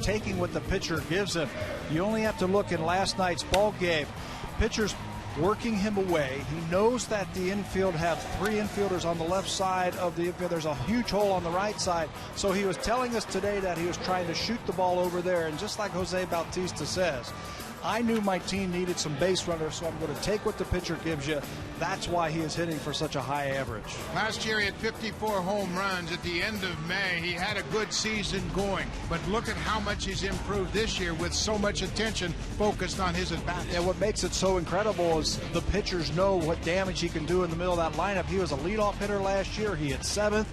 taking what the pitcher gives him. You only have to look in last night's ball game. Pitcher's working him away. He knows that the infield have three infielders on the left side of the infield. There's a huge hole on the right side. So he was telling us today that he was trying to shoot the ball over there. And just like Jose Bautista says, I knew my team needed some base runners, so I'm going to take what the pitcher gives you. That's why he is hitting for such a high average. Last year he had 54 home runs. At the end of May, he had a good season going. But look at how much he's improved this year with so much attention focused on his at-bats. Yeah, what makes it so incredible is the pitchers know what damage he can do in the middle of that lineup. He was a leadoff hitter last year. He hit 7th.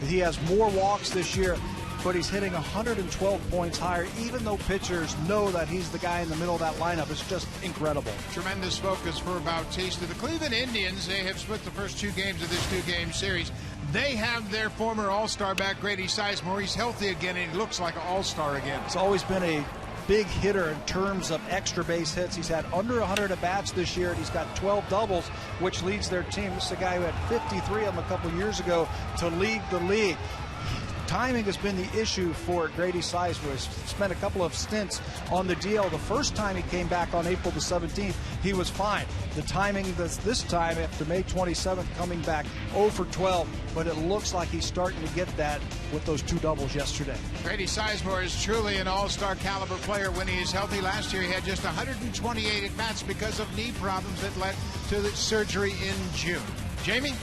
He has more walks this year, but he's hitting 112 points higher, even though pitchers know that he's the guy in the middle of that lineup. It's just incredible. Tremendous focus for Bautista. The Cleveland Indians, they have split the first 2 games of this 2-game series. They have their former All-Star back, Grady Sizemore. He's healthy again, and he looks like an All-Star again. It's always been a big hitter in terms of extra base hits. He's had under 100 at-bats this year, and he's got 12 doubles, which leads their team. This is a guy who had 53 of them a couple years ago to lead the league. Timing has been the issue for Grady Sizemore. He's spent a couple of stints on the DL. The first time he came back on April the 17th, he was fine. The timing this time, after May 27th, coming back 0 for 12, but it looks like he's starting to get that with those 2 doubles yesterday. Grady Sizemore is truly an all-star caliber player when he is healthy. Last year he had just 128 at-bats because of knee problems that led to the surgery in June. Jamie?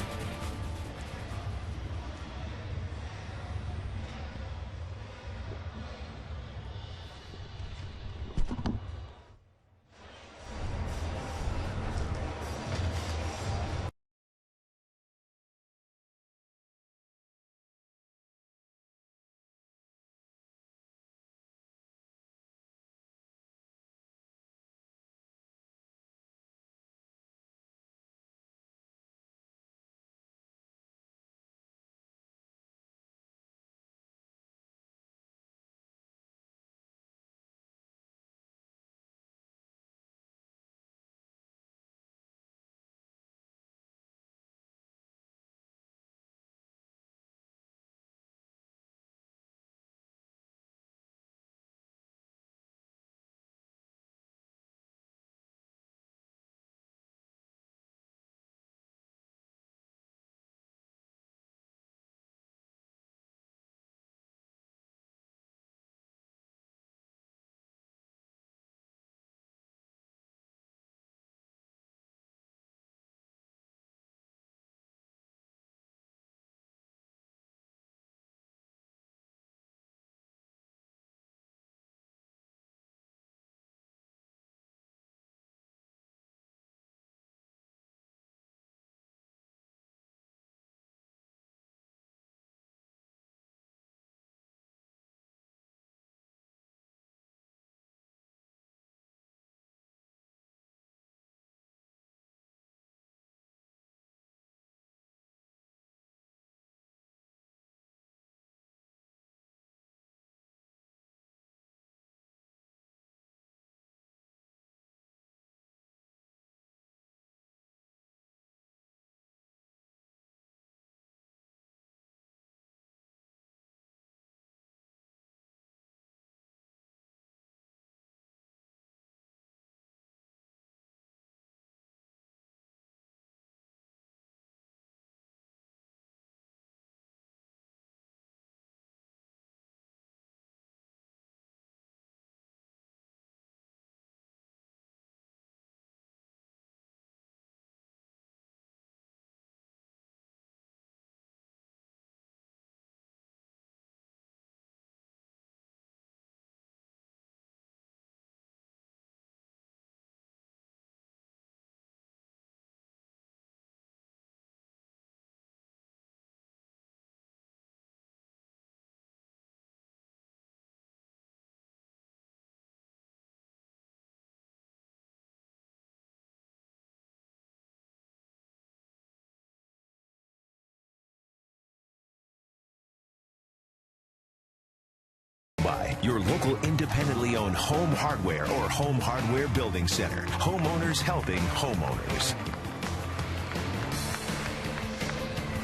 Your local independently owned home hardware or home hardware building center. Homeowners helping homeowners.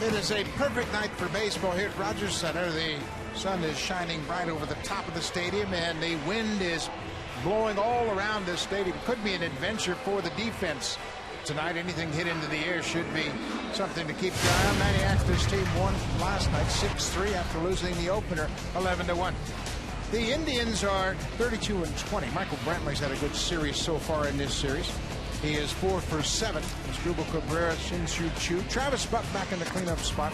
It is a perfect night for baseball here at Rogers Center. The Sun is shining bright over the top of the stadium, and the wind is blowing all around this stadium. Could be an adventure for the defense tonight. Anything hit into the air should be something to keep your eye on. Maniacs, this team won last night 6-3 after losing the opener 11-1. The Indians are 32-20. Michael Brantley's had a good series so far in this series. He is 4 for 7. Asdrubal Cabrera, Shin-Soo Choo. Travis Buck back in the cleanup spot.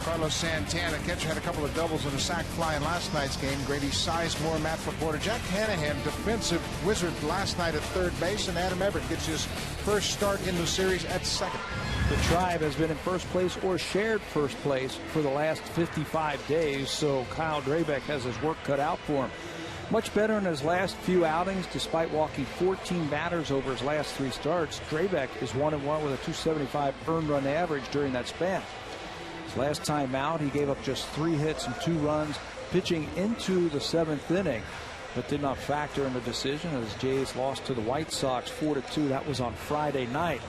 Carlos Santana, the catcher, had a couple of doubles and a sac fly in last night's game. Grady Sizemore, Matt Laporta. Jack Hanahan, defensive wizard last night at third base. And Adam Everett gets his first start in the series at second. The Tribe has been in first place or shared first place for the last 55 days, so Kyle Drabek has his work cut out for him. Much better in his last few outings, despite walking 14 batters over his last 3 starts. Drabek is 1-1 with a .275 earned run average during that span. His last time out, he gave up just 3 hits and 2 runs, pitching into the 7th inning, but did not factor in the decision as Jays lost to the White Sox 4-2. That was on Friday night.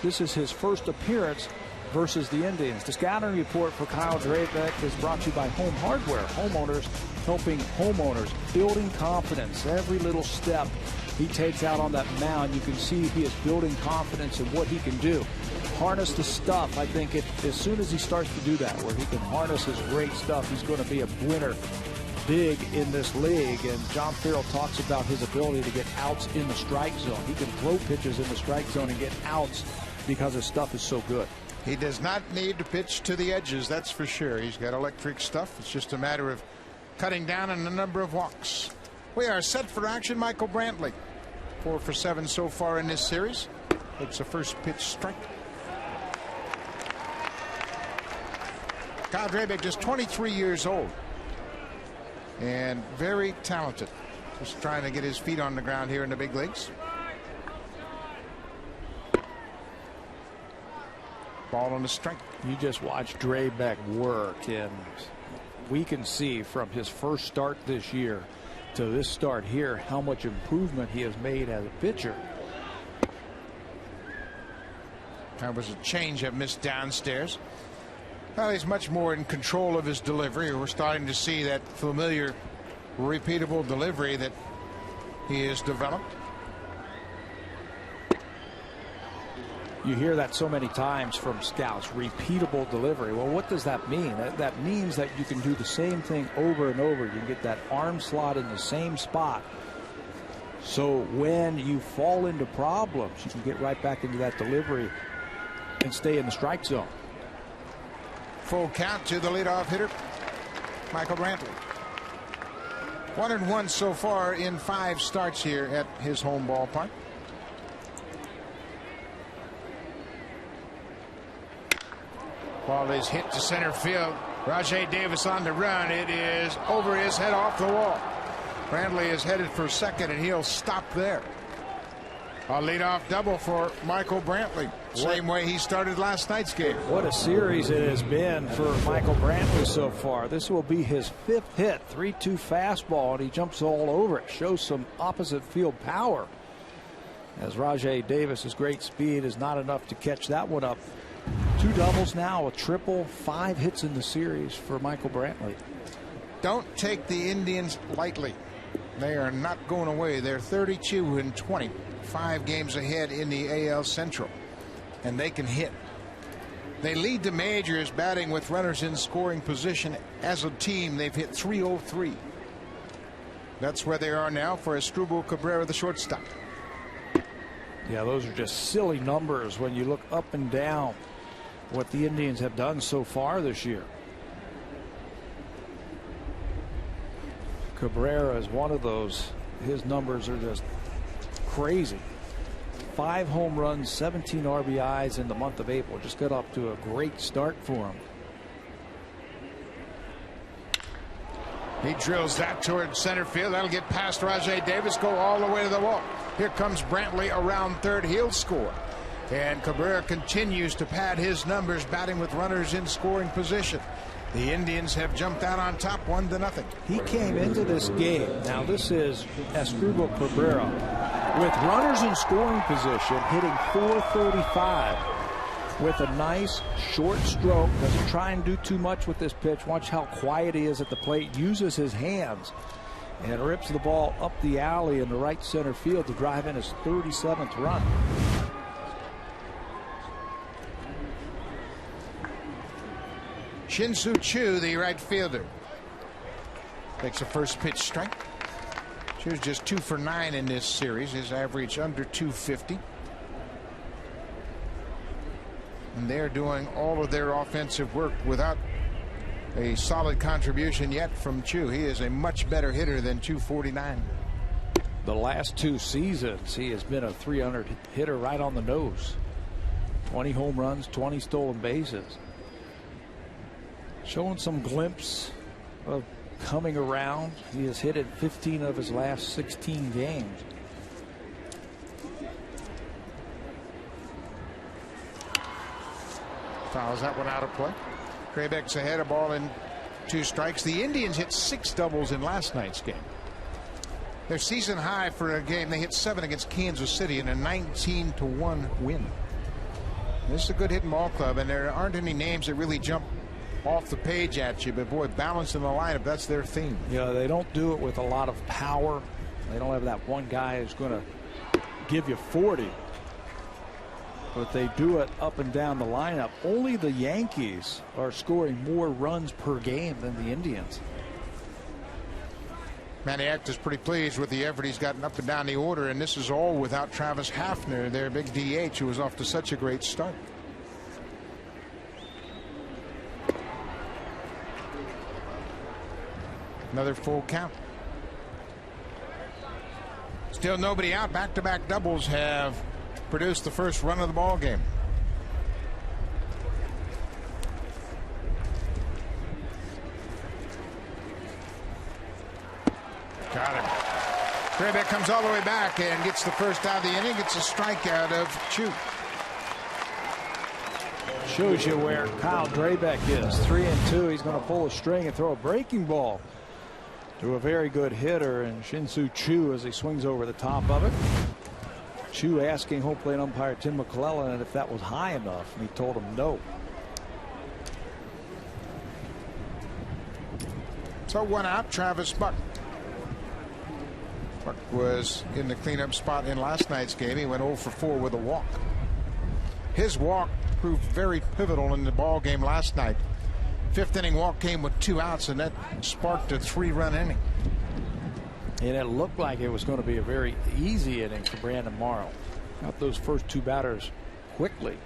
This is his first appearance versus the Indians. The scouting report for Kyle Drabek is brought to you by Home Hardware. Homeowners helping homeowners, building confidence. Every little step he takes out on that mound, you can see he is building confidence in what he can do. Harness the stuff. I think as soon as he starts to do that, where he can harness his great stuff, he's going to be a winner big in this league. And John Farrell talks about his ability to get outs in the strike zone. He can throw pitches in the strike zone and get outs because his stuff is so good. He does not need to pitch to the edges, that's for sure. He's got electric stuff. It's just a matter of cutting down on the number of walks. We are set for action. Michael Brantley, 4 for 7 so far in this series. Takes a first pitch strike. Kyle Drabek, just 23 years old and very talented. Just trying to get his feet on the ground here in the big leagues. Ball on the strike. You just watch Drabek work, and we can see from his first start this year to this start here how much improvement he has made as a pitcher. That was a change up missed downstairs. Well, he's much more in control of his delivery. We're starting to see that familiar, repeatable delivery that he has developed. You hear that so many times from scouts, repeatable delivery. Well, what does that mean? That means that you can do the same thing over and over. You can get that arm slot in the same spot. So when you fall into problems, you can get right back into that delivery and stay in the strike zone. Full count to the leadoff hitter, Michael Brantley. 1-1 so far in 5 starts here at his home ballpark. Ball is hit to center field. Rajai Davis on the run. It is over his head, off the wall. Brantley is headed for second, and he'll stop there. A leadoff double for Michael Brantley. Same way he started last night's game. What a series it has been for Michael Brantley so far. This will be his 5th hit. 3-2 fastball, and he jumps all over it. Shows some opposite field power, as Rajai Davis's great speed is not enough to catch that one up. 2 doubles now, a triple, 5 hits in the series for Michael Brantley. Don't take the Indians lightly. They are not going away. They're 32-20, 5 games ahead in the AL Central, and they can hit. They lead the majors batting with runners in scoring position. As a team, they've hit .303. That's where they are now for Asdrubal Cabrera, the shortstop. Yeah, those are just silly numbers when you look up and down what the Indians have done so far this year. Cabrera is one of those. His numbers are just crazy. 5 home runs, 17 RBIs in the month of April. Just got off to a great start for him. He drills that toward center field. That'll get past Rajai Davis, go all the way to the wall. Here comes Brantley around third. He'll score. And Cabrera continues to pad his numbers, batting with runners in scoring position. The Indians have jumped out on top 1-0. He came into this game. Now this is Asdrubal Cabrera with runners in scoring position, hitting .435. with a nice short stroke. Doesn't try and do too much with this pitch. Watch how quiet he is at the plate. Uses his hands and rips the ball up the alley in the right center field to drive in his 37th run. Shin-Soo Choo, the right fielder, takes a first pitch strike. Choo's just 2 for 9 in this series. His average under 250. And they're doing all of their offensive work without a solid contribution yet from Choo. He is a much better hitter than 249. The last 2 seasons, he has been a .300 hitter right on the nose. 20 home runs, 20 stolen bases. Showing some glimpse of coming around. He has hit in 15 of his last 16 games. Fouls that one out of play. Drabek's ahead, a ball in 2 strikes. The Indians hit 6 doubles in last night's game. Their season high for a game. They hit 7 against Kansas City in a 19-1 win. This is a good hitting ball club, and there aren't any names that really jump off the page at you, but boy, balance in the lineup, that's their theme. Yeah, they don't do it with a lot of power. They don't have that one guy who's going to give you 40. But they do it up and down the lineup. Only the Yankees are scoring more runs per game than the Indians. Maniac is pretty pleased with the effort he's gotten up and down the order, and this is all without Travis Hafner, their big DH, who was off to such a great start. Another full count. Still nobody out. Back-to-back doubles have produced the first run of the ball game. Got him. Drabek comes all the way back and gets the first out of the inning. It's a strikeout of Choo. Shows you where Kyle Drabek is. 3-2. He's going to pull a string and throw a breaking ball to a very good hitter, and Shin-Soo Choo as he swings over the top of it. Choo asking home plate umpire Tim McClellan if that was high enough, and he told him no. So 1 out, Travis Buck. Buck was in the cleanup spot in last night's game. He went 0 for 4 with a walk. His walk proved very pivotal in the ball game last night. 5th inning walk came with 2 outs, and that sparked a 3-run inning. And it looked like it was going to be a very easy inning for Brandon Morrow. Got those first 2 batters quickly.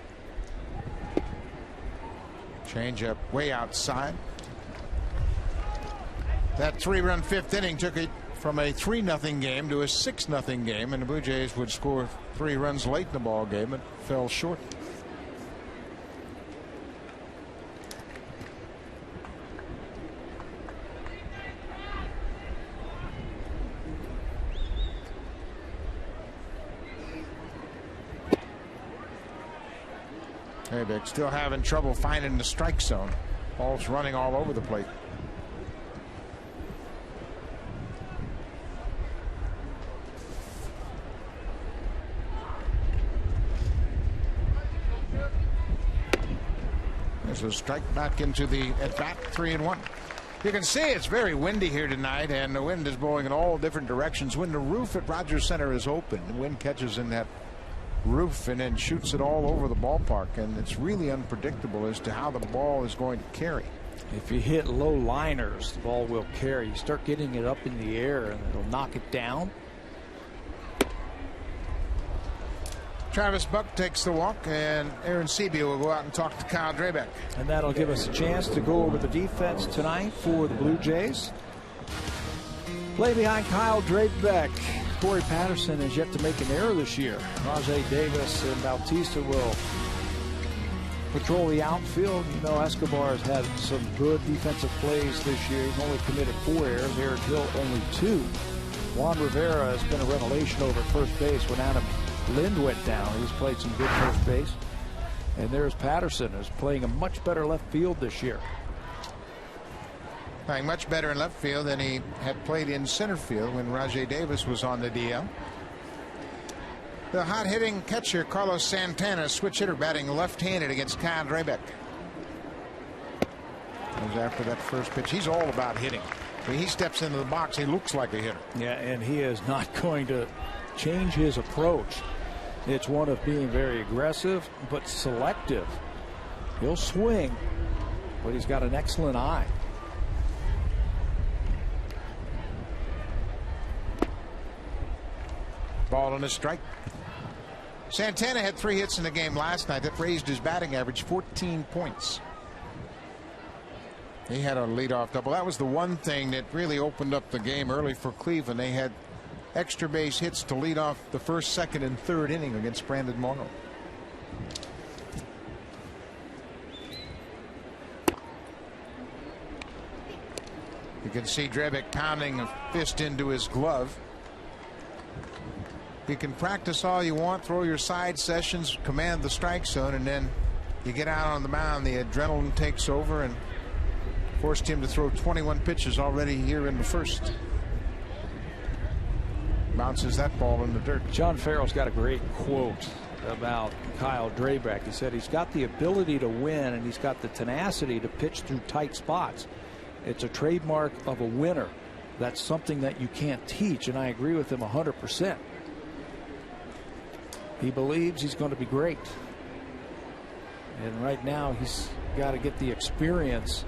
Change up way outside. That 3-run 5th inning took it from a 3-0 game to a 6-0 game, and the Blue Jays would score 3 runs late in the ball game and fell short. Drabek still having trouble finding the strike zone. Ball's running all over the plate. There's a strike back into the at bat. 3-1. You can see it's very windy here tonight, and the wind is blowing in all different directions. When the roof at Rogers Center is open, the wind catches in that roof and then shoots it all over the ballpark, and it's really unpredictable as to how the ball is going to carry. If you hit low liners, the ball will carry. You start getting it up in the air and it'll knock it down. Travis Buck takes the walk, and Aaron Seabee will go out and talk to Kyle Drabek. And that'll give us a chance to go over the defense tonight for the Blue Jays. Play behind Kyle Drabek. Corey Patterson has yet to make an error this year. Rajay Davis and Bautista will patrol the outfield. You know, Escobar has had some good defensive plays this year. He's only committed 4 errors. Eric Hill only 2. Juan Rivera has been a revelation over at first base when Adam Lind went down. He's played some good first base. And there's Patterson, who's playing a much better left field this year. Playing much better in left field than he had played in center field when Rajay Davis was on the DL. The hot-hitting catcher, Carlos Santana, switch hitter, batting left-handed against Kyle Drabek. After that first pitch, he's all about hitting. When he steps into the box, he looks like a hitter. Yeah, and he is not going to change his approach. It's one of being very aggressive but selective. He'll swing, but he's got an excellent eye. Ball and a strike. Santana had 3 hits in the game last night. That raised his batting average 14 points. He had a leadoff double. That was the one thing that really opened up the game early for Cleveland. They had extra base hits to lead off the first, second, and third inning against Brandon Morrow. You can see Drabek pounding a fist into his glove. You can practice all you want, throw your side sessions, command the strike zone, and then you get out on the mound, the adrenaline takes over and forced him to throw 21 pitches already here in the first. Bounces that ball in the dirt. John Farrell's got a great quote about Kyle Drabek. He said he's got the ability to win and he's got the tenacity to pitch through tight spots. It's a trademark of a winner. That's something that you can't teach, and I agree with him 100%. He believes he's going to be great. And right now he's got to get the experience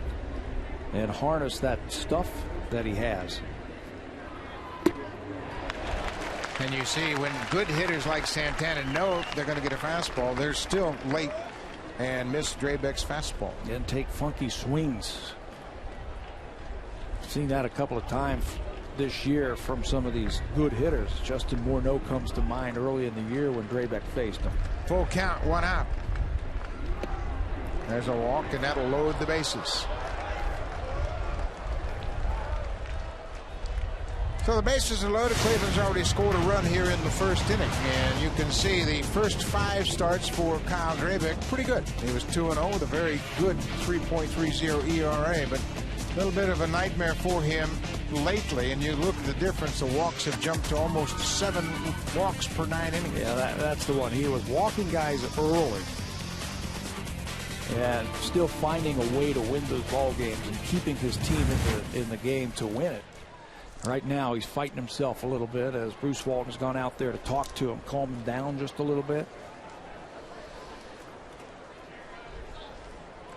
and harness that stuff that he has. And you see, when good hitters like Santana know they're going to get a fastball, they're still late and miss Drabek's fastball. And take funky swings. Seen that a couple of times this year from some of these good hitters. Justin Morneau comes to mind early in the year when Drabek faced him. Full count, 1 out. There's a walk, and that'll load the bases. So the bases are loaded. Cleveland's already scored a run here in the first inning, and you can see the first 5 starts for Kyle Drabek pretty good. He was 2-0 with a very good 3.30 ERA, but a little bit of a nightmare for him lately. And you look at the difference, the walks have jumped to almost 7 walks per 9 innings. Yeah, that's the one. He was walking guys early and still finding a way to win those ball games and keeping his team in the game to win it. Right now he's fighting himself a little bit as Bruce Walton's gone out there to talk to him, calm him down just a little bit.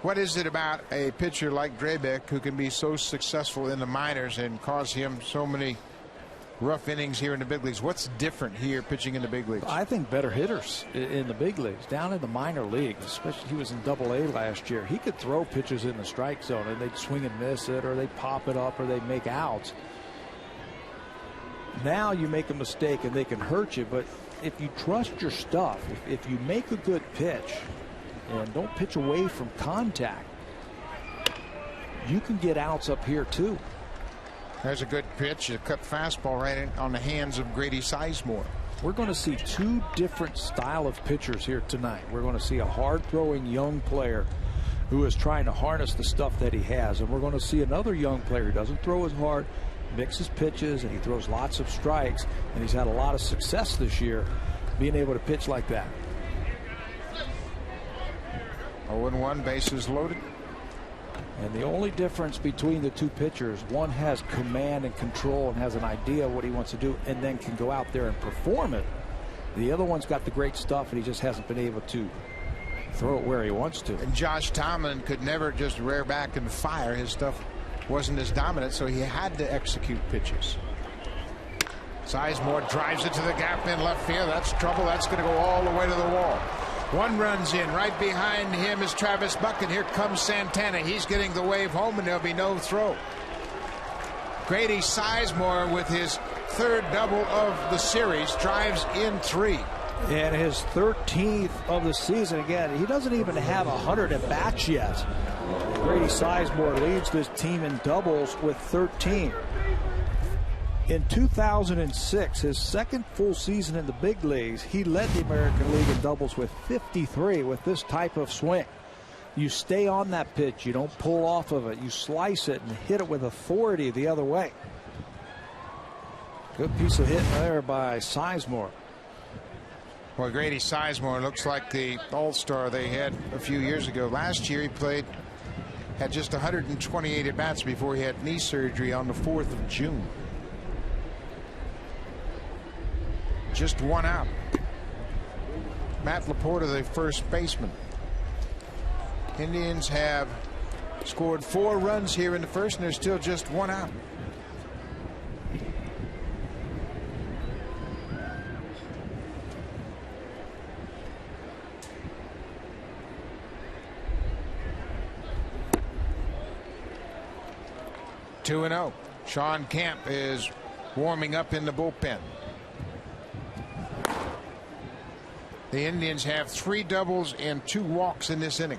What is it about a pitcher like Drabek who can be so successful in the minors and cause him so many rough innings here in the big leagues? What's different here pitching in the big leagues? I think better hitters in the big leagues. Down in the minor leagues, especially he was in Double-A last year, he could throw pitches in the strike zone and they'd swing and miss it, or they'd pop it up, or they'd make outs. Now you make a mistake and they can hurt you, but if you trust your stuff, if you make a good pitch and don't pitch away from contact, you can get outs up here too. There's a good pitch, a cut fastball right in on the hands of Grady Sizemore. We're going to see 2 different style of pitchers here tonight. We're going to see a hard-throwing young player who is trying to harness the stuff that he has, and we're going to see another young player who doesn't throw as hard, mixes pitches, and he throws lots of strikes, and he's had a lot of success this year being able to pitch like that. 0-1, bases loaded. And the only difference between the 2 pitchers, one has command and control and has an idea of what he wants to do and then can go out there and perform it. The other one's got the great stuff and he just hasn't been able to throw it where he wants to. And Josh Tomlin could never just rear back and fire. His stuff wasn't as dominant, so he had to execute pitches. Sizemore drives it to the gap in left field. That's trouble. That's going to go all the way to the wall. 1 runs in. Right behind him is Travis Buck, and here comes Santana. He's getting the wave home, and there'll be no throw. Grady Sizemore with his 3rd double of the series drives in 3. And his 13th of the season. Again, he doesn't even have 100 at bats yet. Grady Sizemore leads this team in doubles with 13. In 2006, his 2nd full season in the big leagues, he led the American League in doubles with 53 with this type of swing. You stay on that pitch. You don't pull off of it. You slice it and hit it with authority the other way. Good piece of hit there by Sizemore. Well, Grady Sizemore looks like the all-star they had a few years ago. Last year he had just 128 at-bats before he had knee surgery on the 4th of June. Just one out. Matt Laporta, the first baseman. Indians have scored 4 runs here in the first, and there's still just one out. Two and 0. Sean Camp is warming up in the bullpen. The Indians have 3 doubles and 2 walks in this inning.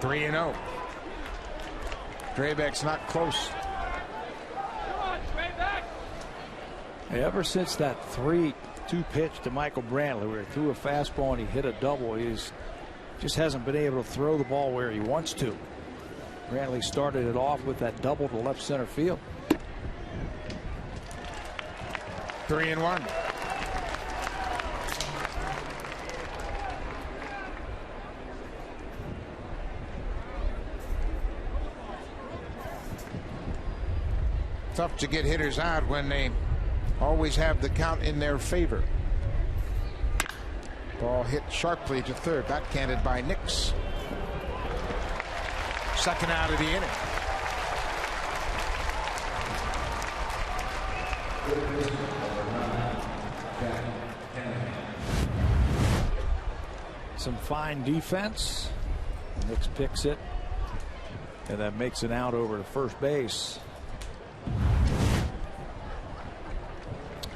Three and 0. Drabek's not close. Ever since that 3-2 pitch to Michael Brantley, where he threw a fastball and he hit a double, he's just hasn't been able to throw the ball where he wants to. Brantley started it off with that double to left center field. 3-1. Tough to get hitters out when they always have the count in their favor. Ball hit sharply to third, backhanded by Nix. Second out of the inning. Some fine defense. Nix picks it, and that makes an out over to first base.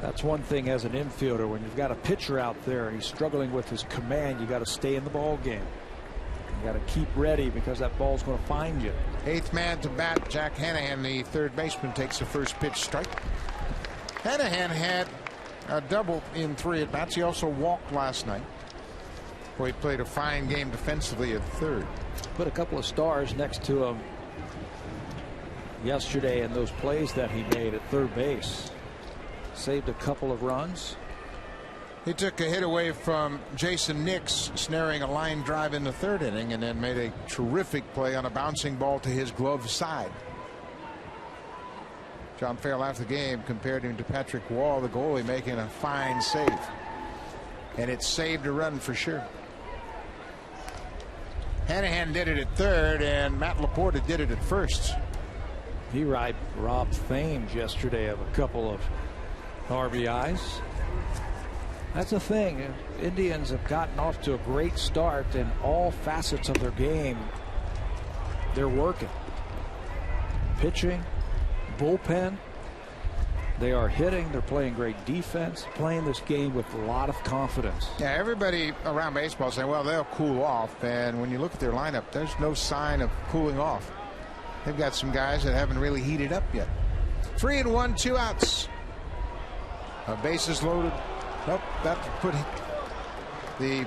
That's one thing as an infielder, when you've got a pitcher out there and he's struggling with his command, you got to stay in the ball game. You got to keep ready because that ball's going to find you. 8th man to bat, Jack Hanahan, the third baseman, takes the first pitch strike. Hanahan had a double in 3 at bats. He also walked last night. Boy, he played a fine game defensively at third. Put a couple of stars next to him yesterday in those plays that he made at third base. Saved a couple of runs. He took a hit away from Jason Nix, snaring a line drive in the 3rd inning, and then made a terrific play on a bouncing ball to his glove side. John Farrell after the game compared him to Patrick Wall, the goalie, making a fine save. And it saved a run for sure. Hanahan did it at third, and Matt Laporta did it at first. He robbed Thames yesterday of a couple of RBIs. That's the thing. Indians have gotten off to a great start in all facets of their game. They're working. Pitching, bullpen. They are hitting. They're playing great defense. Playing this game with a lot of confidence. Yeah, everybody around baseball saying, well, they'll cool off. And when you look at their lineup, there's no sign of cooling off. They've got some guys that haven't really heated up yet. 3-1, 2 outs. Bases loaded. Nope, that put the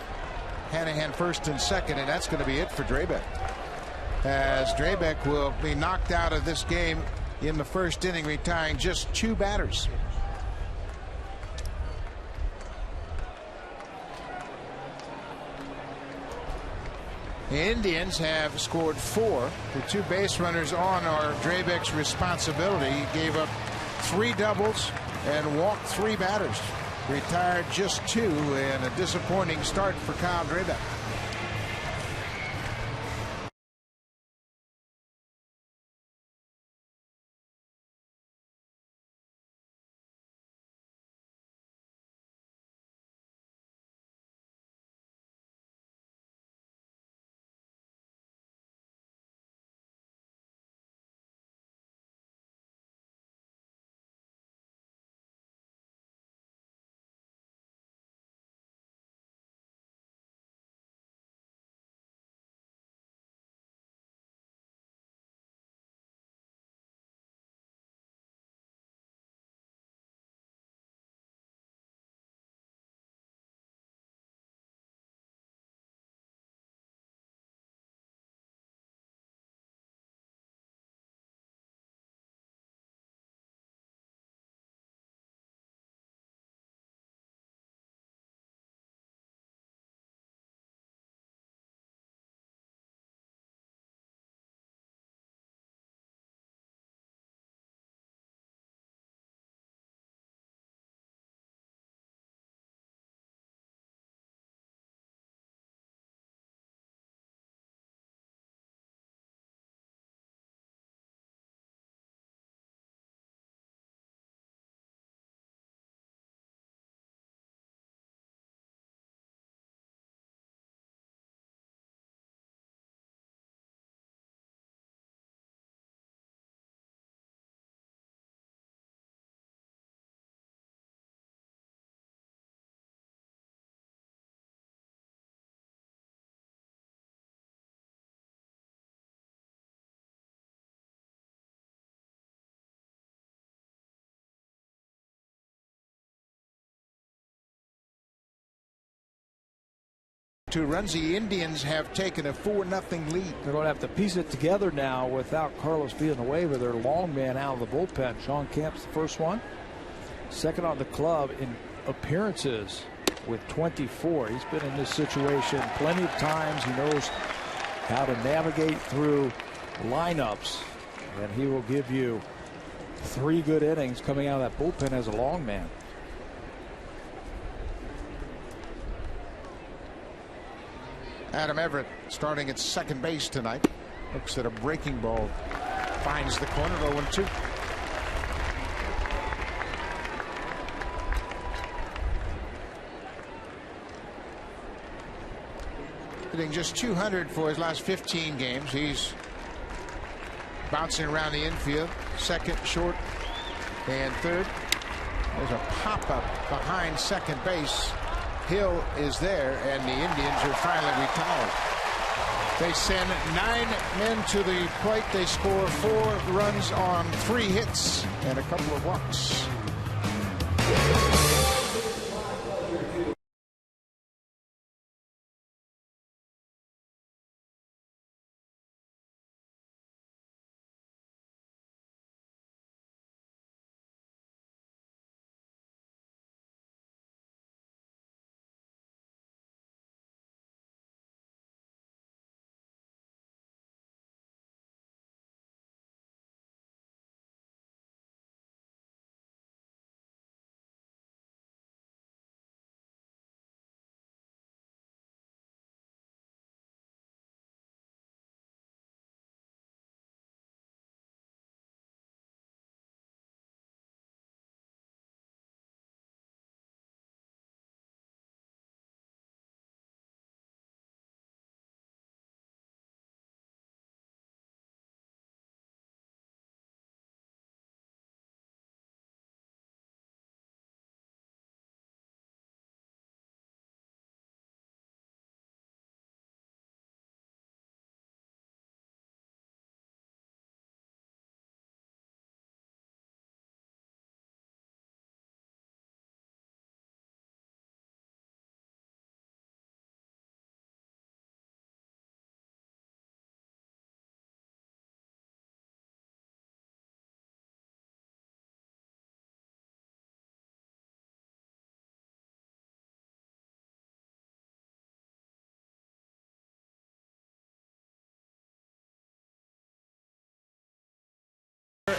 Hanahan first and second, and that's going to be it for Drabek. As Drabek will be knocked out of this game in the first inning, retiring just 2 batters. The Indians have scored 4. The 2 base runners on are Drabek's responsibility. He gave up 3 doubles and walked 3 batters. Retired just 2 in a disappointing start for Kyle Drabek. 2 runs. The Indians have taken a 4-0 lead. They're going to have to piece it together now without Carlos being away with their long man out of the bullpen. Sean Kemp's the first one. Second on the club in appearances with 24. He's been in this situation plenty of times. He knows how to navigate through lineups, and he will give you 3 good innings coming out of that bullpen as a long man. Adam Everett starting at second base tonight. Looks at a breaking ball. Finds the corner. 0-2. Hitting just 200 for his last 15 games. He's bouncing around the infield. Second, short, and third. There's a pop-up behind second base. Hill is there, and the Indians are finally retired. They send 9 men to the plate. They score 4 runs on 3 hits and a couple of walks.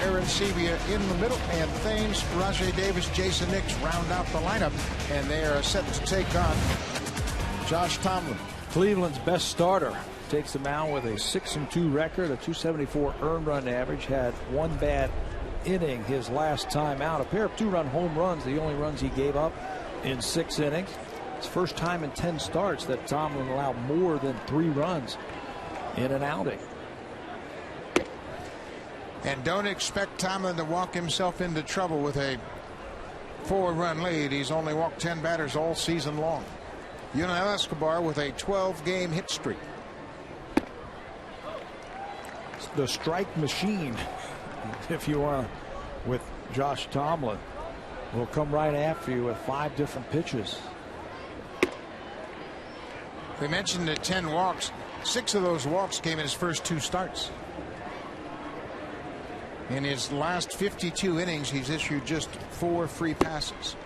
Aaron Sevilla in the middle, and Thames, Rajay Davis, Jason Nix round out the lineup, and they are set to take on Josh Tomlin. Cleveland's best starter takes the mound with a 6-2 record, a 274 earned run average. Had 1 bad inning his last time out. A pair of 2-run home runs, the only runs he gave up in 6 innings. It's the first time in 10 starts that Tomlin allowed more than 3 runs in an outing. And don't expect Tomlin to walk himself into trouble with a 4-run lead. He's only walked 10 batters all season long. Yunel Escobar with a 12-game hit streak. The strike machine, if you want, with Josh Tomlin, will come right after you with 5 different pitches. We mentioned the 10 walks. 6 of those walks came in his first 2 starts. In his last 52 innings, he's issued just 4 free passes.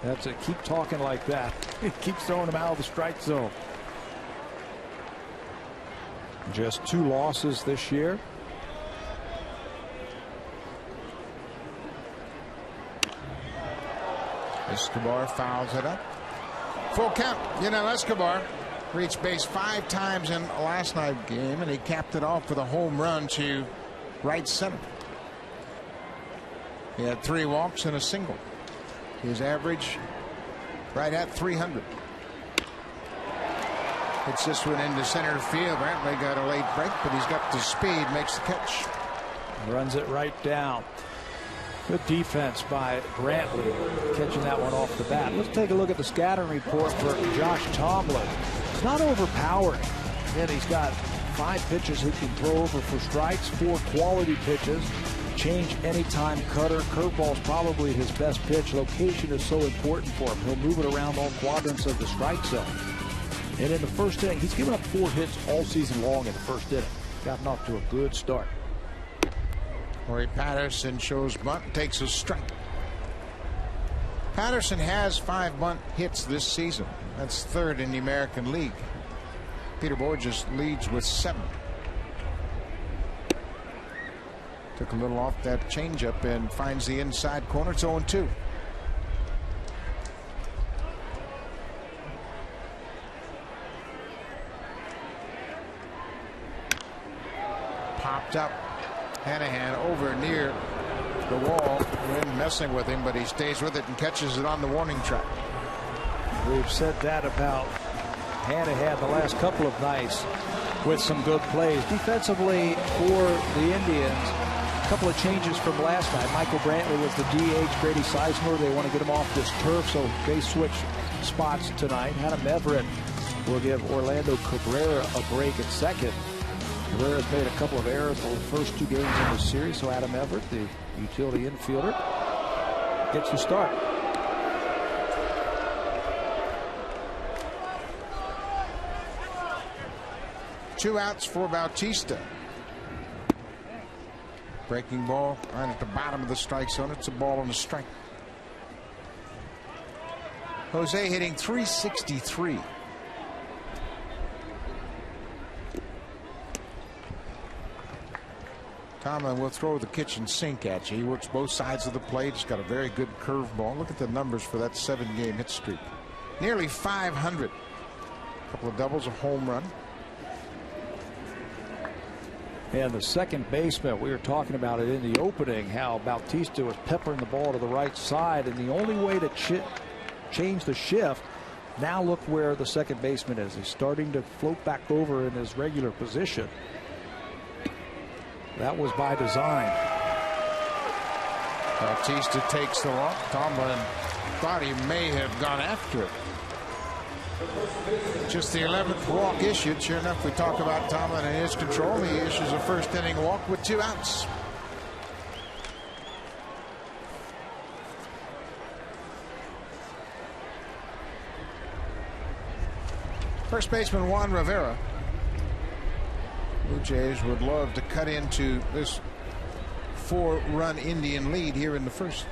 That's it. Keep talking like that. He keeps throwing them out of the strike zone. Just 2 losses this year. Escobar fouls it up. Full count. Yunel Escobar reached base 5 times in last night's game, and he capped it off with a home run to right center. He had 3 walks and a single. His average right at 300. It's this one into center field. Brantley got a late break, but he's got the speed, makes the catch. Runs it right down. Good defense by Brantley, catching that one off the bat. Let's take a look at the scattering report for Josh Tomlin. It's not overpowering. And he's got 5 pitches he can throw over for strikes, 4 quality pitches. Change anytime cutter. Curveball's probably his best pitch. Location is so important for him. He'll move it around all quadrants of the strike zone. And in the first inning, he's given up 4 hits all season long in the first inning. Gotten off to a good start. Corey Patterson shows bunt, takes a strike. Patterson has 5 bunt hits this season. That's 3rd in the American League. Peter Borges leads with 7. Took a little off that changeup and finds the inside corner. It's 0-2. Popped up. Hanahan over near the wall. Wind messing with him, but he stays with it and catches it on the warning track. We've said that about Hanahan the last couple of nights with some good plays. Defensively for the Indians, a couple of changes from last night. Michael Brantley was the DH. Grady Sizemore, they want to get him off this turf, so they switch spots tonight. Adam Everett will give Orlando Cabrera a break at second. Cabrera's made a couple of errors in the first 2 games in the series, so Adam Everett, the utility infielder, gets the start. Two outs for Bautista. Breaking ball right at the bottom of the strike zone. It's a ball and a strike. Jose hitting .363. Tomlin will throw the kitchen sink at you. He works both sides of the plate. He's got a very good curveball. Look at the numbers for that 7-game hit streak. Nearly 500. A couple of doubles, a home run. And the second baseman, we were talking about it in the opening, how Bautista was peppering the ball to the right side, and the only way to change the shift, now look where the second baseman is. He's starting to float back over in his regular position. That was by design. Bautista takes the walk. Tomlin thought he may have gone after it. Just the 11th walk issued. Sure enough, we talk about Tomlin and his control. He issues a first inning walk with 2 outs. First baseman Juan Rivera. Blue Jays would love to cut into this 4-run Indian lead here in the first.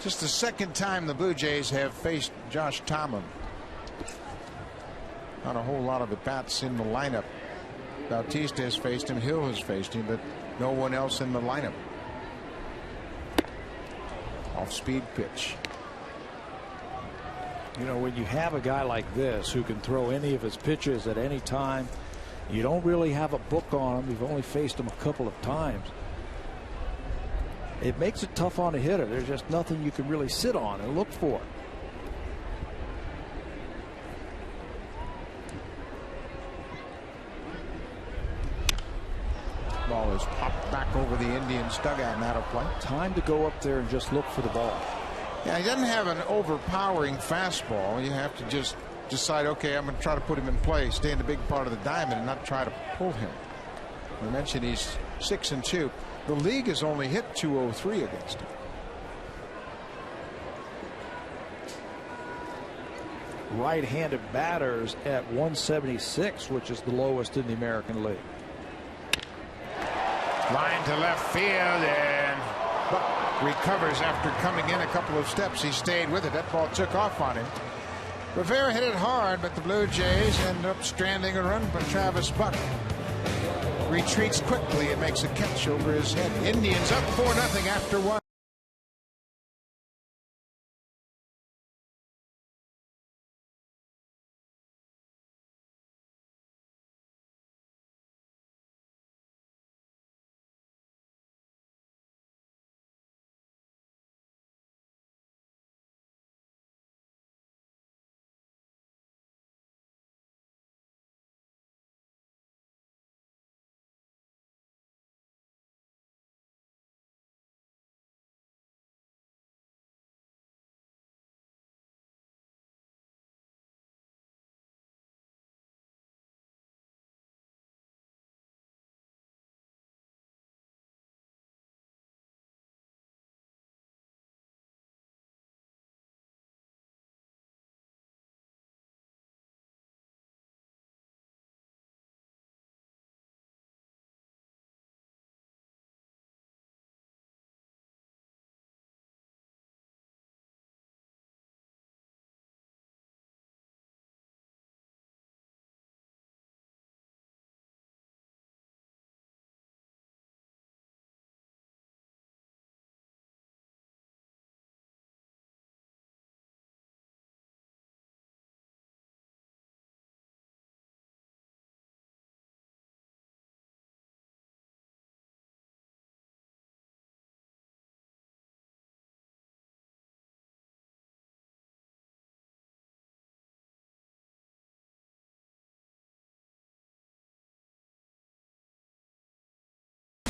Just the second time the Blue Jays have faced Josh Tomlin. Not a whole lot of at-bats in the lineup. Bautista has faced him, Hill has faced him, but no one else in the lineup. Off-speed pitch. You know, when you have a guy like this who can throw any of his pitches at any time, you don't really have a book on him. You've only faced him a couple of times. It makes it tough on a hitter. There's just nothing you can really sit on and look for. Ball is popped back over the Indians' dugout and out of play. Time to go up there and just look for the ball. Yeah, he doesn't have an overpowering fastball. You have to just decide, okay, I'm going to try to put him in play, stay in the big part of the diamond, and not try to pull him. We mentioned he's 6-2. The league has only hit .203 against him. Right-handed batters at 176, which is the lowest in the American League. Line to left field, and Buck recovers after coming in a couple of steps. He stayed with it. That ball took off on him. Rivera hit it hard, but the Blue Jays end up stranding a run. But Travis Buck retreats quickly and makes a catch over his head. Indians up 4-0 after 1.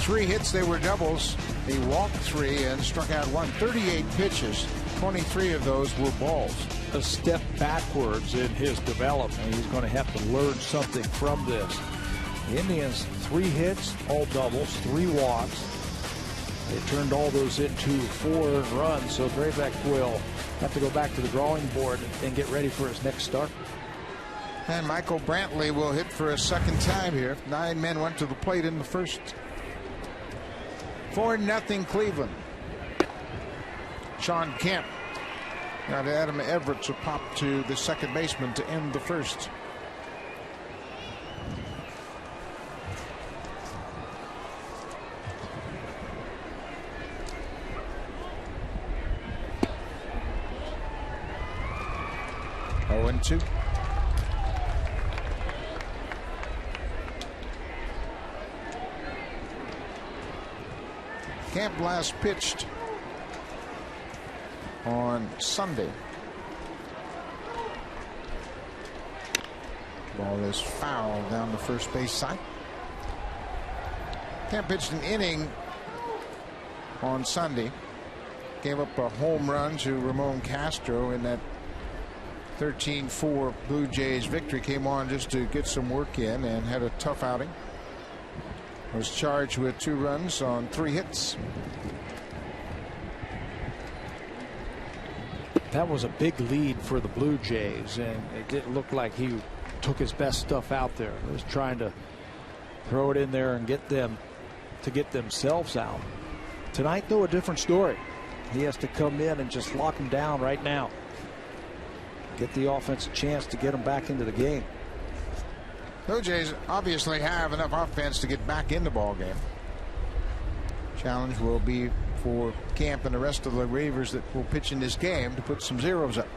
3 hits, they were doubles. He walked 3 and struck out 1. 38 pitches, 23 of those were balls. A step backwards in his development. He's going to have to learn something from this. The Indians, 3 hits, all doubles, 3 walks. They turned all those into 4 runs, so Drabek will have to go back to the drawing board and get ready for his next start. And Michael Brantley will hit for a second time here. 9 men went to the plate in the first. 4-0 Cleveland. Sean Kemp got Adam Everett to pop to the second baseman to end the first. Oh, and 2. Camp last pitched on Sunday. Ball is fouled down the first base side. Camp pitched an inning on Sunday. Gave up a home run to Ramon Castro in that 13-4 Blue Jays victory. Came on just to get some work in and had a tough outing. Was charged with 2 runs on 3 hits. That was a big lead for the Blue Jays, and it didn't look like he took his best stuff out there. He was trying to throw it in there and get them to get themselves out. Tonight, though, a different story. He has to come in and just lock them down right now. Get the offense a chance to get them back into the game. Blue Jays obviously have enough offense to get back in the ball game. Challenge will be for Camp and the rest of the relievers that will pitch in this game to put some zeros up.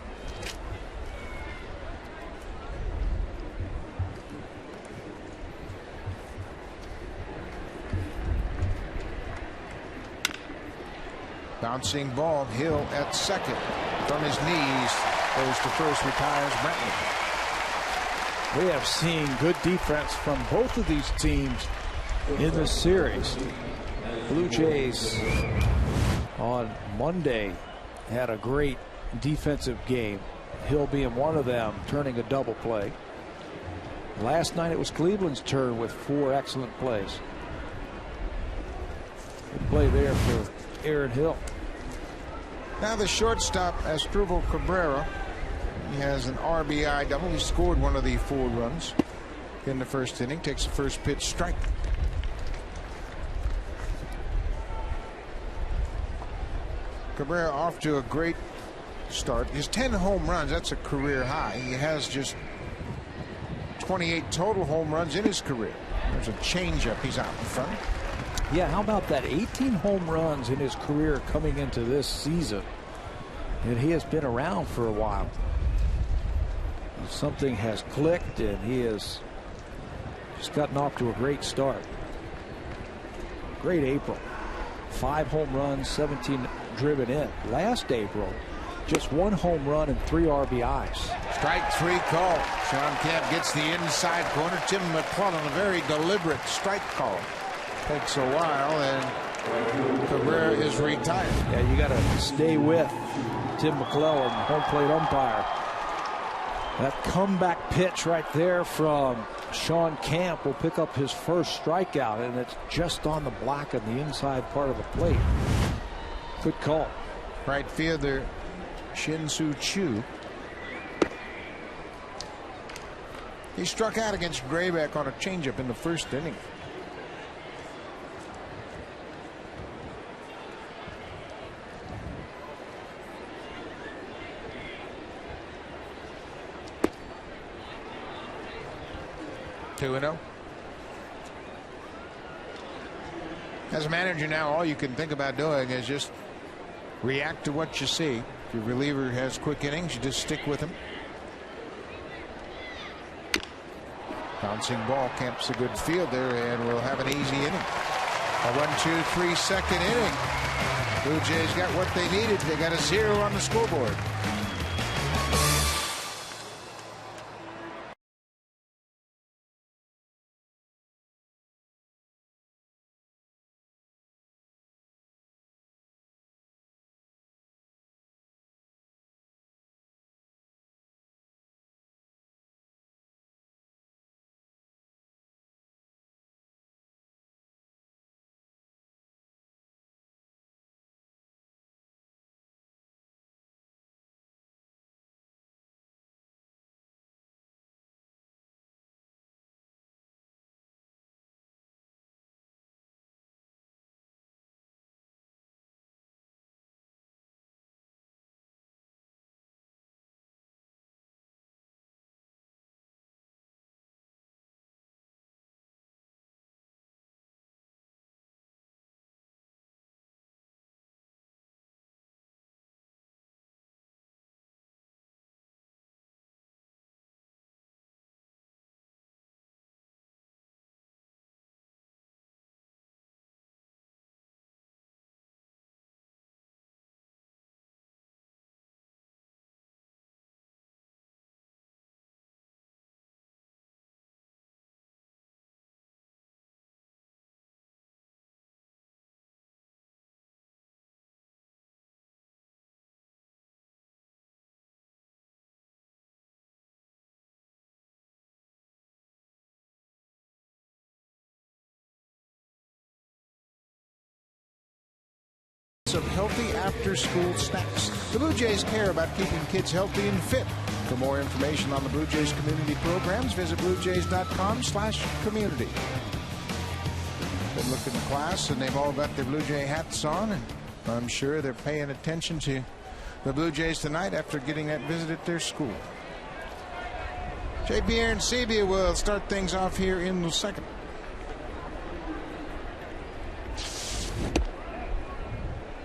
Bouncing ball, Hill at second. From his knees, goes to first, retires Brantley. We have seen good defense from both of these teams in this series. Blue Jays on Monday had a great defensive game. Hill being one of them, turning a double play. Last night it was Cleveland's turn with 4 excellent plays. Good play there for Aaron Hill. Now the shortstop, Asdrubal Cabrera. He has an RBI double. He scored one of the 4 runs in the first inning. Takes the first pitch, strike. Cabrera off to a great start. His 10 home runs, that's a career high. He has just 28 total home runs in his career. There's a changeup. He's out in front. Yeah, how about that? 18 home runs in his career coming into this season. And he has been around for a while. Something has clicked, and he has just gotten off to a great start. Great April. 5 home runs, 17 driven in. Last April, just 1 home run and 3 RBIs. Strike 3 call. Sean Kemp gets the inside corner. Tim McClellan, a very deliberate strike call. Takes a while, and Cabrera is retired. Yeah, you got to stay with Tim McClellan, home plate umpire. That comeback pitch right there from Sean Kemp will pick up his first strikeout, and it's just on the block of the inside part of the plate. Good call. Right fielder Shin-Soo Choo. He struck out against Drabek on a changeup in the first inning. Two and 0. As a manager now, all you can think about doing is just react to what you see. If your reliever has quick innings, you just stick with him. Bouncing ball. Kemp's a good fielder, and we'll have an easy inning. A 1-2-3 second inning. Blue Jays got what they needed. They got a 0 on the scoreboard. of healthy after-school snacks. The Blue Jays care about keeping kids healthy and fit. For more information on the Blue Jays community programs, visit bluejays.com/community. Been looking in class, and they've all got their Blue Jay hats on, and I'm sure they're paying attention to the Blue Jays tonight after getting that visit at their school. JP Arancibia will start things off here in the second.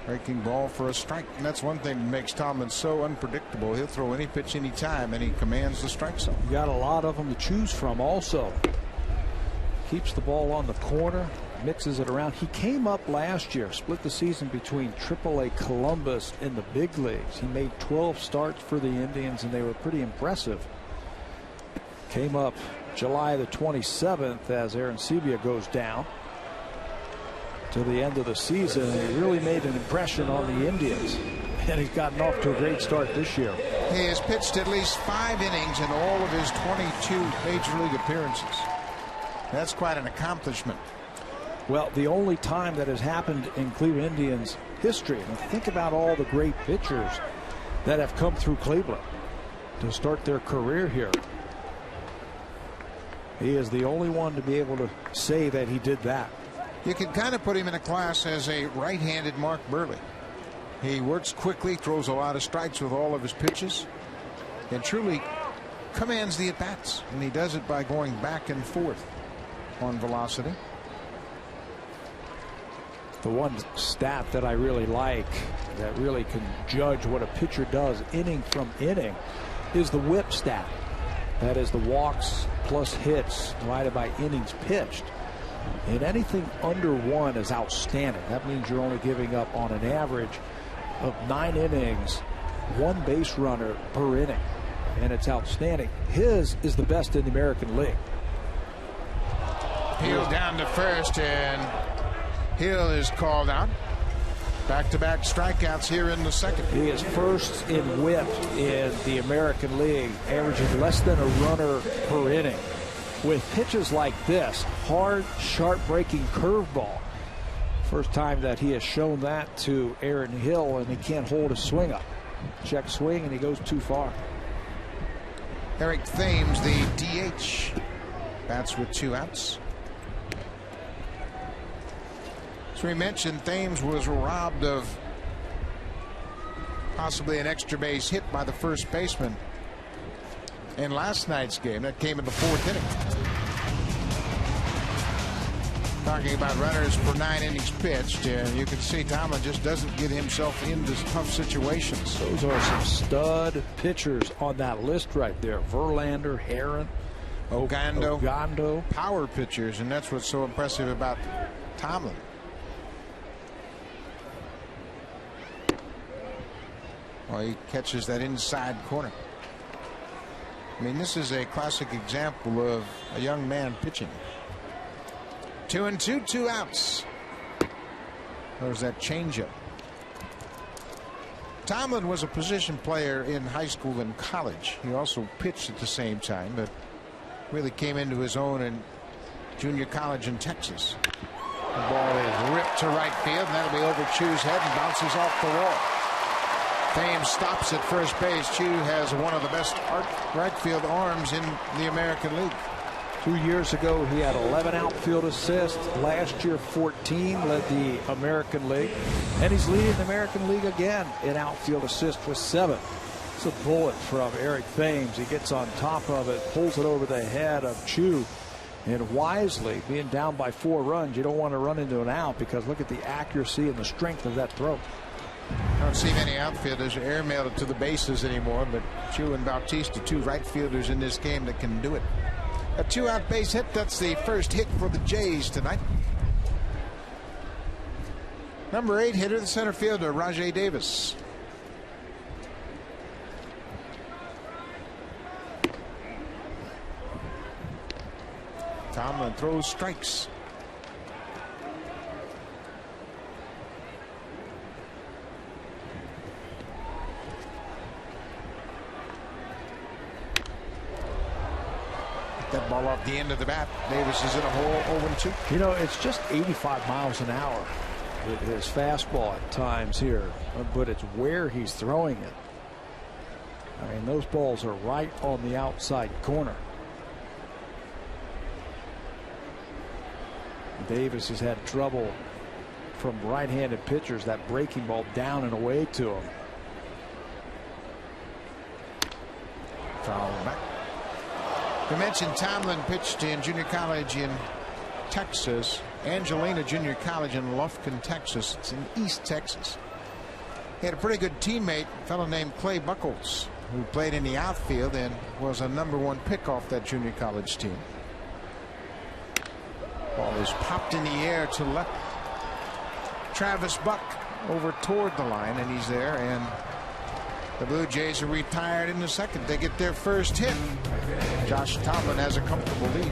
Breaking ball for a strike, and that's one thing that makes Tomlin so unpredictable. He'll throw any pitch anytime, and he commands the strike zone. You got a lot of them to choose from also. Keeps the ball on the corner, mixes it around. He came up last year, split the season between AAA Columbus and the big leagues. He made 12 starts for the Indians, and they were pretty impressive. Came up July the 27th as Arancibia goes down to the end of the season, and he really made an impression on the Indians, and he's gotten off to a great start this year. He has pitched at least 5 innings in all of his 22 major league appearances. That's quite an accomplishment. Well, the only time that has happened in Cleveland Indians history, and think about all the great pitchers that have come through Cleveland to start their career here. He is the only one to be able to say that he did that. You can kind of put him in a class as a right-handed Mark Burley. He works quickly, throws a lot of strikes with all of his pitches, and truly commands the at-bats. And he does it by going back and forth on velocity. The one stat that I really like, that really can judge what a pitcher does inning from inning, is the whip stat. That is the walks plus hits divided by innings pitched. And anything under 1 is outstanding. That means you're only giving up on an average of 9 innings, 1 base runner per inning. And it's outstanding. His is the best in the American League. Peels down to first, and Hill is called out. Back-to-back strikeouts here in the second. He is first in whip in the American League, averaging less than a runner per inning. With pitches like this, hard, sharp-breaking curveball. First time that he has shown that to Aaron Hill, and he can't hold a swing up. Check swing, and he goes too far. Eric Thames, the DH, bats with 2 outs. As we mentioned, Thames was robbed of possibly an extra base hit by the first baseman in last night's game. That came in the 4th inning. Talking about runners for 9 innings pitched, and you can see Tomlin just doesn't get himself into tough situations. Those are some stud pitchers on that list right there. Verlander, Herron, Ogando. Power pitchers, and that's what's so impressive about Tomlin. Well, he catches that inside corner. I mean, this is a classic example of a young man pitching. 2-2, 2 outs. There's that changeup. Tomlin was a position player in high school and college. He also pitched at the same time, but really came into his own in junior college in Texas. The ball is ripped to right field, and that'll be over Chu's head and bounces off the wall. Thames stops at first base. Chu has one of the best right field arms in the American League. 2 years ago, he had 11 outfield assists. Last year, 14, led the American League. And he's leading the American League again in outfield assists with 7. It's a bullet from Eric Thames. He gets on top of it, pulls it over the head of Chu. And wisely, being down by 4 runs, you don't want to run into an out, because look at the accuracy and the strength of that throw. I don't see many outfielders airmail it to the bases anymore, but Chu and Bautista, 2 right fielders in this game that can do it. A 2-out base hit. That's the first hit for the Jays tonight. Number 8 hitter, the center fielder, Rajai Davis. Tomlin throws strikes. That ball off the end of the bat. Davis is in a hole, 0-2. You know, it's just 85 miles an hour. his fastball at times here, but it's where he's throwing it. I mean, those balls are right on the outside corner. Davis has had trouble from right-handed pitchers, that breaking ball down and away to him. Foul back. We mentioned Tomlin pitched in junior college in Texas, Angelina Junior College in Lufkin, Texas. It's in East Texas. He had a pretty good teammate, a fellow named Clay Buchholz, who played in the outfield and was a #1 pick off that junior college team. Ball is popped in the air to left. Travis Buck over toward the line, and he's there, and the Blue Jays are retired in the second. They get their first hit. Josh Tomlin has a comfortable lead.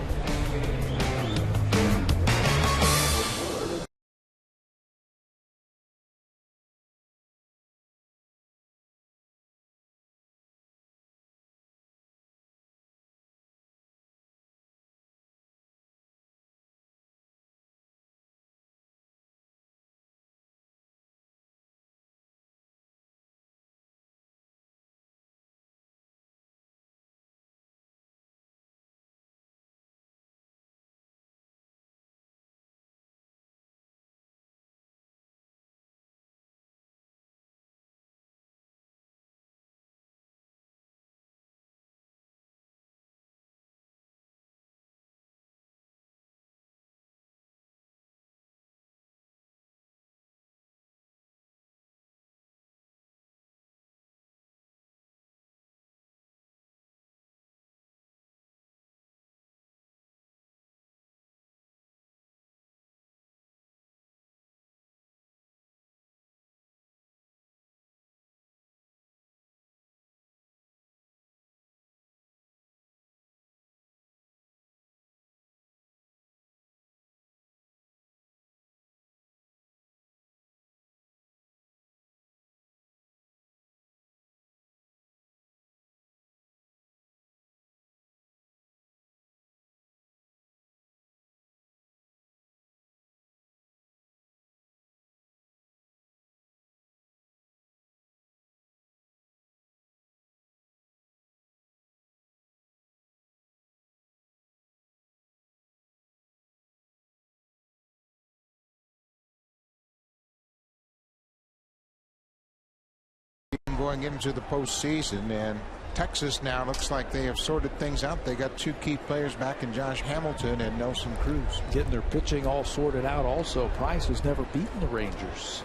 Going into the postseason, and Texas now looks like they have sorted things out. They got 2 key players back in Josh Hamilton and Nelson Cruz. Getting their pitching all sorted out also. Price has never beaten the Rangers.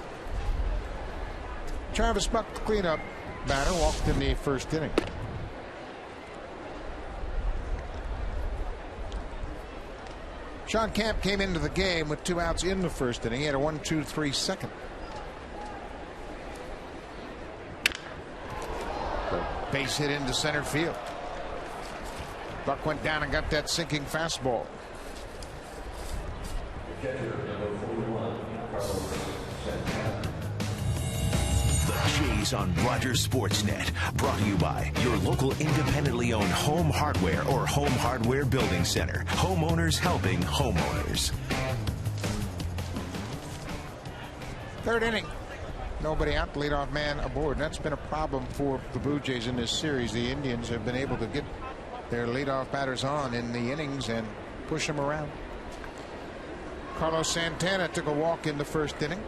Travis Buck, the cleanup batter, walked in the first inning. Sean Camp came into the game with 2 outs in the first inning. He had a 1-2-3 second. Base hit into center field. Buck went down and got that sinking fastball. The Jays on Rogers Sportsnet, brought to you by your local independently owned home hardware or home hardware building center. Homeowners helping homeowners. Third inning. Nobody out, leadoff man aboard. That's been a problem for the Blue Jays in this series. The Indians have been able to get their leadoff batters on in the innings and push them around. Carlos Santana took a walk in the first inning.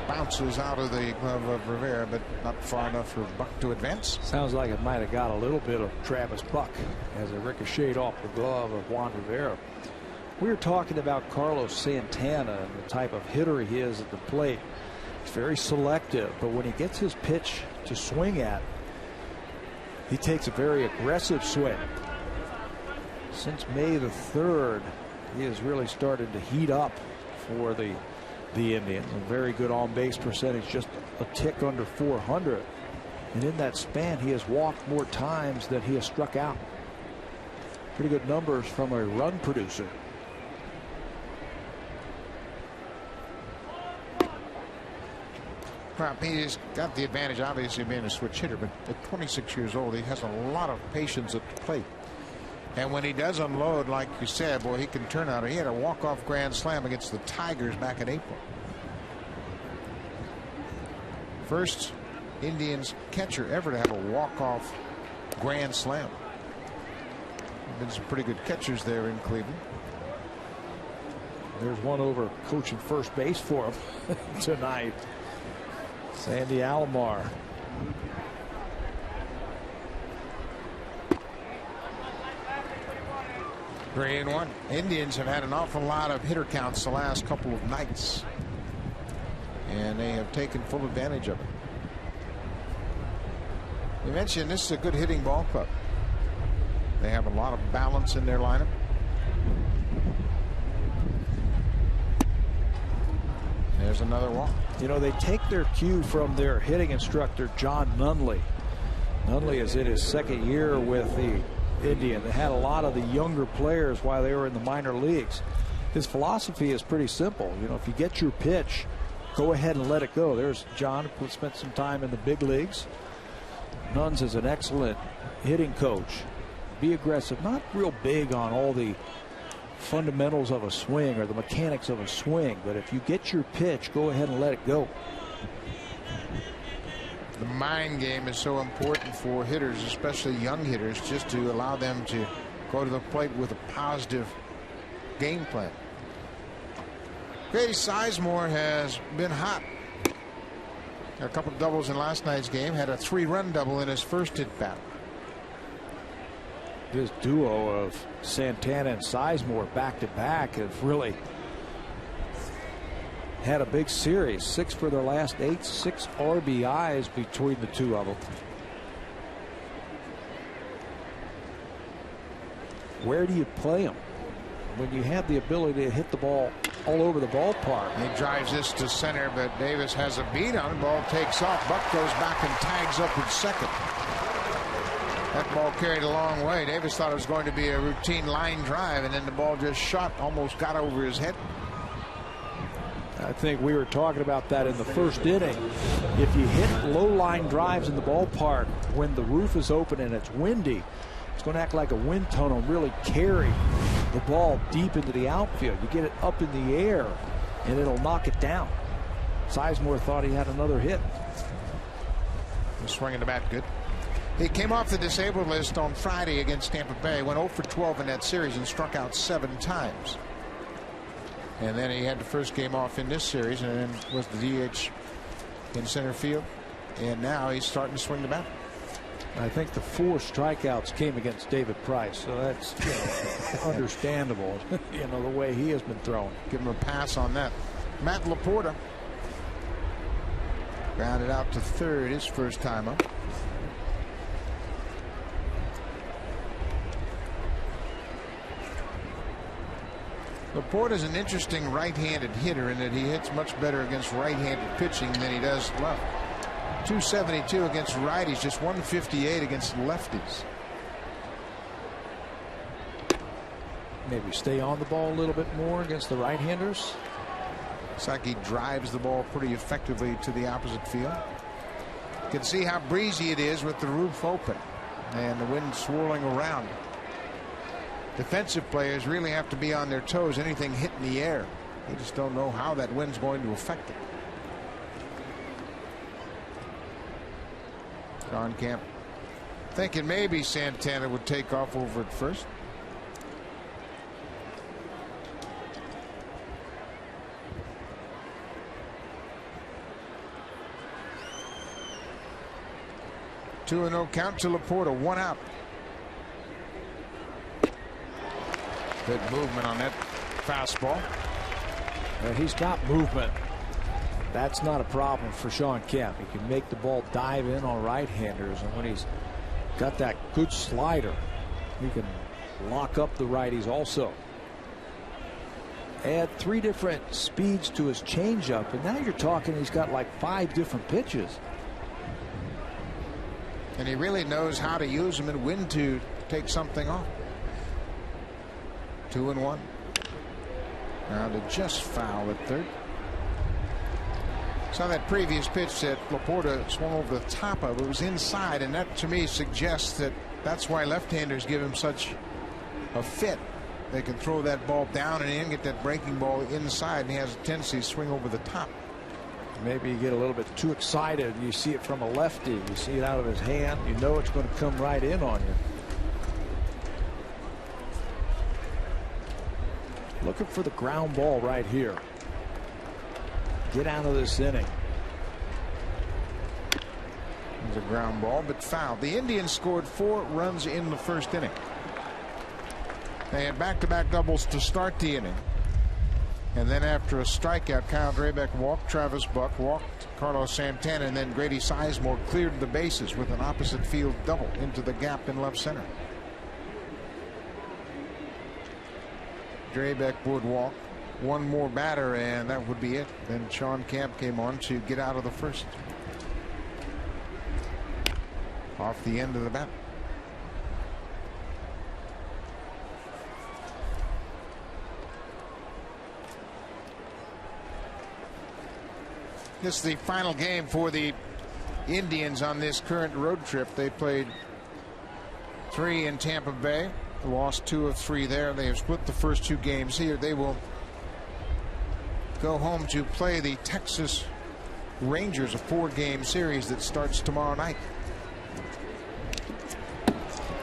Bounces out of the glove of Rivera, but not far enough for Buck to advance. Sounds like it might have got a little bit of Travis Buck as it ricocheted off the glove of Juan Rivera. We were talking about Carlos Santana and the type of hitter he is at the plate. He's very selective, but when he gets his pitch to swing at, he takes a very aggressive swing. Since May the 3rd, he has really started to heat up for the Indians. A very good on-base percentage, just a tick under 400. And in that span, he has walked more times than he has struck out. pretty good numbers from a run producer. Well, he's got the advantage, obviously, being a switch hitter, but at 26 years old, he has a lot of patience at the plate. And when he does unload, like you said, boy, he can turn out. He had a walk-off grand slam against the Tigers back in April. First Indians catcher ever to have a walk-off grand slam. Been some pretty good catchers there in Cleveland. There's one over coaching first base for him tonight. Sandy Alomar. Three and one. Indians have had an awful lot of hitter counts the last couple of nights, and they have taken full advantage of it. You mentioned this is a good hitting ball club. They have a lot of balance in their lineup. There's another walk. You know, they take their cue from their hitting instructor, John Nunley. Nunley is in his second year with the Indian. They had a lot of the younger players while they were in the minor leagues. His philosophy is pretty simple. You know, if you get your pitch, go ahead and let it go. There's John, who spent some time in the big leagues. Nuns is an excellent hitting coach. Be aggressive, not real big on all the fundamentals of a swing or the mechanics of a swing, but if you get your pitch, go ahead and let it go. The mind game is so important for hitters, especially young hitters, just to allow them to go to the plate with a positive game plan. Grady Sizemore has been hot. Got a couple of doubles in last night's game. Had a 3-run double in his first at bat. This duo of Santana and Sizemore back to back have really had a big series. 6 for their last 8, 6 RBIs between the two of them. Where do you play them when you have the ability to hit the ball all over the ballpark? He drives this to center, but Davis has a beat on it. Ball takes off. Buck goes back and tags up at second. That ball carried a long way. Davis thought it was going to be a routine line drive, and then the ball just shot, almost got over his head. I think we were talking about that in the first inning. If you hit low line drives in the ballpark when the roof is open and it's windy, it's going to act like a wind tunnel and really carry the ball deep into the outfield. You get it up in the air and it'll knock it down. Sizemore thought he had another hit. Swinging the bat good. He came off the disabled list on Friday against Tampa Bay, went 0 for 12 in that series and struck out 7 times. And then he had the first game off in this series and then was the DH in center field. And now he's starting to swing the bat. I think the 4 strikeouts came against David Price, so that's understandable. You know, the way he has been thrown. Give him a pass on that. Matt Laporta grounded out to third his first time up. Laporta is an interesting right-handed hitter in that he hits much better against right-handed pitching than he does left. 272 against righties, just 158 against lefties. Maybe stay on the ball a little bit more against the right-handers. It's like he drives the ball pretty effectively to the opposite field. You can see how breezy it is with the roof open and the wind swirling around. Defensive players really have to be on their toes. Anything hit in the air, they just don't know how that wind's going to affect it. John Camp thinking maybe Santana would take off over at first. Two and 0 count to Laporta, 1 out. Good movement on that fastball. He's got movement. That's not a problem for Sean Kemp. He can make the ball dive in on right-handers, and when he's got that good slider, he can lock up the righties also. Add 3 different speeds to his changeup, and now you're talking he's got like 5 different pitches. And he really knows how to use them and when to take something off. 2-1. Now to just foul at third. Saw that previous pitch that Laporta swung over the top of. It was inside, and that to me suggests that that's why left-handers give him such a fit. They can throw that ball down and in, get that breaking ball inside, and he has a tendency to swing over the top. Maybe you get a little bit too excited. You see it from a lefty. You see it out of his hand. You know it's going to come right in on you. Looking for the ground ball right here. Get out of this inning. There's a ground ball, but fouled. The Indians scored 4 runs in the first inning. They had back-to-back doubles to start the inning. And then after a strikeout, Kyle Drabek walked Travis Buck, walked Carlos Santana, and then Grady Sizemore cleared the bases with an opposite field double into the gap in left center. Drabek would walk one more batter, and that would be it. Then Sean Camp came on to get out of the first. Off the end of the bat. This is the final game for the Indians on this current road trip. They played 3 in Tampa Bay, lost 2 of 3 there. They have split the first 2 games here. They will go home to play the Texas Rangers, a 4-game series that starts tomorrow night.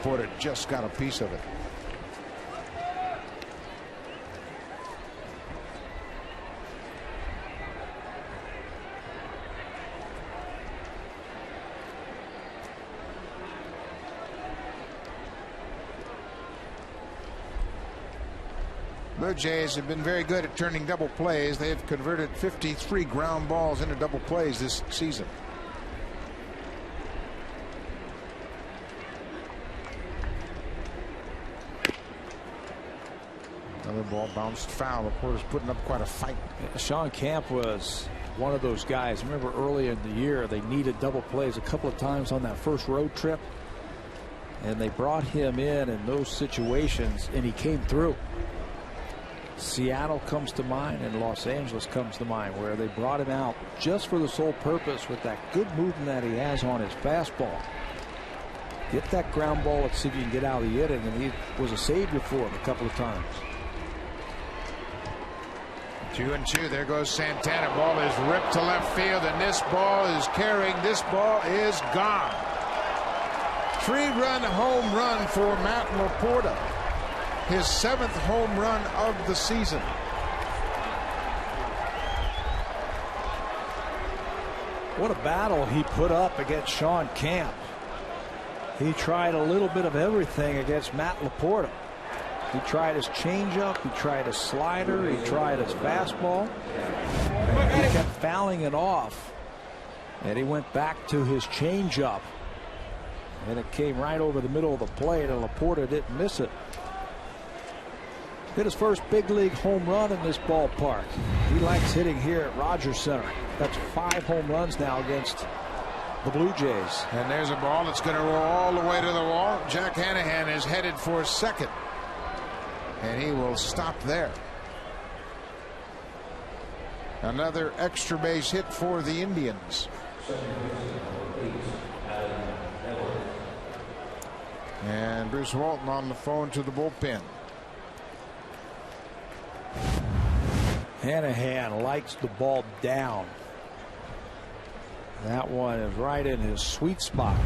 Porter just got a piece of it. Blue Jays have been very good at turning double plays. They have converted 53 ground balls into double plays this season. Another ball bounced foul. Laporta's putting up quite a fight. Sean Camp was one of those guys. Remember early in the year they needed double plays a couple of times on that first road trip, and they brought him in those situations, and he came through. Seattle comes to mind, and Los Angeles comes to mind, where they brought him out just for the sole purpose, with that good movement that he has on his fastball. Get that ground ball and see if you can get out of the inning, and he was a savior for him a couple of times. 2-2. There goes Santana. Ball is ripped to left field, and this ball is carrying. This ball is gone. 3-run home run for Matt Laporta. His 7th home run of the season. What a battle he put up against Sean Camp. He tried a little bit of everything against Matt Laporta. He tried his changeup, he tried his slider, he tried his fastball. And he kept fouling it off. And he went back to his changeup. And it came right over the middle of the plate, and Laporta didn't miss it. Hit his first big league home run in this ballpark. He likes hitting here at Rogers Center. That's 5 home runs now against the Blue Jays. And there's a ball that's going to roll all the way to the wall. Jack Hanahan is headed for second, and he will stop there. Another extra base hit for the Indians. And Bruce Walton on the phone to the bullpen. Hanahan likes the ball down. That one is right in his sweet spot.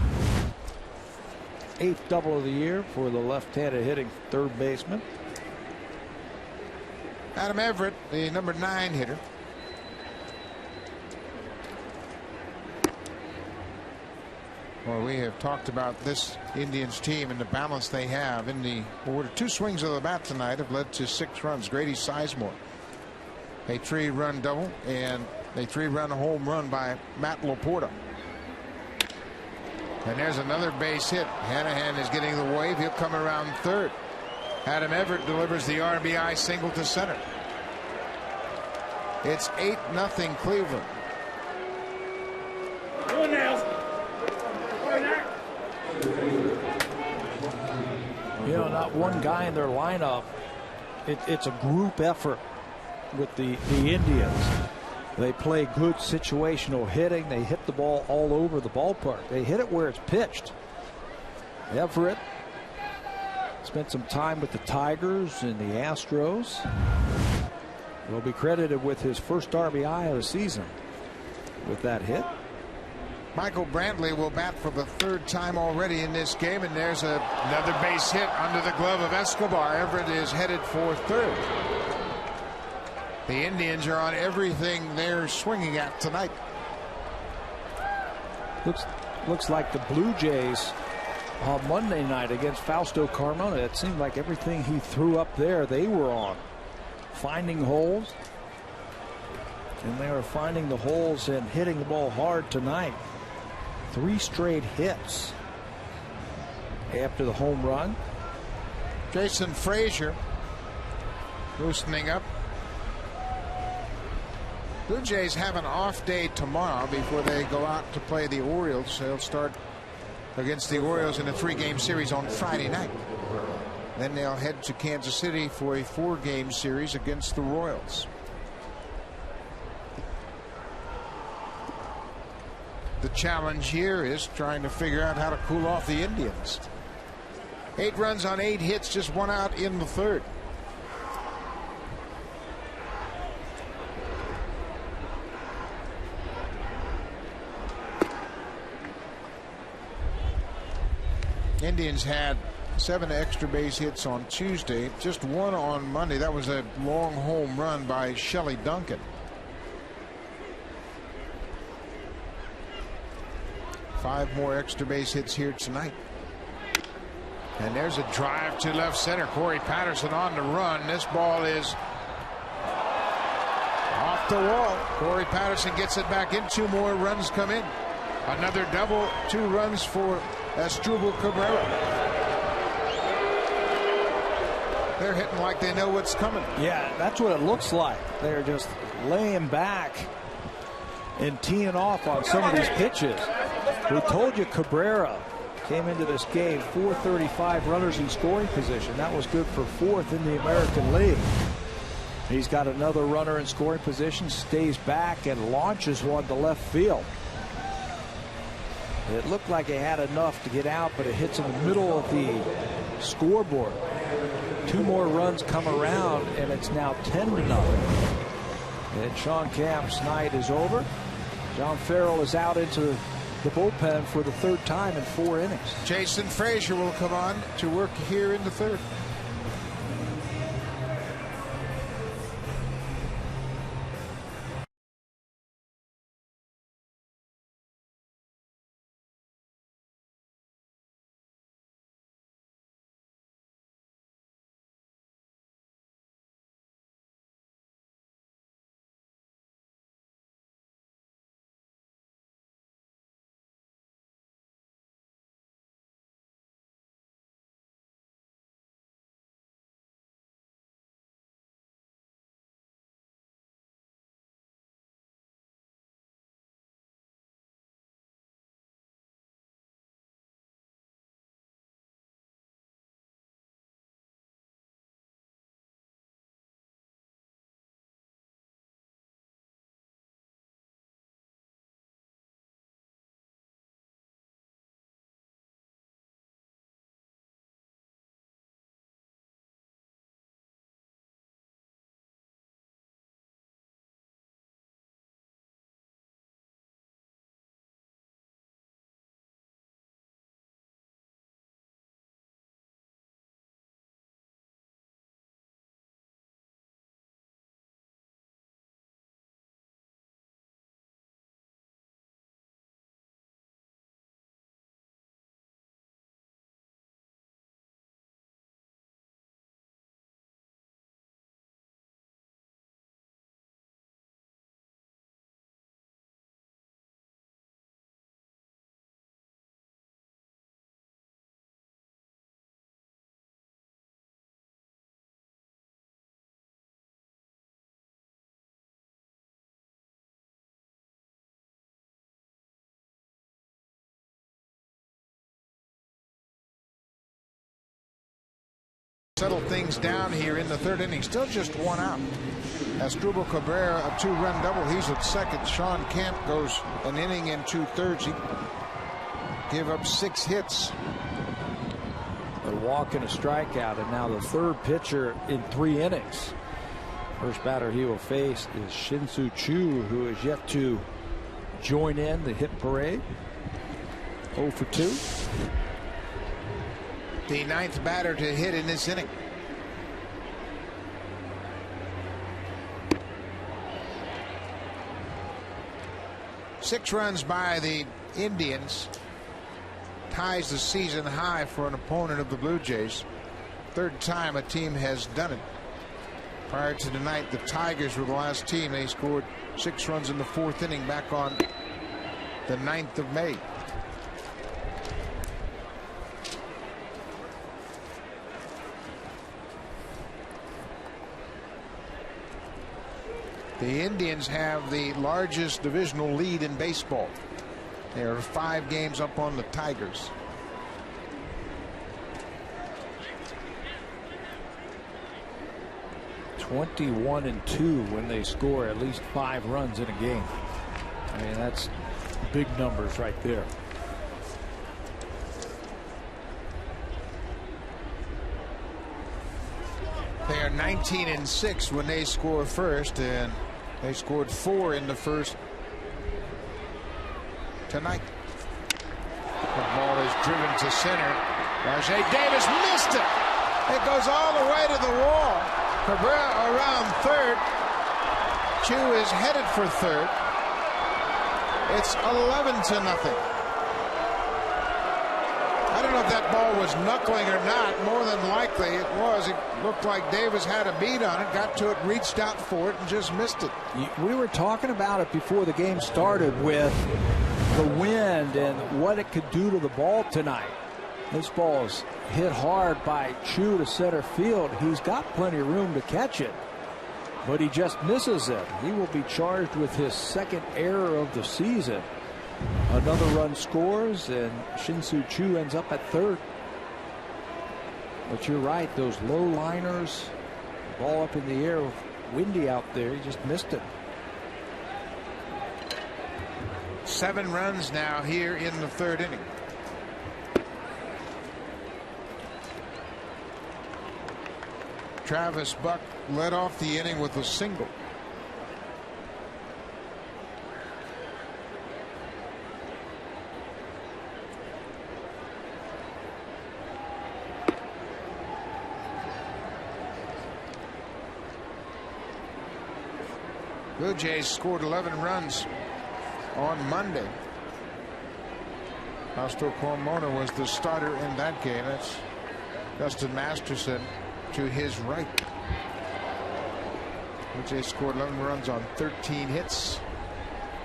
8th double of the year for the left-handed hitting third baseman. Adam Everett, the number 9 hitter. Well, we have talked about this Indians team and the balance they have. In the 2 swings of the bat tonight have led to 6 runs. Grady Sizemore, a 3-run double, and a 3-run home run by Matt Laporta. And there's another base hit. Hanahan is getting the wave. He'll come around third. Adam Everett delivers the RBI single to center. It's 8-0 Cleveland. You know, not one guy in their lineup it's a group effort with the Indians. They play good situational hitting. They hit the ball all over the ballpark. They hit it where it's pitched. Everett spent some time with the Tigers and the Astros. Will be credited with his first RBI of the season with that hit. Michael Brantley will bat for the third time already in this game, and there's another base hit under the glove of Escobar. Everett is headed for third. The Indians are on everything they're swinging at tonight. Looks like the Blue Jays on Monday night against Fausto Carmona. It seemed like everything he threw up there they were on, finding holes, and they are finding the holes and hitting the ball hard tonight. 3 straight hits after the home run. Jason Frazier loosening up. Blue Jays have an off day tomorrow before they go out to play the Orioles. They'll start against the Orioles in a 3-game series on Friday night. Then they'll head to Kansas City for a 4-game series against the Royals. The challenge here is trying to figure out how to cool off the Indians. 8 runs on 8 hits, just 1 out in the third. Indians had 7 extra base hits on Tuesday, just 1 on Monday. That was a long home run by Shelley Duncan. 5 more extra base hits here tonight. And there's a drive to left center. Corey Patterson on the run. This ball is off the wall. Corey Patterson gets it back in. 2 more runs come in. Another double, 2 runs for Asdrubal Cabrera. They're hitting like they know what's coming. Yeah, that's what it looks like. They're just laying back and teeing off on some of these pitches. We told you Cabrera came into this game 435 runners in scoring position. That was good for 4th in the American League. He's got another runner in scoring position, stays back and launches one to left field. It looked like he had enough to get out, but it hits in the middle of the scoreboard. 2 more runs come around, and it's now 10-0. And Sean Camp's night is over. John Farrell is out into the bullpen for the 3rd time in 4 innings. Jason Frazier will come on to work here in the 3rd. settle things down here in the third inning. Still just one out. Asdrubal Cabrera, a 2-run double. He's at second. Sean Kemp goes an inning and 2/3. He gave up 6 hits. A walk and a strikeout, and now the third pitcher in 3 innings. First batter he will face is Shin-Soo Choo, who is yet to join in the hit parade. 0 for 2. The 9th batter to hit in this inning. Six runs by the Indians ties the season high for an opponent of the Blue Jays. Third time a team has done it. Prior to tonight, the Tigers were the last team. They scored 6 runs in the 4th inning back on the 9th of May. The Indians have the largest divisional lead in baseball. They are 5 games up on the Tigers. (21-2) when they score at least 5 runs in a game. I mean, that's big numbers right there. They are 19-6 when they score first, and they scored 4 in the first tonight. The ball is driven to center. Rajay Davis missed it. It goes all the way to the wall. Cabrera around third. Choo is headed for third. It's 11-0. I don't know if that ball was knuckling or not. More than likely it was. It looked like Davis had a beat on it, got to it, reached out for it, and just missed it. We were talking about it before the game started with the wind and what it could do to the ball tonight. This ball is hit hard by Choo to center field. He's got plenty of room to catch it, but he just misses it. He will be charged with his 2nd error of the season. Another run scores, and Shin-Soo Choo ends up at third. But you're right, those low liners, ball up in the air, windy out there, he just missed it. 7 runs now here in the 3rd inning. Travis Buck led off the inning with a single. Blue Jays scored 11 runs on Monday. Fausto Carmona was the starter in that game. That's Dustin Masterson to his right. Blue Jays scored 11 runs on 13 hits.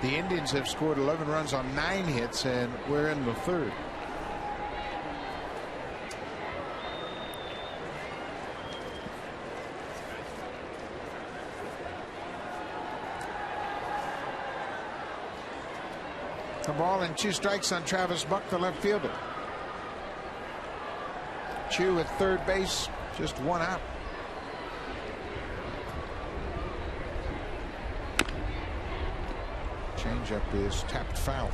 The Indians have scored 11 runs on 9 hits, and we're in the 3rd. The ball and 2 strikes on Travis Buck, the left fielder. Choo at third base, just 1 out. Changeup is tapped foul.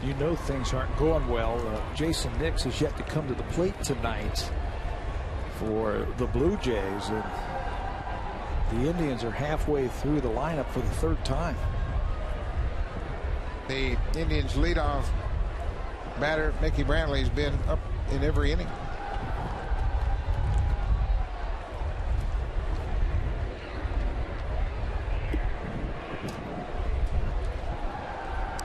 You know things aren't going well. Jason Nix has yet to come to the plate tonight for the Blue Jays, and the Indians are halfway through the lineup for the 3rd time. The Indians leadoff batter Mickey Brantley has been up in every inning.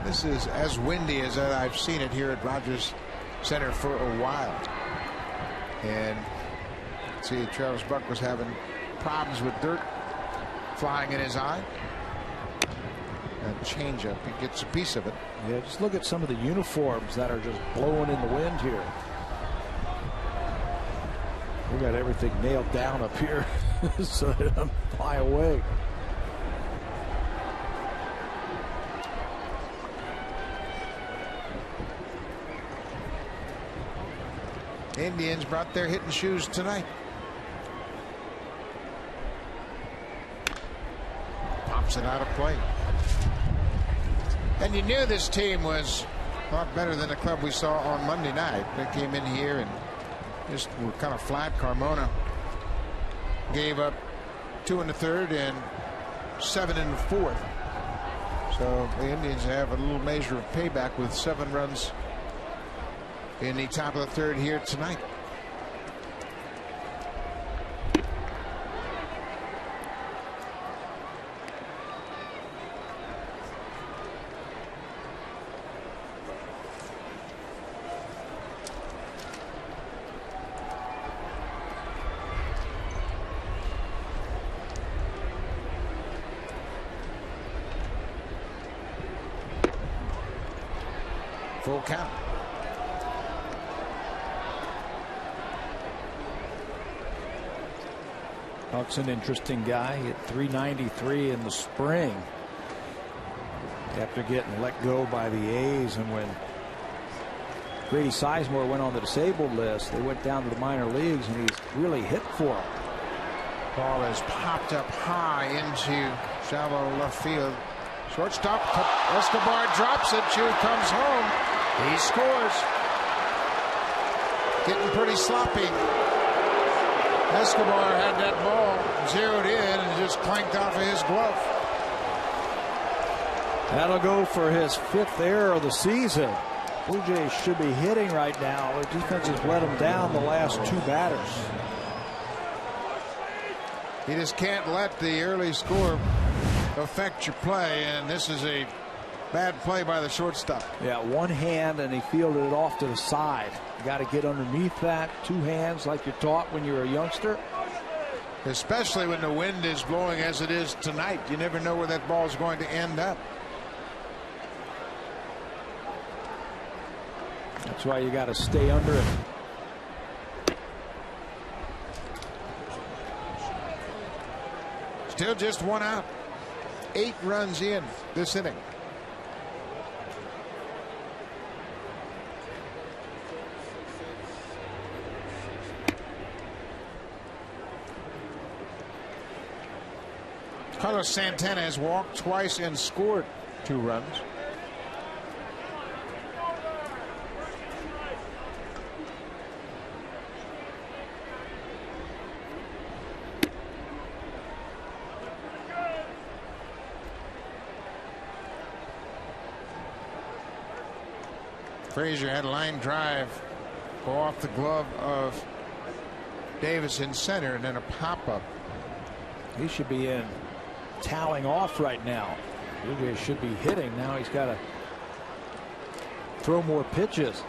This is as windy as I've seen it here at Rogers Center for a while. And see, Travis Buck was having problems with dirt flying in his eye. That changeup, he gets a piece of it. Yeah, just look at some of the uniforms that are just blowing in the wind here. We got everything nailed down up here so they don't fly away. Indians brought their hitting shoes tonight. Drops it out of play. And you knew this team was a lot better than the club we saw on Monday night. They came in here and just were kind of flat. Carmona gave up 2 in the third and 7 in the fourth. So the Indians have a little measure of payback with 7 runs in the top of the third here tonight. Full count. Buck's an interesting guy. He hit 393 in the spring after getting let go by the A's, and when Grady Sizemore went on the disabled list, they went down to the minor leagues, and he's really hit for him. Ball is popped up high into shallow left field. Shortstop Escobar drops it. Chu comes home. He scores. Getting pretty sloppy. Escobar had that ball zeroed in and just clanked off of his glove. That'll go for his 5th error of the season. Blue Jays should be hitting right now. Their defense has let them down the last 2 batters. You just can't let the early score affect your play, and this is a bad play by the shortstop. Yeah, 1 hand, and he fielded it off to the side. You got to get underneath that. 2 hands like you're taught when you're a youngster. Especially when the wind is blowing as it is tonight. You never know where that ball is going to end up. That's why you got to stay under it. Still just 1 out. 8 runs in this inning. Carlos Santana has walked twice and scored 2 runs. Frazier had a line drive go off the glove of Davis in center, and then a pop-up. He should be in toweling off right now. Blue Jays should be hitting. Now he's got to throw more pitches.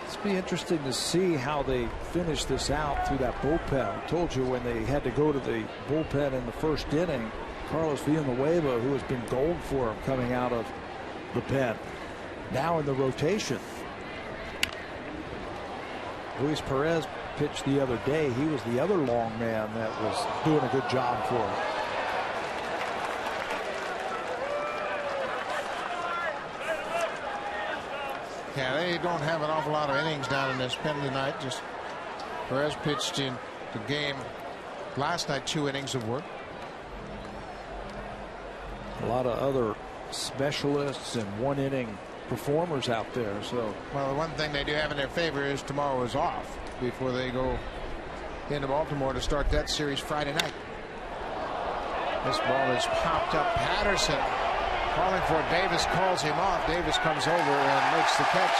It's be interesting to see how they finish this out through that bullpen. I told you when they had to go to the bullpen in the first inning, Carlos Villanueva, who has been gold for him coming out of the pen, now in the rotation. Luis Perez pitched the other day. He was the other long man that was doing a good job for him. Yeah, they don't have an awful lot of innings down in this pen tonight. Just Perez pitched in the game last night, 2 innings of work. A lot of other specialists and 1-inning performers out there. So, well, the one thing they do have in their favor is tomorrow is off before they go into Baltimore to start that series Friday night. This ball is popped up. Patterson calling for it. Davis calls him off. Davis comes over and makes the catch,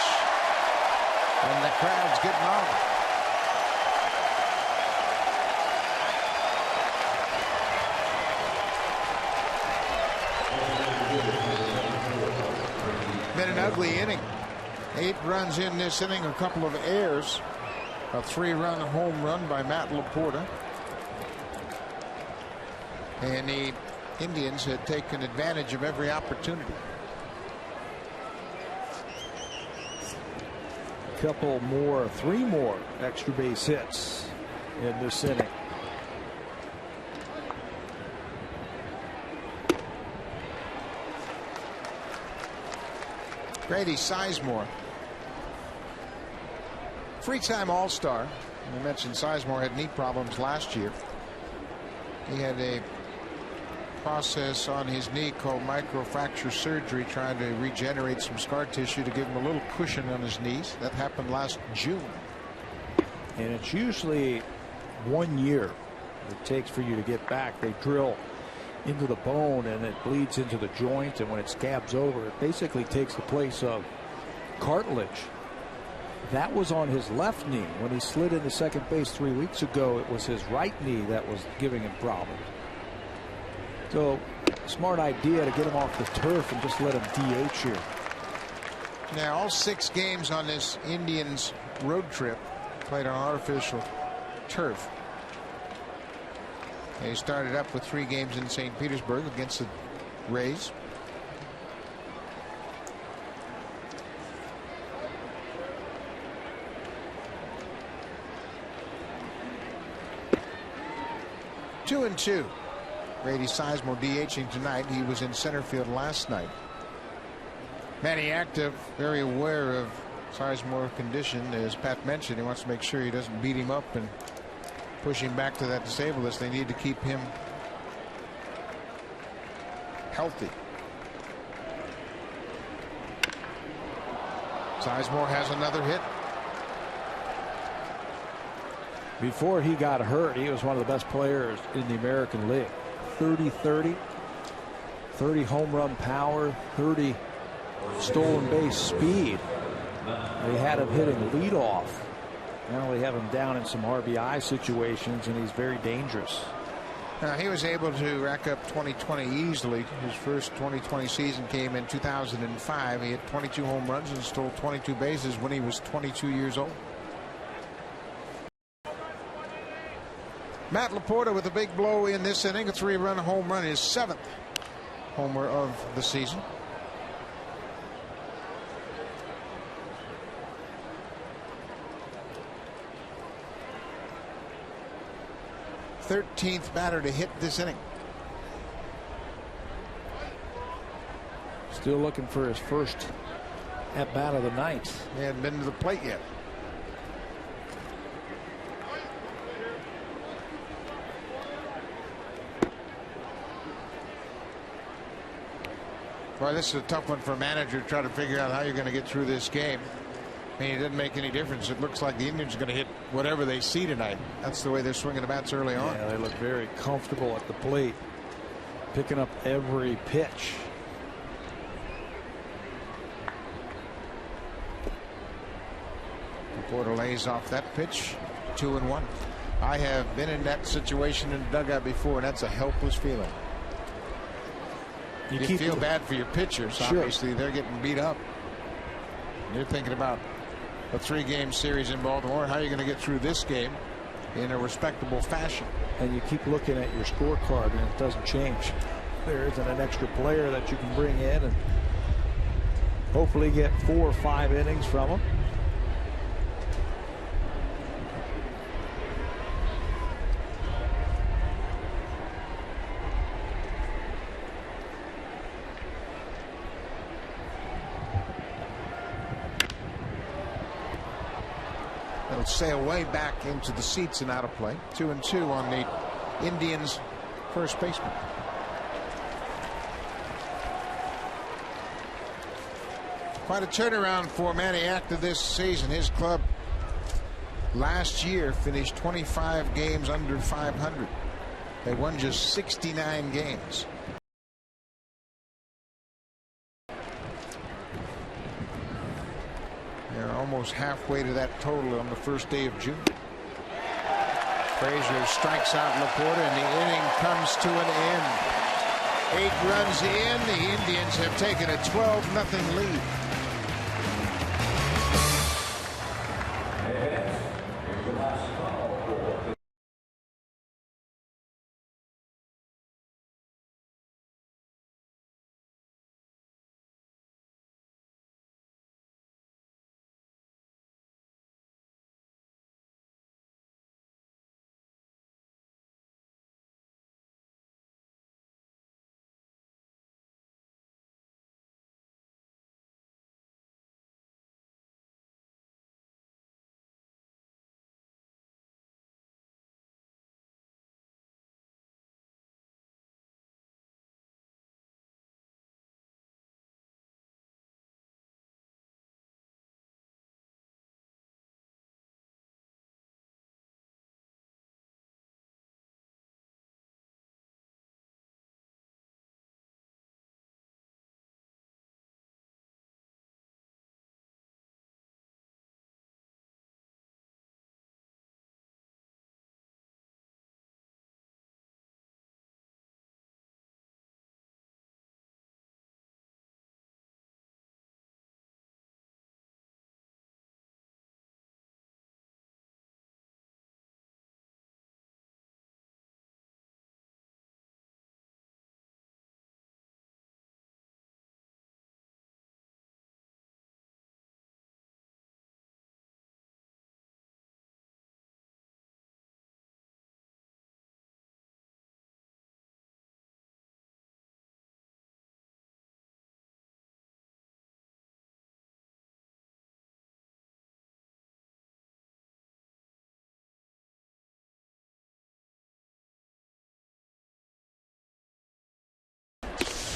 and the crowd's getting on. Been an ugly inning. 8 runs in this inning, a couple of errors, a 3-run home run by Matt Laporta, and the Indians had taken advantage of every opportunity. a couple more, 3 more extra base hits in this inning. Grady Sizemore, three-time All-Star. We mentioned Sizemore had knee problems last year. He had a process on his knee called microfracture surgery, trying to regenerate some scar tissue to give him a little cushion on his knees. That happened last June. And it's usually 1 year it takes for you to get back. They drill into the bone and it bleeds into the joint, and when it scabs over, it basically takes the place of cartilage. That was on his left knee. When he slid into second base 3 weeks ago, it was his right knee that was giving him problems. So, smart idea to get him off the turf and just let him DH here. Now, all 6 games on this Indians road trip played on artificial turf. They started up with 3 games in St. Petersburg against the Rays. Two and two. Grady Sizemore DHing tonight. He was in center field last night. Manny Active, very aware of Sizemore's condition. As Pat mentioned, he wants to make sure he doesn't beat him up and push him back to that disabled list. They need to keep him healthy. Sizemore has another hit. Before he got hurt, he was one of the best players in the American League. 30-30, 30 home run power, 30 stolen base speed. They had him hitting leadoff. Now they have him down in some RBI situations, and he's very dangerous. He was able to rack up 2020 easily. His first 2020 season came in 2005. He hit 22 home runs and stole 22 bases when he was 22 years old. Matt Laporta with a big blow in this inning, a 3-run home run, his 7th homer of the season. Thirteenth batter to hit this inning. Still looking for his first at bat of the night. He hadn't been to the plate yet. Boy, this is a tough one for a manager to try to figure out how you're going to get through this game. I mean, it doesn't make any difference. It looks like the Indians are going to hit whatever they see tonight. That's the way they're swinging the bats early on. Yeah, they look very comfortable at the plate, picking up every pitch. Laporta lays off that pitch. 2-1. I have been in that situation in the dugout before, and that's a helpless feeling. You feel bad for your pitchers. Sure. Obviously, they're getting beat up. You're thinking about a 3-game series in Baltimore. How are you going to get through this game in a respectable fashion? And you keep looking at your scorecard, and it doesn't change. There isn't an extra player that you can bring in and hopefully get 4 or 5 innings from them. It'll sail way back into the seats and out of play. 2-2 on the Indians' first baseman. Quite a turnaround for Manny Acta this season. His club last year finished 25 games under 500. They won just 69 games. They're almost halfway to that total on the first day of June. Frazier strikes out Laporta, and the inning comes to an end. 8 runs in, the Indians have taken a 12-0 lead.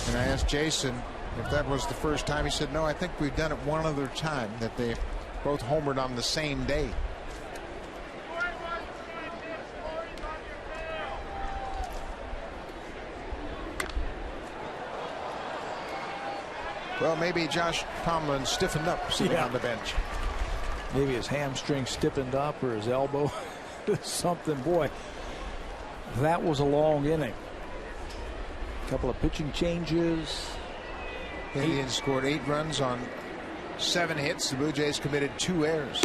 And I asked Jason if that was the first time. He said, no, I think we've done it one other time, that they both homered on the same day. Well, maybe Josh Tomlin stiffened up sitting on the bench. Maybe his hamstring stiffened up or his elbow. Something. Boy, that was a long inning. A couple of pitching changes. Indians scored 8 runs on 7 hits. The Blue Jays committed 2 errors.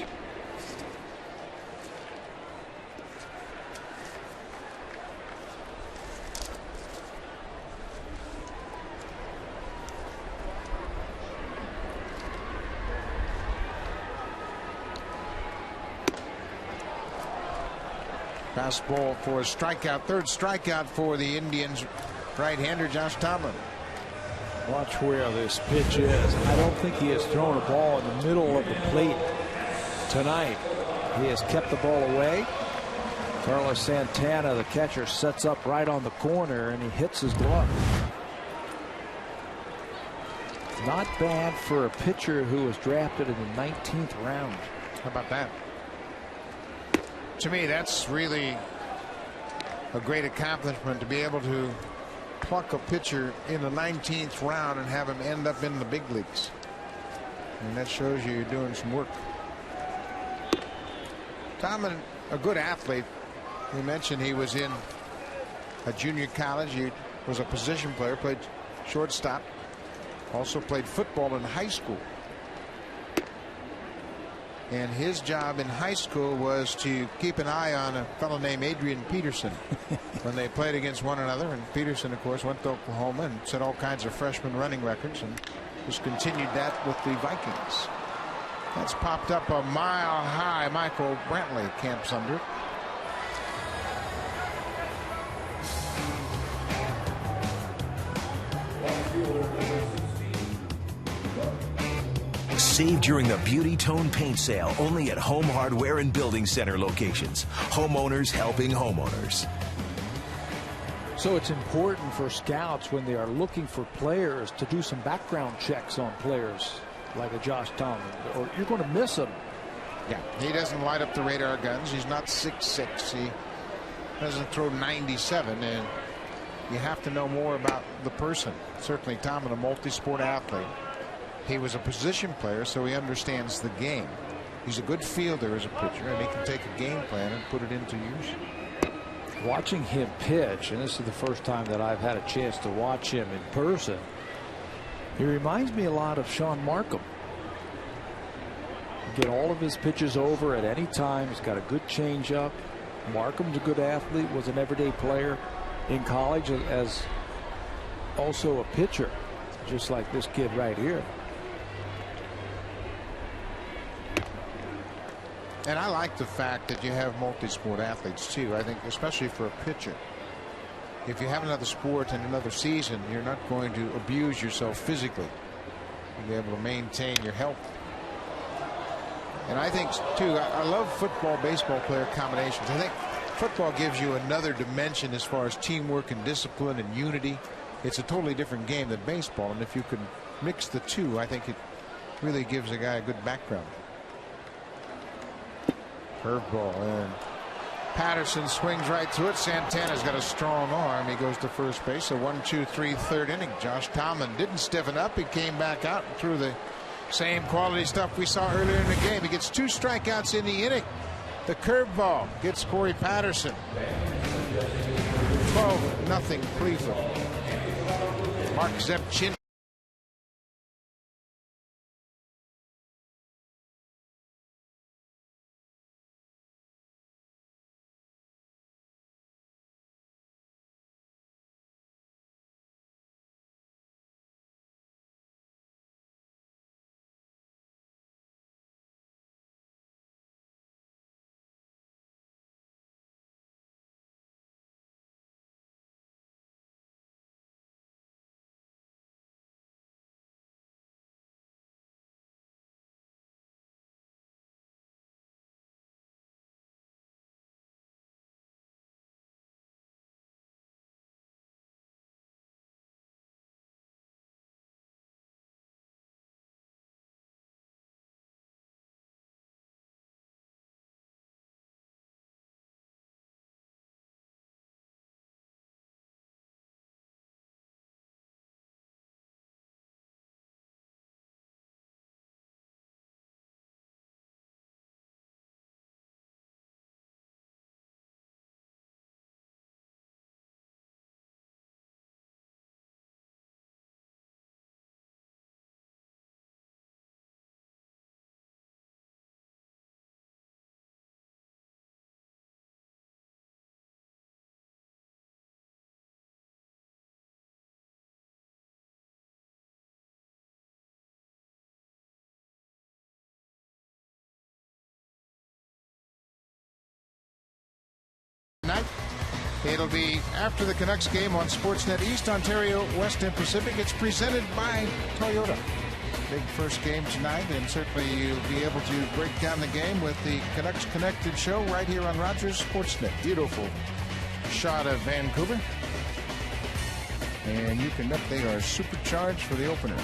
Fastball for a strikeout. 3rd strikeout for the Indians right-hander Josh Tomlin. Watch where this pitch is. I don't think he has thrown a ball in the middle of the plate tonight. He has kept the ball away. Carlos Santana, the catcher, sets up right on the corner and he hits his glove. Not bad for a pitcher who was drafted in the 19th round. How about that? To me, that's really a great accomplishment, to be able to pluck a pitcher in the 19th round and have him end up in the big leagues. And that shows you're doing some work. Tomlin, a good athlete. We mentioned he was in a junior college. He was a position player, played shortstop, also played football in high school. And his job in high school was to keep an eye on a fellow named Adrian Peterson when they played against one another. And Peterson, of course, went to Oklahoma and set all kinds of freshman running records and just continued that with the Vikings. That's popped up a mile high. Michael Brantley camps under it. Save during the Beauty Tone Paint Sale only at Home Hardware and Building Center locations. Homeowners helping homeowners. So it's important for scouts when they are looking for players to do some background checks on players like a Josh Tomlin, or you're going to miss him. Yeah, he doesn't light up the radar guns. He's not 6'6". He doesn't throw 97, and you have to know more about the person. Certainly Tomlin, a multi-sport athlete. He was a position player, so he understands the game. He's a good fielder as a pitcher, and he can take a game plan and put it into use. Watching him pitch, and this is the first time that I've had a chance to watch him in person, he reminds me a lot of Sean Markham. Get all of his pitches over at any time. He's got a good changeup. Markham's a good athlete, was an everyday player in college as also a pitcher, just like this kid right here. And I like the fact that you have multi-sport athletes too. I think especially for a pitcher, if you have another sport and another season, you're not going to abuse yourself physically. You'll be able to maintain your health. And I think too, I love football baseball player combinations. I think football gives you another dimension as far as teamwork and discipline and unity. It's a totally different game than baseball, and if you can mix the two, I think it really gives a guy a good background. Curveball, and Patterson swings right through it. Santana's got a strong arm. He goes to first base. So 1-2-3 third inning. Josh Tomlin didn't stiffen up. He came back out and threw the same quality stuff we saw earlier in the game. He gets 2 strikeouts in the inning. The curveball gets Corey Patterson. 12-0 Cleveland. Mark Zepchin. It'll be after the Canucks game on Sportsnet East Ontario, West and Pacific. It's presented by Toyota. Big first game tonight, and certainly you'll be able to break down the game with the Canucks Connected show right here on Rogers Sportsnet. Beautiful shot of Vancouver. And you can look, they are supercharged for the opener.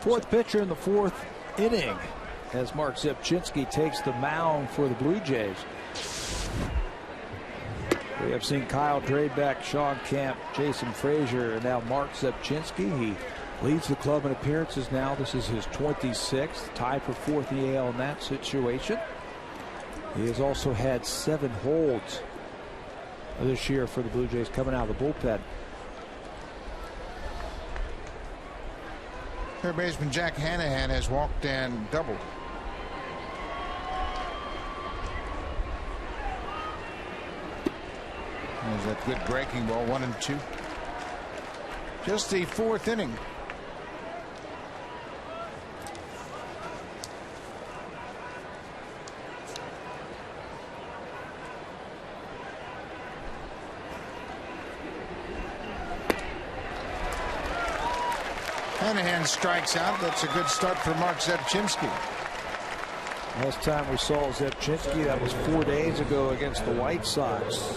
Fourth pitcher in the fourth inning as Mark Zepchinski takes the mound for the Blue Jays. We have seen Kyle Drabeck, Sean Kemp, Jason Frazier, and now Mark Zepchinski. He leads the club in appearances now. This is his 26th, tied for fourth in the AL in that situation. He has also had 7 holds this year for the Blue Jays coming out of the bullpen. Third baseman Jack Hanahan has walked and doubled. There's that good breaking ball, 1-2. Just the fourth inning. Hanahan strikes out. That's a good start for Mark Zepchinski. Last time we saw Zepchinski, that was 4 days ago against the White Sox.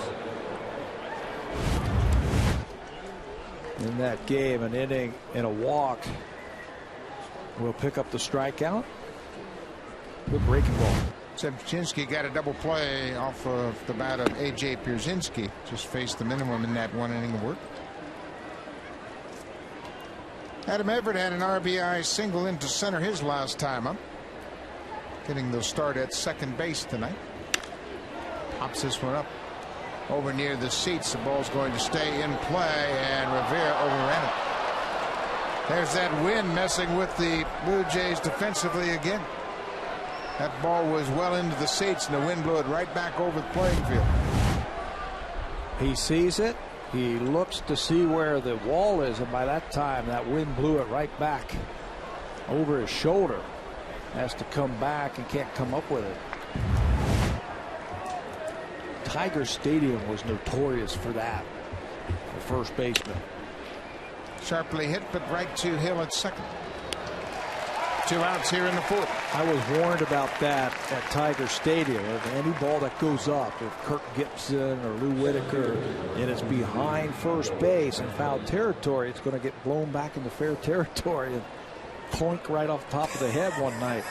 In that game, an inning and a walk will pick up the strikeout. Good breaking ball. Zepchinski got a double play off of the bat of A.J. Pierzynski. Just faced the minimum in that 1 inning of work. Adam Everett had an RBI single into center his last time up. Getting the start at second base tonight. Pops this one up over near the seats. The ball's going to stay in play, and Rivera overran it. There's that wind messing with the Blue Jays defensively again. That ball was well into the seats, and the wind blew it right back over the playing field. He sees it. He looks to see where the wall is, and by that time that wind blew it right back over his shoulder. Has to come back and can't come up with it. Tiger Stadium was notorious for that. The first baseman. Sharply hit, but right to Hill at second. 2 outs here in the fourth. I was warned about that at Tiger Stadium. If any ball that goes up, if Kirk Gibson or Lou Whitaker, and it's behind first base in foul territory, it's going to get blown back into fair territory and clunk right off the top of the head one night.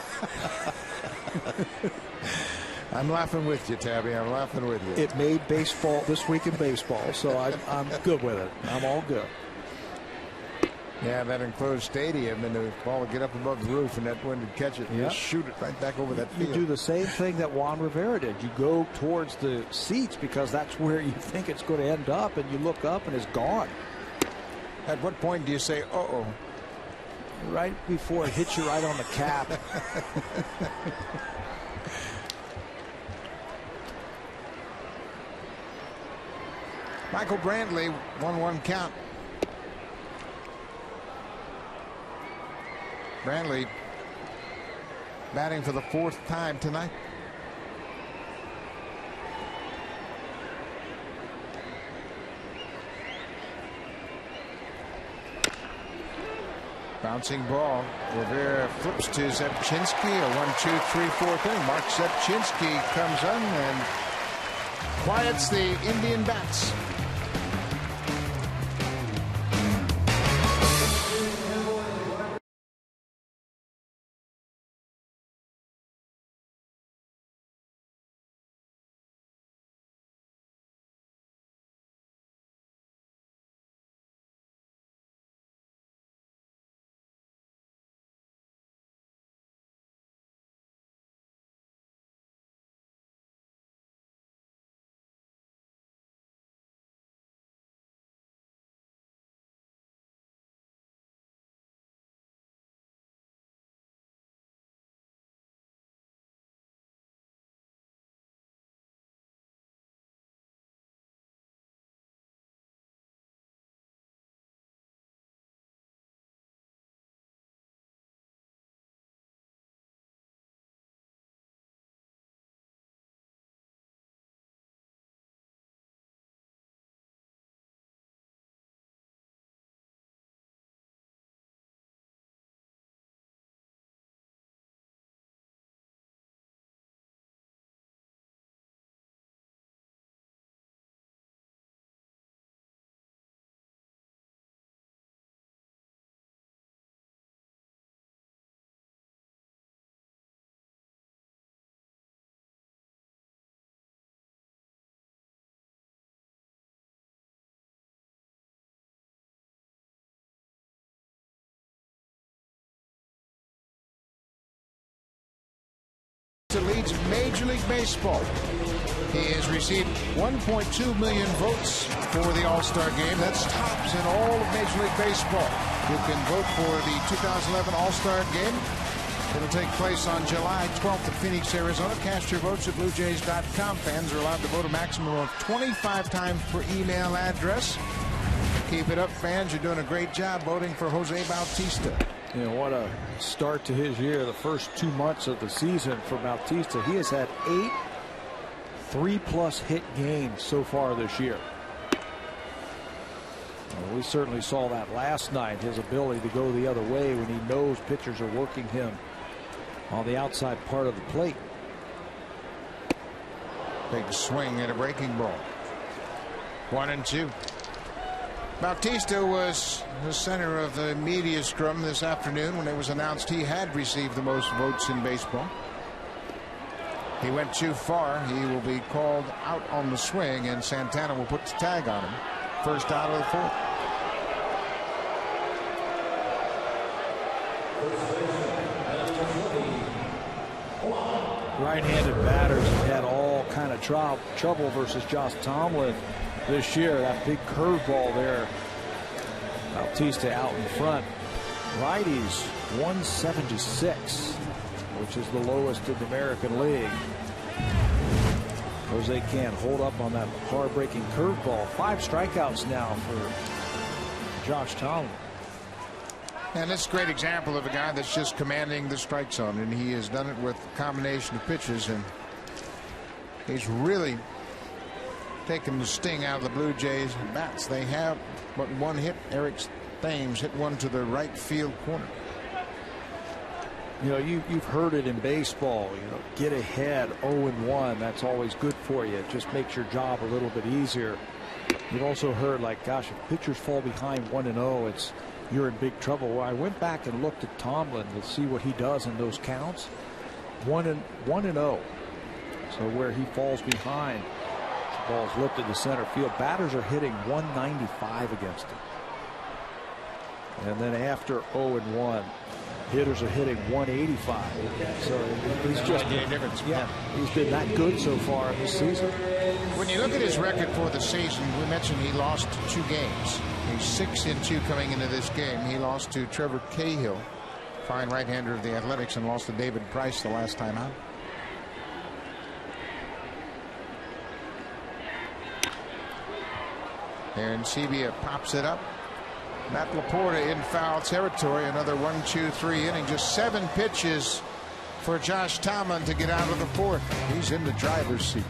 I'm laughing with you, Tabby. I'm laughing with you. It made baseball this week in baseball, so I'm good with it. I'm all good. Yeah, that enclosed stadium, and the ball would get up above the roof, and that wind would catch it and just shoot it right back over that field. You do the same thing that Juan Rivera did. You go towards the seats because that's where you think it's going to end up, and you look up and it's gone. At what point do you say, uh-oh? Right before it hits you right on the cap. Michael Brantley, 1-1 count. Brantley batting for the 4th time tonight. Bouncing ball. Rivera flips to Zepchinski. A 1-2-3-4 inning. Mark Zepchinski comes on and quiets the Indian bats. leads Major League Baseball. He has received 1.2 million votes for the All-Star game. That's tops in all of Major League Baseball. You can vote for the 2011 All-Star game. It'll take place on July 12th in Phoenix, Arizona. Cast your votes at BlueJays.com. Fans are allowed to vote a maximum of 25 times per email address. Keep it up, fans. You're doing a great job voting for Jose Bautista. You know, what a start to his year. The first 2 months of the season for Bautista. He has had 8 3+ hit games so far this year. Well, we certainly saw that last night, his ability to go the other way when he knows pitchers are working him on the outside part of the plate. Big swing at a breaking ball. 1-2. Bautista was the center of the media scrum this afternoon when it was announced he had received the most votes in baseball. He went too far. He will be called out on the swing, and Santana will put the tag on him. First out of the 4th. Right-handed batters have had all kind of trouble versus Josh Tomlin this year. That big curveball there. Bautista out in front. Righties 176, which is the lowest in the American League. Jose can't hold up on that hard-breaking curveball. 5 strikeouts now for Josh Tomlin. And this is a great example of a guy that's just commanding the strike zone, and he has done it with a combination of pitches, and he's really taken the sting out of the Blue Jays bats. They have but 1 hit. Eric Thames hit one to the right field corner. You know, you've heard it in baseball. You know, get ahead 0-1. That's always good for you. It just makes your job a little bit easier. You've also heard, like, gosh, if pitchers fall behind 1-0, you're in big trouble. Well, I went back and looked at Tomlin to see what he does in those counts. 1-0. So where he falls behind, the ball's lifted to center field. Batters are hitting 195 against him. And then after 0-1, hitters are hitting 185. So he's just, yeah, he's been that good so far this season. When you look at his record for the season, we mentioned he lost 2 games. He's 6-2 coming into this game. He lost to Trevor Cahill, fine right-hander of the Athletics, and lost to David Price the last time out. And Sebia pops it up. Matt Laporta in foul territory. Another 1-2-3 inning. Just 7 pitches for Josh Tomlin to get out of the 4th. He's in the driver's seat.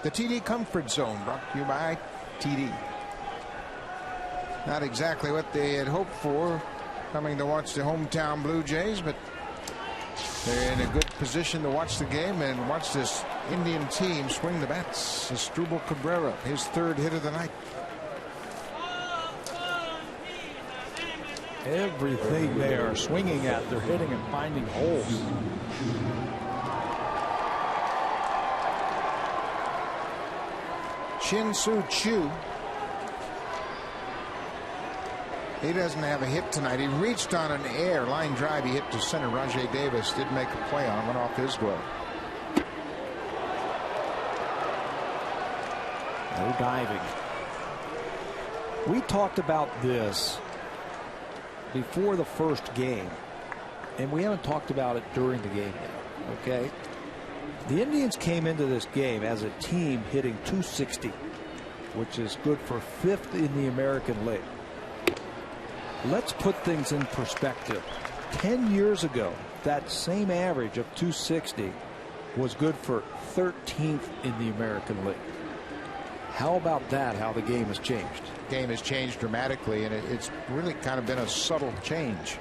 The TD Comfort Zone, brought to you by TD. Not exactly what they had hoped for coming to watch the hometown Blue Jays, but They're in a good position to watch the game and watch this Indian team swing the bats. Asdrubal Cabrera, his 3rd hit of the night. Everything they are swinging at, they're hitting and finding holes. Shin-Soo Choo. He doesn't have a hit tonight. He reached on an air line drive. He hit to center. Rajai Davis did make a play on, went off his glove. No diving. We talked about this before the first game, and we haven't talked about it during the game yet. Okay, the Indians came into this game as a team hitting .260, which is good for 5th in the American League. Let's put things in perspective. 10 years ago, that same average of .260 was good for 13th in the American League. How about that, how the game has changed? The game has changed dramatically, and it's really kind of been a subtle change.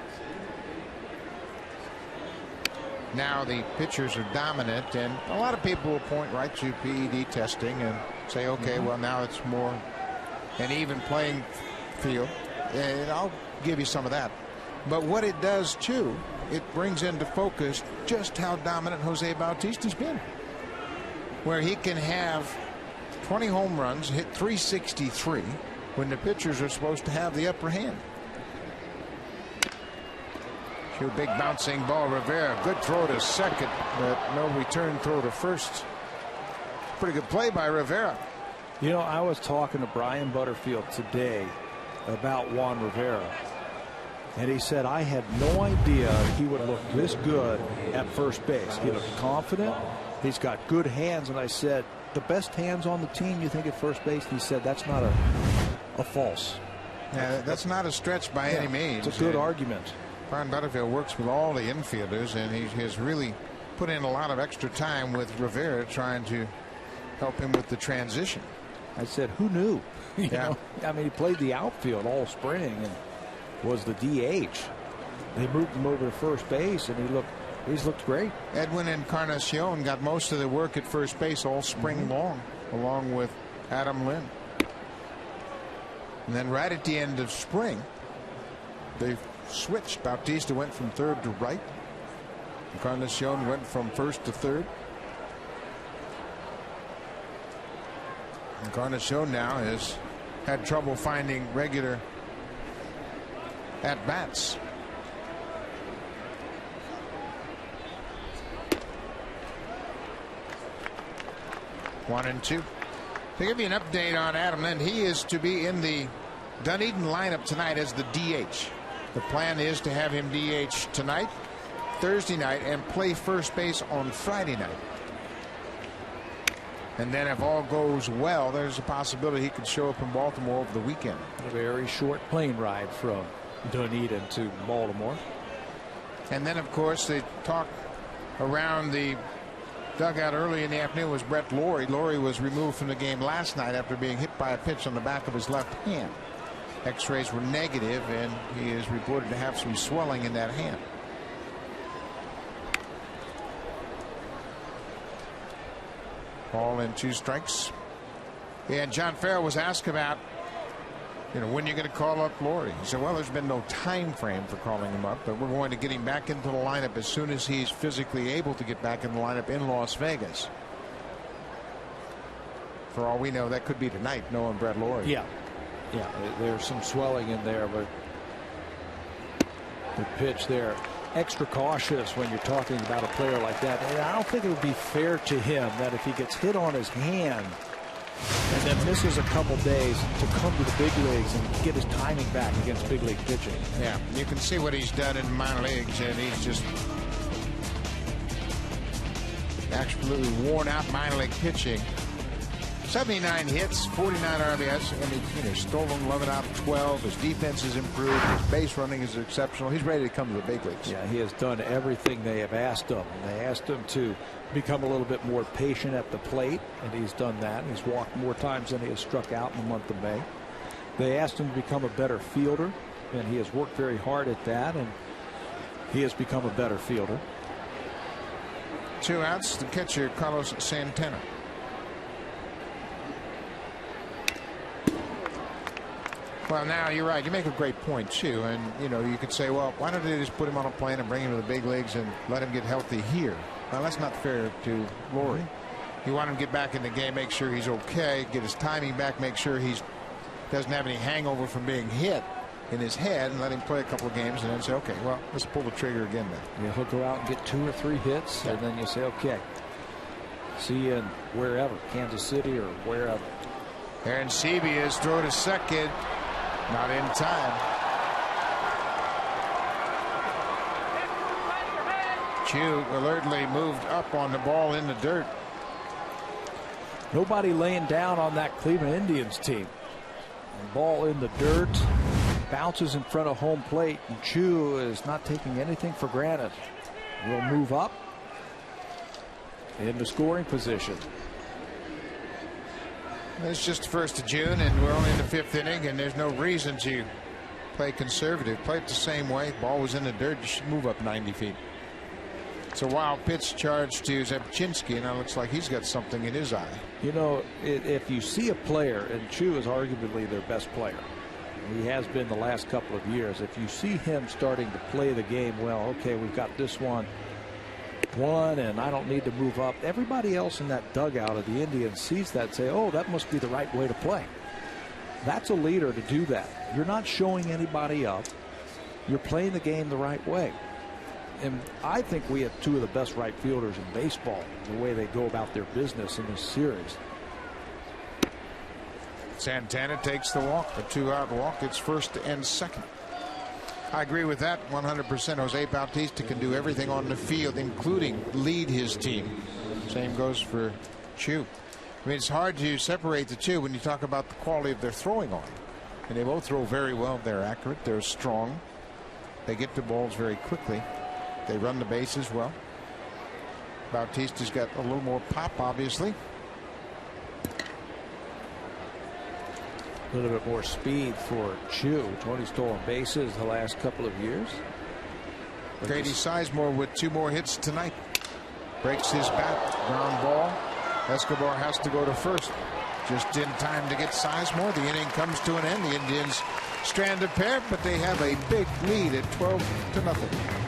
Now the pitchers are dominant, and a lot of people will point right to PED testing and say, okay, well, now it's more an even playing field. And I'll give you some of that. But what it does, too, it brings into focus just how dominant Jose Bautista's been. Where he can have 20 home runs, hit .363 when the pitchers are supposed to have the upper hand. Here's a big bouncing ball. Rivera, good throw to second, but no return throw to first. Pretty good play by Rivera. You know, I was talking to Brian Butterfield today about Juan Rivera, and he said, I had no idea he would look this good at first base. He looked confident. He's got good hands. And I said, the best hands on the team, you think, at first base? And he said, that's not a false. Yeah, that's not a stretch by any means. It's a good argument. Brian Butterfield works with all the infielders, and he has really put in a lot of extra time with Rivera trying to help him with the transition. I said, who knew? You know, I mean, he played the outfield all spring and was the DH. They moved him over to first base, and he's looked great. Edwin Encarnacion got most of the work at first base all spring long, along with Adam Lynn. And then right at the end of spring, they switched. Bautista went from 3rd to right. Encarnacion went from 1st to 3rd. Encarnacion now has had trouble finding regular at bats. One and two. To give you an update on Adam Lynn, he is to be in the Dunedin lineup tonight as the DH. The plan is to have him DH tonight, Thursday night, and play first base on Friday night. And then if all goes well, there's a possibility he could show up in Baltimore over the weekend. A very short plane ride from Dunedin to Baltimore. And then, of course, the talk around the dugout early in the afternoon was Brett Lawrie. Lawrie was removed from the game last night after being hit by a pitch on the back of his left hand. X-rays were negative, and he is reported to have some swelling in that hand. Ball and 2 strikes. And John Farrell was asked about, when you're going to call up Lawrie. He said, well, there's been no time frame for calling him up, but we're going to get him back into the lineup as soon as he's physically able to get back in the lineup in Las Vegas. For all we know, that could be tonight, knowing Brett Lawrie. Yeah, there's some swelling in there, but the pitch there, extra cautious when you're talking about a player like that. And I don't think it would be fair to him that if he gets hit on his hand and then misses a couple days to come to the big leagues and get his timing back against big league pitching. Yeah, you can see what he's done in minor leagues, and he's just absolutely worn out minor league pitching. 79 hits, 49 RBIs, and he's stolen 11 out of 12. His defense has improved. His base running is exceptional. He's ready to come to the big leagues. Yeah, he has done everything they have asked him. They asked him to become a little bit more patient at the plate, and he's done that. He's walked more times than he has struck out in the month of May. They asked him to become a better fielder, and he has worked very hard at that, and he has become a better fielder. 2 outs. The catcher, Carlos Santana. Well, now you're right. You make a great point too, and you could say, well, why don't they just put him on a plane and bring him to the big leagues and let him get healthy here? Well, that's not fair to Laurie. You want him to get back in the game, make sure he's okay, get his timing back, make sure he doesn't have any hangover from being hit in his head, and let him play a couple of games, and then say, okay, well, let's pull the trigger again then. Yeah, he'll go out and get 2 or 3 hits, and then you say, okay, see you in wherever, Kansas City or wherever. Aaron Seavey is throw to second. Not in time. Chu alertly moved up on the ball in the dirt. Nobody laying down on that Cleveland Indians team. The ball in the dirt, bounces in front of home plate, and Chu is not taking anything for granted. Will move up into scoring position. It's just the 1st of June, and we're only in the 5th inning, and there's no reason to play conservative. Play it the same way. Ball was in the dirt. You should move up 90 feet. It's a wild pitch charge to Zepchinski, and it looks like he's got something in his eye. If you see a player, and Chu is arguably their best player, he has been the last couple of years. If you see him starting to play the game well, okay, we've got this one, and I don't need to move up. Everybody else in that dugout of the Indians sees that and say, oh, that must be the right way to play. That's a leader to do that. You're not showing anybody up. You're playing the game the right way. And I think we have 2 of the best right fielders in baseball, the way they go about their business in this series. Santana takes the walk, a 2-out walk. It's 1st and 2nd. I agree with that 100%. Jose Bautista can do everything on the field, including lead his team. Same goes for Chu. I mean, it's hard to separate the two when you talk about the quality of their throwing arm. And they both throw very well. They're accurate. They're strong. They get to balls very quickly. They run the bases well. Bautista's got a little more pop, obviously. A little bit more speed for Chu. 20 stolen bases the last couple of years. Grady Sizemore with 2 more hits tonight. Breaks his bat. Ground ball. Escobar has to go to first. Just in time to get Sizemore. The inning comes to an end. The Indians strand a pair, but they have a big lead at 12-0.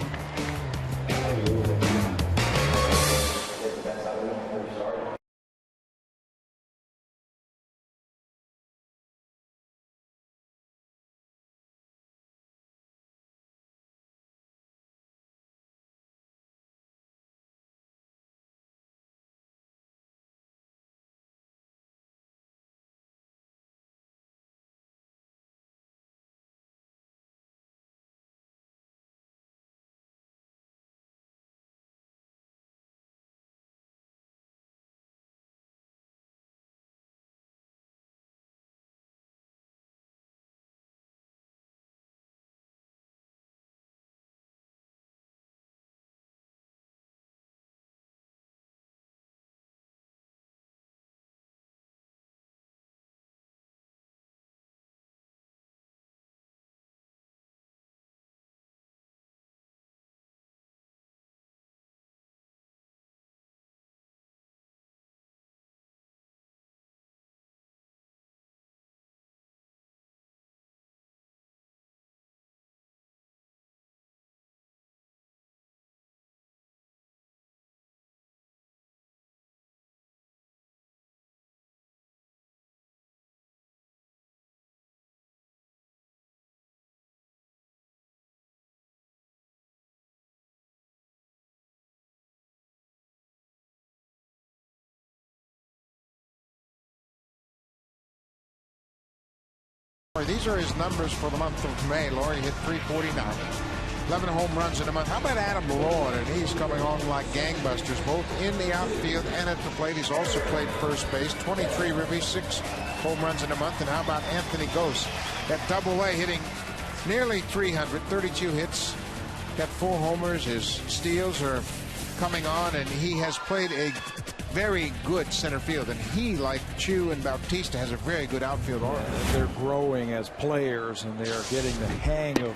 These are his numbers for the month of May. Laurie hit .349. 11 home runs in a month. How about Adam Malone? And he's coming on like gangbusters, both in the outfield and at the plate. He's also played first base. 23 ribbies, 6 home runs in a month. And how about Anthony Gose? At Double-A, hitting nearly 300, 32 hits. Got 4 homers. His steals are coming on, and he has played a very good center field, and he, like Chu and Bautista, has a very good outfield arm. They're growing as players, and they are getting the hang of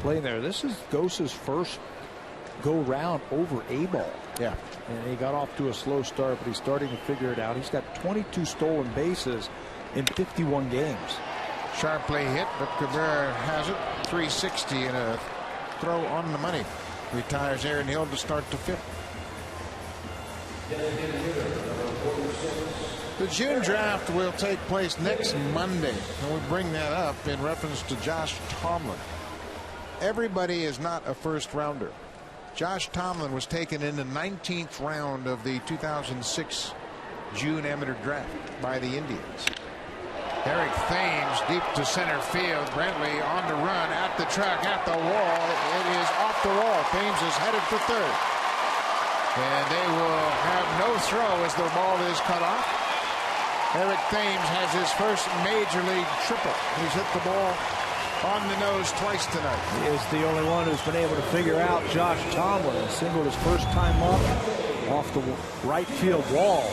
playing there. This is Gose's first go round over A-ball. Yeah. And he got off to a slow start, but he's starting to figure it out. He's got 22 stolen bases in 51 games. Sharply hit, but Cabrera has it. 360 and a throw on the money. Retires Aaron Hill to start the 5th. The June draft will take place next Monday, and we bring that up in reference to Josh Tomlin. Everybody is not a first rounder. Josh Tomlin was taken in the 19th round of the 2006 June amateur draft by the Indians. Eric Thames deep to center field. Brantley on the run at the track, at the wall. It is off the wall. Thames is headed for third. And they will have no throw as the ball is cut off. Eric Thames has his first major league triple. He's hit the ball on the nose twice tonight. He is the only one who's been able to figure out Josh Tomlin. He singled his first time up off the right field wall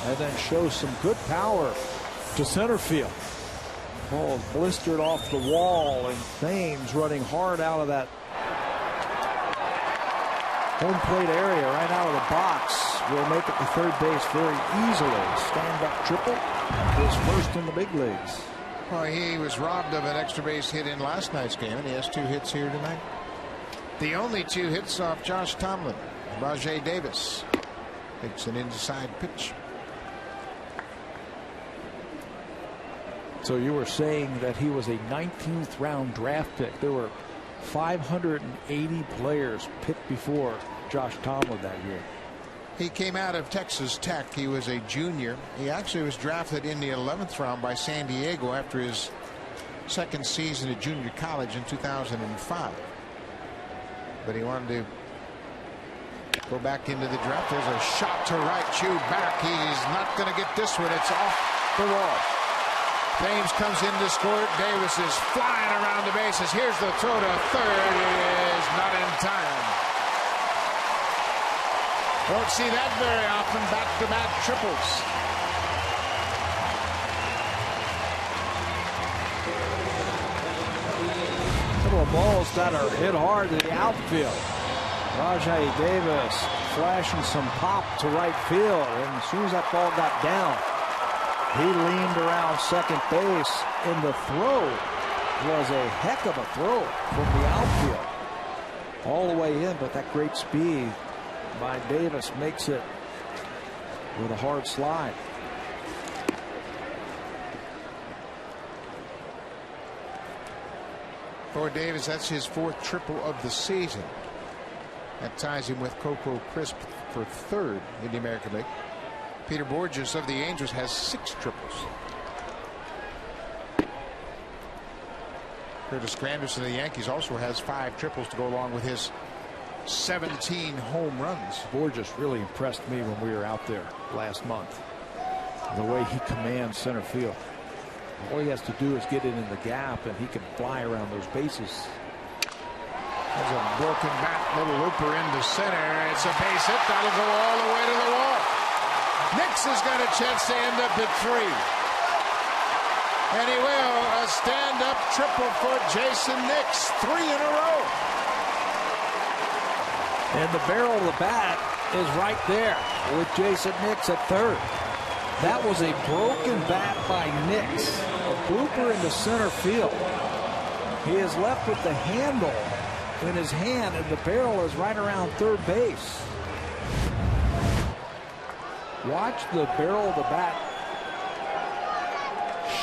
and then shows some good power to center field. Ball is blistered off the wall, and Thames running hard out of that home plate area, right out of the box, will make it to third base very easily. Stand-up triple, his first in the big leagues. Well, he was robbed of an extra base hit in last night's game, and he has 2 hits here tonight. The only 2 hits off Josh Tomlin. Rajay Davis takes an inside pitch. So you were saying that he was a 19th round draft pick. There were 580 players picked before Josh Tomlin that year. He came out of Texas Tech. He was a junior. He actually was drafted in the 11th round by San Diego after his second season at junior college in 2005. But he wanted to go back into the draft. There's a shot to right, chewed back. He's not going to get this one. It's off the wall. Thames comes in to score. Davis is flying around the bases. Here's the throw to third. It is not in time. Don't see that very often. Back-to-back triples. Couple of balls that are hit hard to the outfield. Rajay Davis flashing some pop to right field, and as soon as that ball got down, he leaned around second base, and the throw was a heck of a throw from the outfield. All the way in, but that great speed by Davis makes it with a hard slide. For Davis, that's his 4th triple of the season. That ties him with Coco Crisp for 3rd in the American League. Peter Borges of the Angels has 6 triples. Curtis Granderson of the Yankees also has 5 triples to go along with his 17 home runs. Borges really impressed me when we were out there last month. The way he commands center field. All he has to do is get it in the gap, and he can fly around those bases. There's a broken bat, little looper into center. It's a base hit. That'll go all the way to the wall. Nix has got a chance to end up at 3. And he will. A stand-up triple for Jason Nix. 3 in a row. And the barrel of the bat is right there with Jason Nix at 3rd. That was a broken bat by Nix. A blooper into center field. He is left with the handle in his hand, and the barrel is right around 3rd base. Watch the barrel of the bat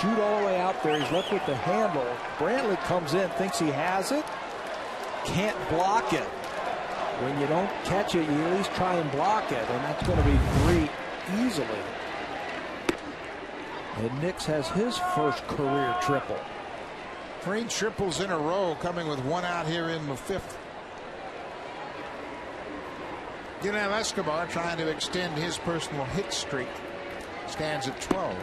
shoot all the way out there. He's left with the handle. Brantley comes in, thinks he has it, can't block it. When you don't catch it, you at least try and block it, and that's going to be 3 easily. And Nix has his first career triple. 3 triples in a row, coming with 1 out here in the 5th. Yunel Escobar trying to extend his personal hit streak. Stands at 12.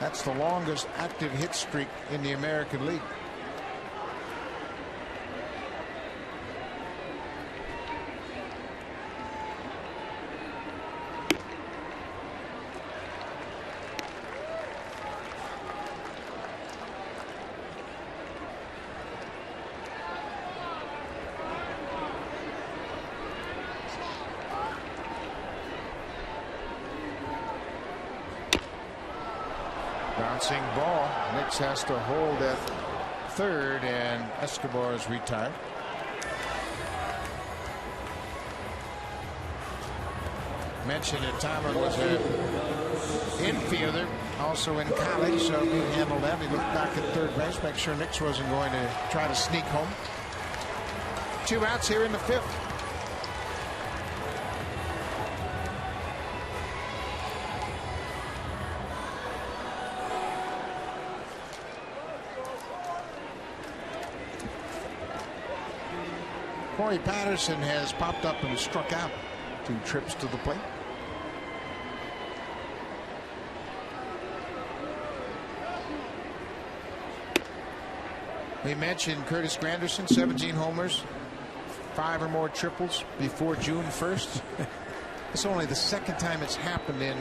That's the longest active hit streak in the American League. Bouncing ball. Nix has to hold at third, and Escobar is retired. Mentioned that Tyler was an infielder also in college, so he handled that. He looked back at third base, make sure Nix wasn't going to try to sneak home. 2 outs here in the 5th. Corey Patterson has popped up and struck out. 2 trips to the plate. We mentioned Curtis Granderson, 17 homers, 5 or more triples before June 1st. It's only the 2nd time it's happened in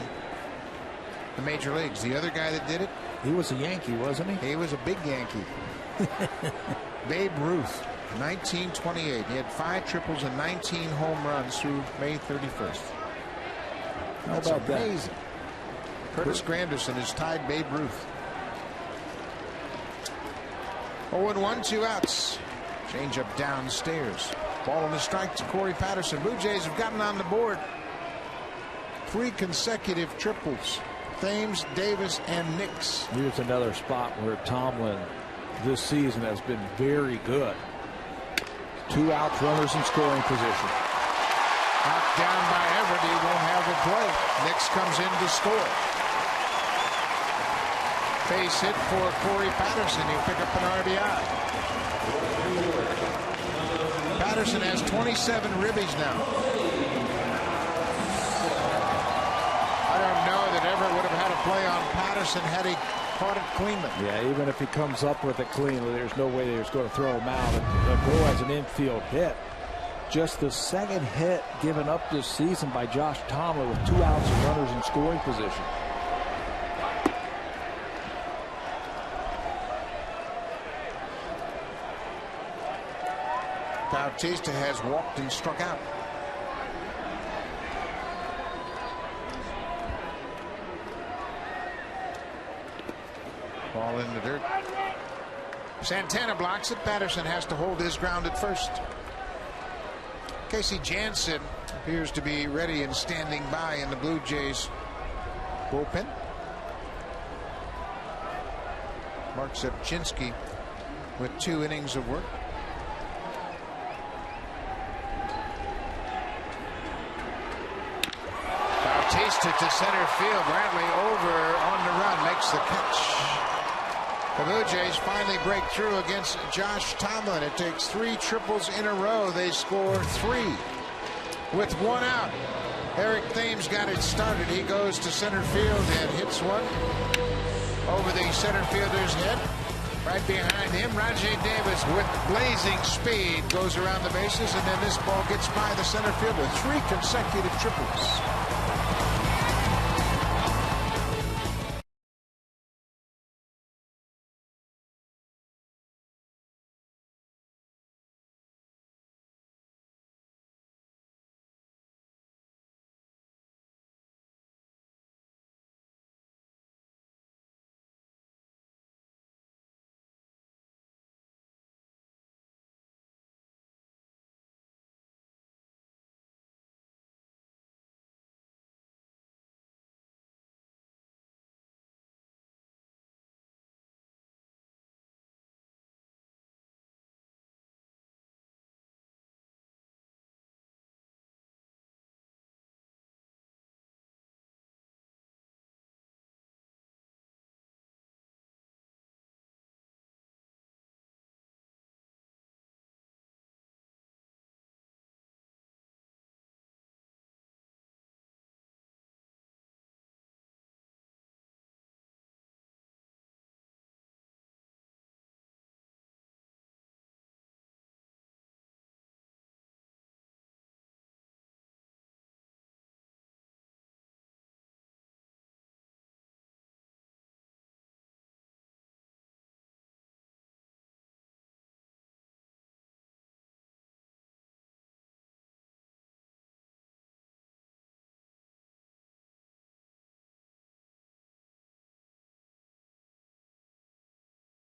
the major leagues. The other guy that did it, he was a Yankee, wasn't he? He was a big Yankee. Babe Ruth, 1928. He had 5 triples and 19 home runs through May 31st. That's amazing. Curtis Granderson has tied Babe Ruth. 0-1, 2 outs. Change up downstairs. Ball on the strike to Corey Patterson. Blue Jays have gotten on the board. 3 consecutive triples. Thames, Davis, and Nix. Here's another spot where Tomlin this season has been very good. 2 outs, runners in scoring position. Knocked down by Everett. He won't have the play. Nix comes in to score. Base hit for Corey Patterson. He'll pick up an RBI. Patterson has 27 ribbies now. I don't know that Everett would have had a play on Patterson had he caught it cleanly. Yeah, even if he comes up with it cleanly, there's no way he's going to throw him out. The goal has an infield hit. Just the 2nd hit given up this season by Josh Tomlin with 2 outs and runners in scoring position. Bautista has walked and struck out. Ball in the dirt. Santana blocks it. Patterson has to hold his ground at first. Casey Jansen appears to be ready and standing by in the Blue Jays bullpen. Mark Zepchinski with 2 innings of work. Bautista to center field. Brantley over on the run, makes the catch. The Blue Jays finally break through against Josh Tomlin. It takes 3 triples in a row. They score 3 with 1 out. Eric Thames got it started. He goes to center field and hits one over the center fielder's head. Right behind him, Rajay Davis with blazing speed goes around the bases, and then this ball gets by the center fielder. 3 consecutive triples.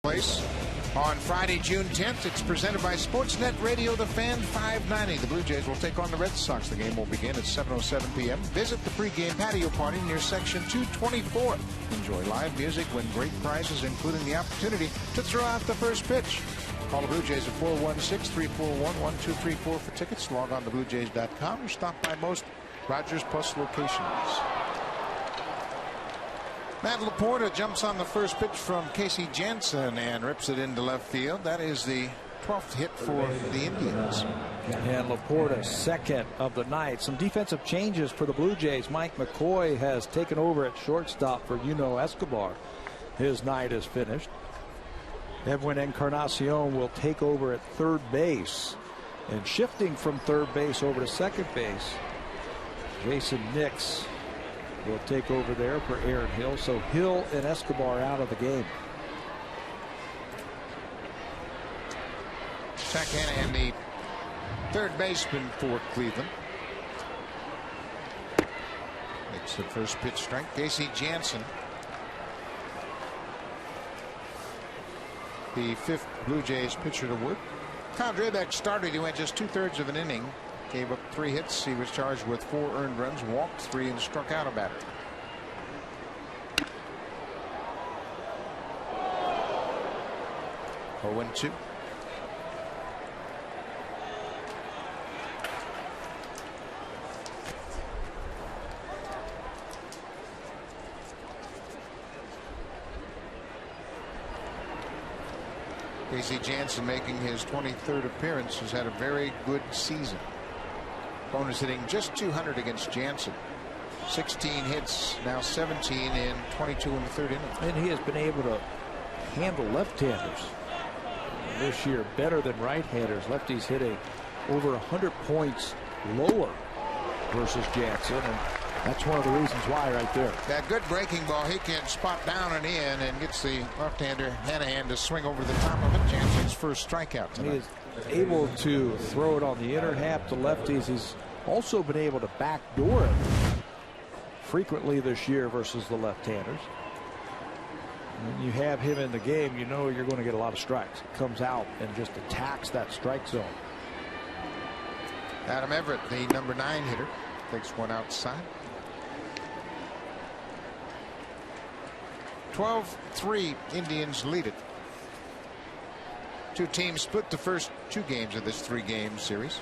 place on Friday, June 10th. It's presented by Sportsnet Radio, The Fan 590. The Blue Jays will take on the Red Sox. The game will begin at 7:07 p.m. Visit the pregame patio party near Section 224. Enjoy live music, win great prizes, including the opportunity to throw out the first pitch. Call the Blue Jays at 416-341-1234 for tickets. Log on to BlueJays.com or stop by most Rogers Plus locations. Matt Laporta jumps on the first pitch from Casey Jansen and rips it into left field. That is the 12th hit for the Indians. And Laporta, second of the night. Some defensive changes for the Blue Jays. Mike McCoy has taken over at shortstop for Escobar. His night is finished. Edwin Encarnacion will take over at third base. And shifting from third base over to second base, Jason Nix will take over there for Aaron Hill. So Hill and Escobar out of the game. Zach Hanahan, the third baseman for Cleveland, makes the first pitch strike. Casey Jansen, the fifth Blue Jays pitcher to work. Kyle Drabek started. He went just 2/3 of an inning. Gave up 3 hits. He was charged with 4 earned runs, walked 3, and struck out a batter. Oh, 1-2. Casey Jansen making his 23rd appearance, has had a very good season. Opponents hitting just 200 against Jansen. 16 hits, now 17 in 22 in the third inning. And he has been able to handle left-handers this year better than right-handers. Lefties hitting over 100 points lower versus Jansen, and that's one of the reasons why right there. That good breaking ball, he can spot down and in and gets the left-hander Hanahan to swing over the top of it. Jansen's first strikeout tonight. He is able to throw it on the inner half to lefties. He's also been able to backdoor it frequently this year versus the left-handers. When you have him in the game, you know you're going to get a lot of strikes. He comes out and just attacks that strike zone. Adam Everett, the number 9 hitter, takes one outside. 12-3, Indians lead it. Two teams split the first 2 games of this 3-game series.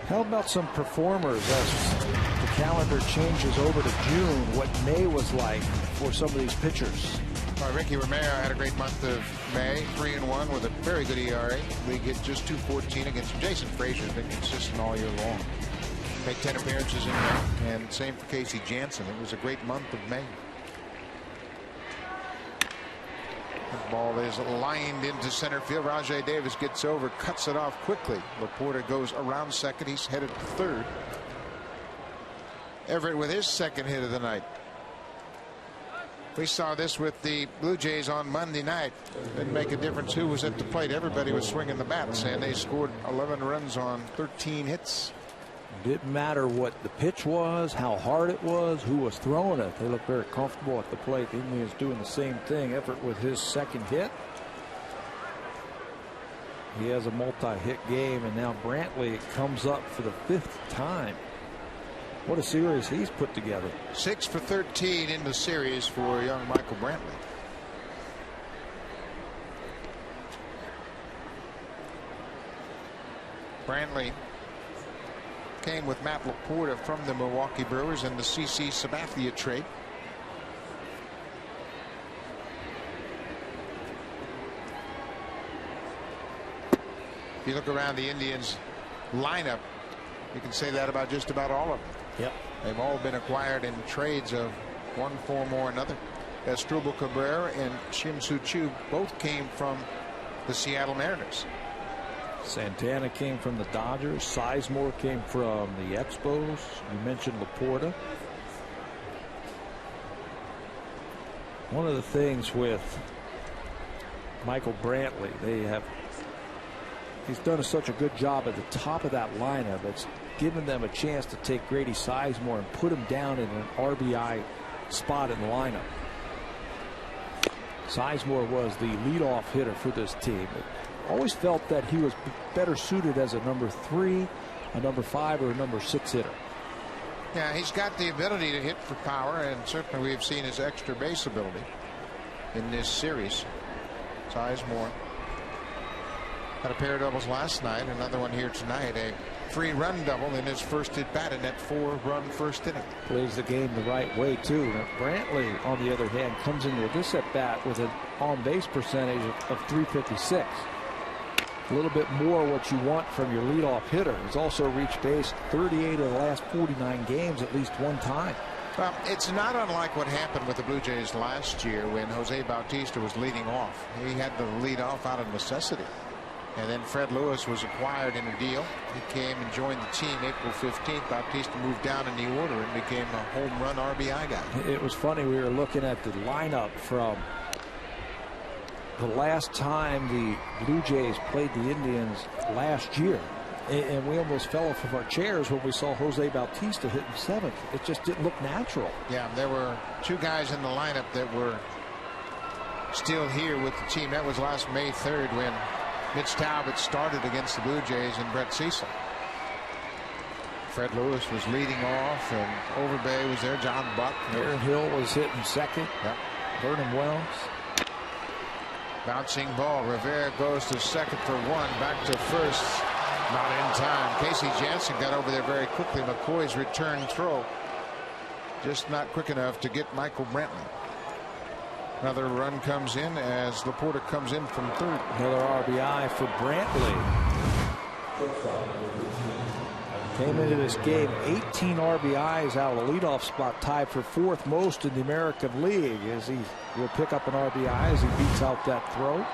How about some performers as the calendar changes over to June? What May was like for some of these pitchers. Ricky Romero had a great month of May, 3-1 with a very good ERA. League hit just .214 against him. Jason Frazier has been consistent all year long. Made 10 appearances in May, and same for Casey Jansen. It was a great month of May. The ball is lined into center field. Rajai Davis gets over, cuts it off quickly. Laporta goes around second. He's headed to third. Everett with his second hit of the night. We saw this with the Blue Jays on Monday night. Didn't make a difference who was at the plate. Everybody was swinging the bats, and they scored 11 runs on 13 hits. Didn't matter what the pitch was, how hard it was, who was throwing it. They looked very comfortable at the plate. The Indians doing the same thing. Everett with his second hit. He has a multi-hit game, and now Brantley comes up for the 5th time. What a series he's put together. 6 for 13 in the series for young Michael Brantley. Brantley came with Matt Laporta from the Milwaukee Brewers in the CC Sabathia trade. If you look around the Indians lineup, you can say that about just about all of them. Yep. They've all been acquired in trades of one form or another. Asdrubal Cabrera and Shin-Soo Choo both came from the Seattle Mariners. Santana came from the Dodgers. Sizemore came from the Expos. You mentioned Laporta. One of the things with Michael Brantley, they have He's done such a good job at the top of that lineup. It's given them a chance to take Grady Sizemore and put him down in an RBI spot in the lineup. Sizemore was the leadoff hitter for this team. Always felt that he was better suited as a number 3, a number 5, or a number 6 hitter. Yeah, he's got the ability to hit for power, and certainly we've seen his extra base ability in this series. Sizemore had a pair of doubles last night, another one here tonight, a free run double in his first at bat in that 4-run first inning. Plays the game the right way too. Now, Brantley, on the other hand, comes into this at bat with an on base percentage of .356. A little bit more what you want from your leadoff hitter. He's also reached base 38 of the last 49 games at least one time. Well, it's not unlike what happened with the Blue Jays last year when Jose Bautista was leading off. He had to lead off out of necessity. And then Fred Lewis was acquired in a deal. He came and joined the team April 15th. Bautista moved down in the order and became a home run RBI guy. It was funny. We were looking at the lineup from the last time the Blue Jays played the Indians last year. And we almost fell off of our chairs when we saw Jose Bautista hitting 7th. It just didn't look natural. Yeah, there were 2 guys in the lineup that were still here with the team. That was last May 3rd when Mitch Talbot started against the Blue Jays and Brett Cecil. Fred Lewis was leading off, and Overbay was there. John Buck. Aaron Hill was hitting 2nd. Yep. Vernon Wells. Bouncing ball. Rivera goes to 2nd for 1. Back to 1st. Not in time. Casey Jansen got over there very quickly. McCoy's return throw just not quick enough to get Michael Brantley. Another run comes in as Laporta comes in from 3rd. Another RBI for Brantley. Came into this game 18 RBIs out of the leadoff spot, tied for 4th most in the American League, as he will pick up an RBI as he beats out that throw.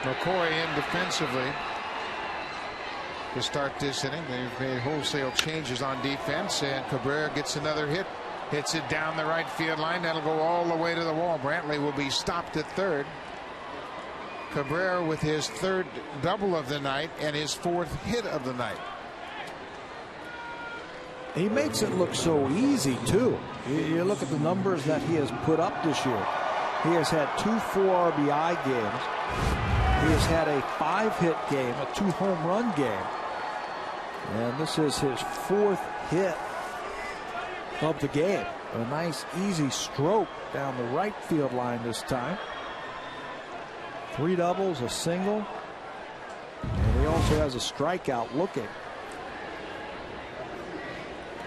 McCoy in defensively to start this inning. They've made wholesale changes on defense, and Cabrera gets another hit. Hits it down the right field line. That'll go all the way to the wall. Brantley will be stopped at 3rd. Cabrera with his 3rd double of the night and his 4th hit of the night. He makes it look so easy too. You look at the numbers that he has put up this year. He has had 2 4 RBI games. He has had a 5-hit game, a 2 home run game. And this is his 4th hit of the game. A nice easy stroke down the right field line this time. 3 doubles, a single. And he also has a strikeout looking.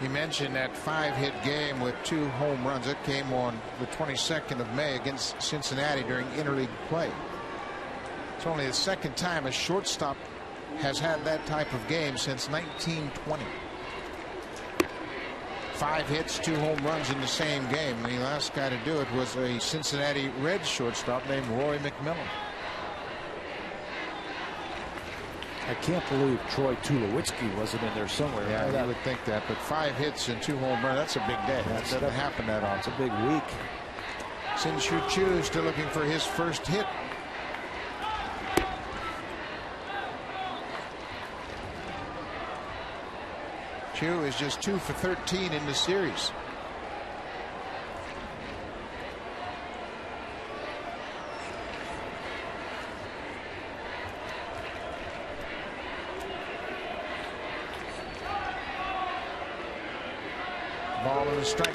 You mentioned that 5-hit game with 2 home runs. It came on the 22nd of May against Cincinnati during interleague play. It's only the 2nd time a shortstop has had that type of game since 1920. 5 hits, 2 home runs in the same game. The last guy to do it was a Cincinnati Reds shortstop named Roy McMillan. I can't believe Troy Tulowitzki wasn't in there somewhere. Yeah, I would think that, but 5 hits and 2 home runs, that's a big day. That doesn't happen that often. It's a big week. Shin-Soo Choo still looking for his first hit. Choo is just 2 for 13 in the series. Ball and a strike.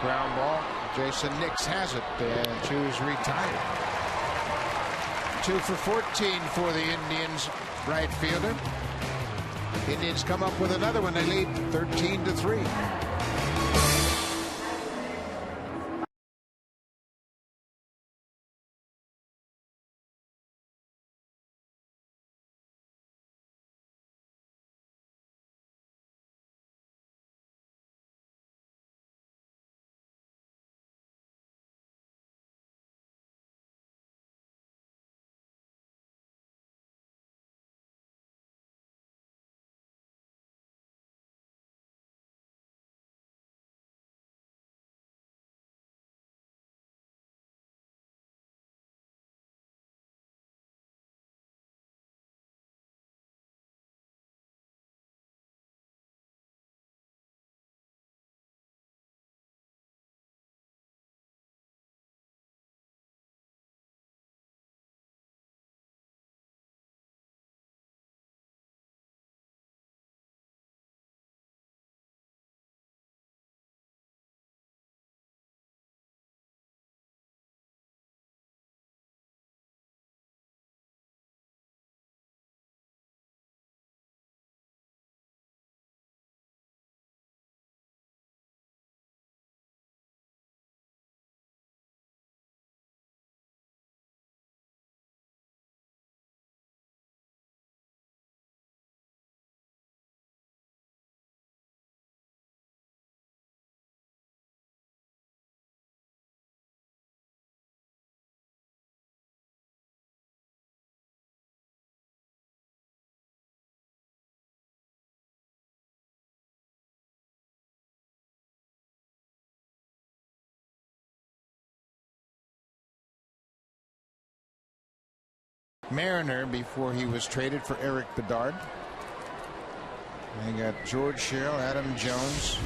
Ground ball. Jason Nix has it, and Choo's retired. 2 for 14 for the Indians right fielder. Indians come up with another one. They lead 13-3. Mariner before he was traded for Eric Bedard. They got George Sherrill, Adam Jones,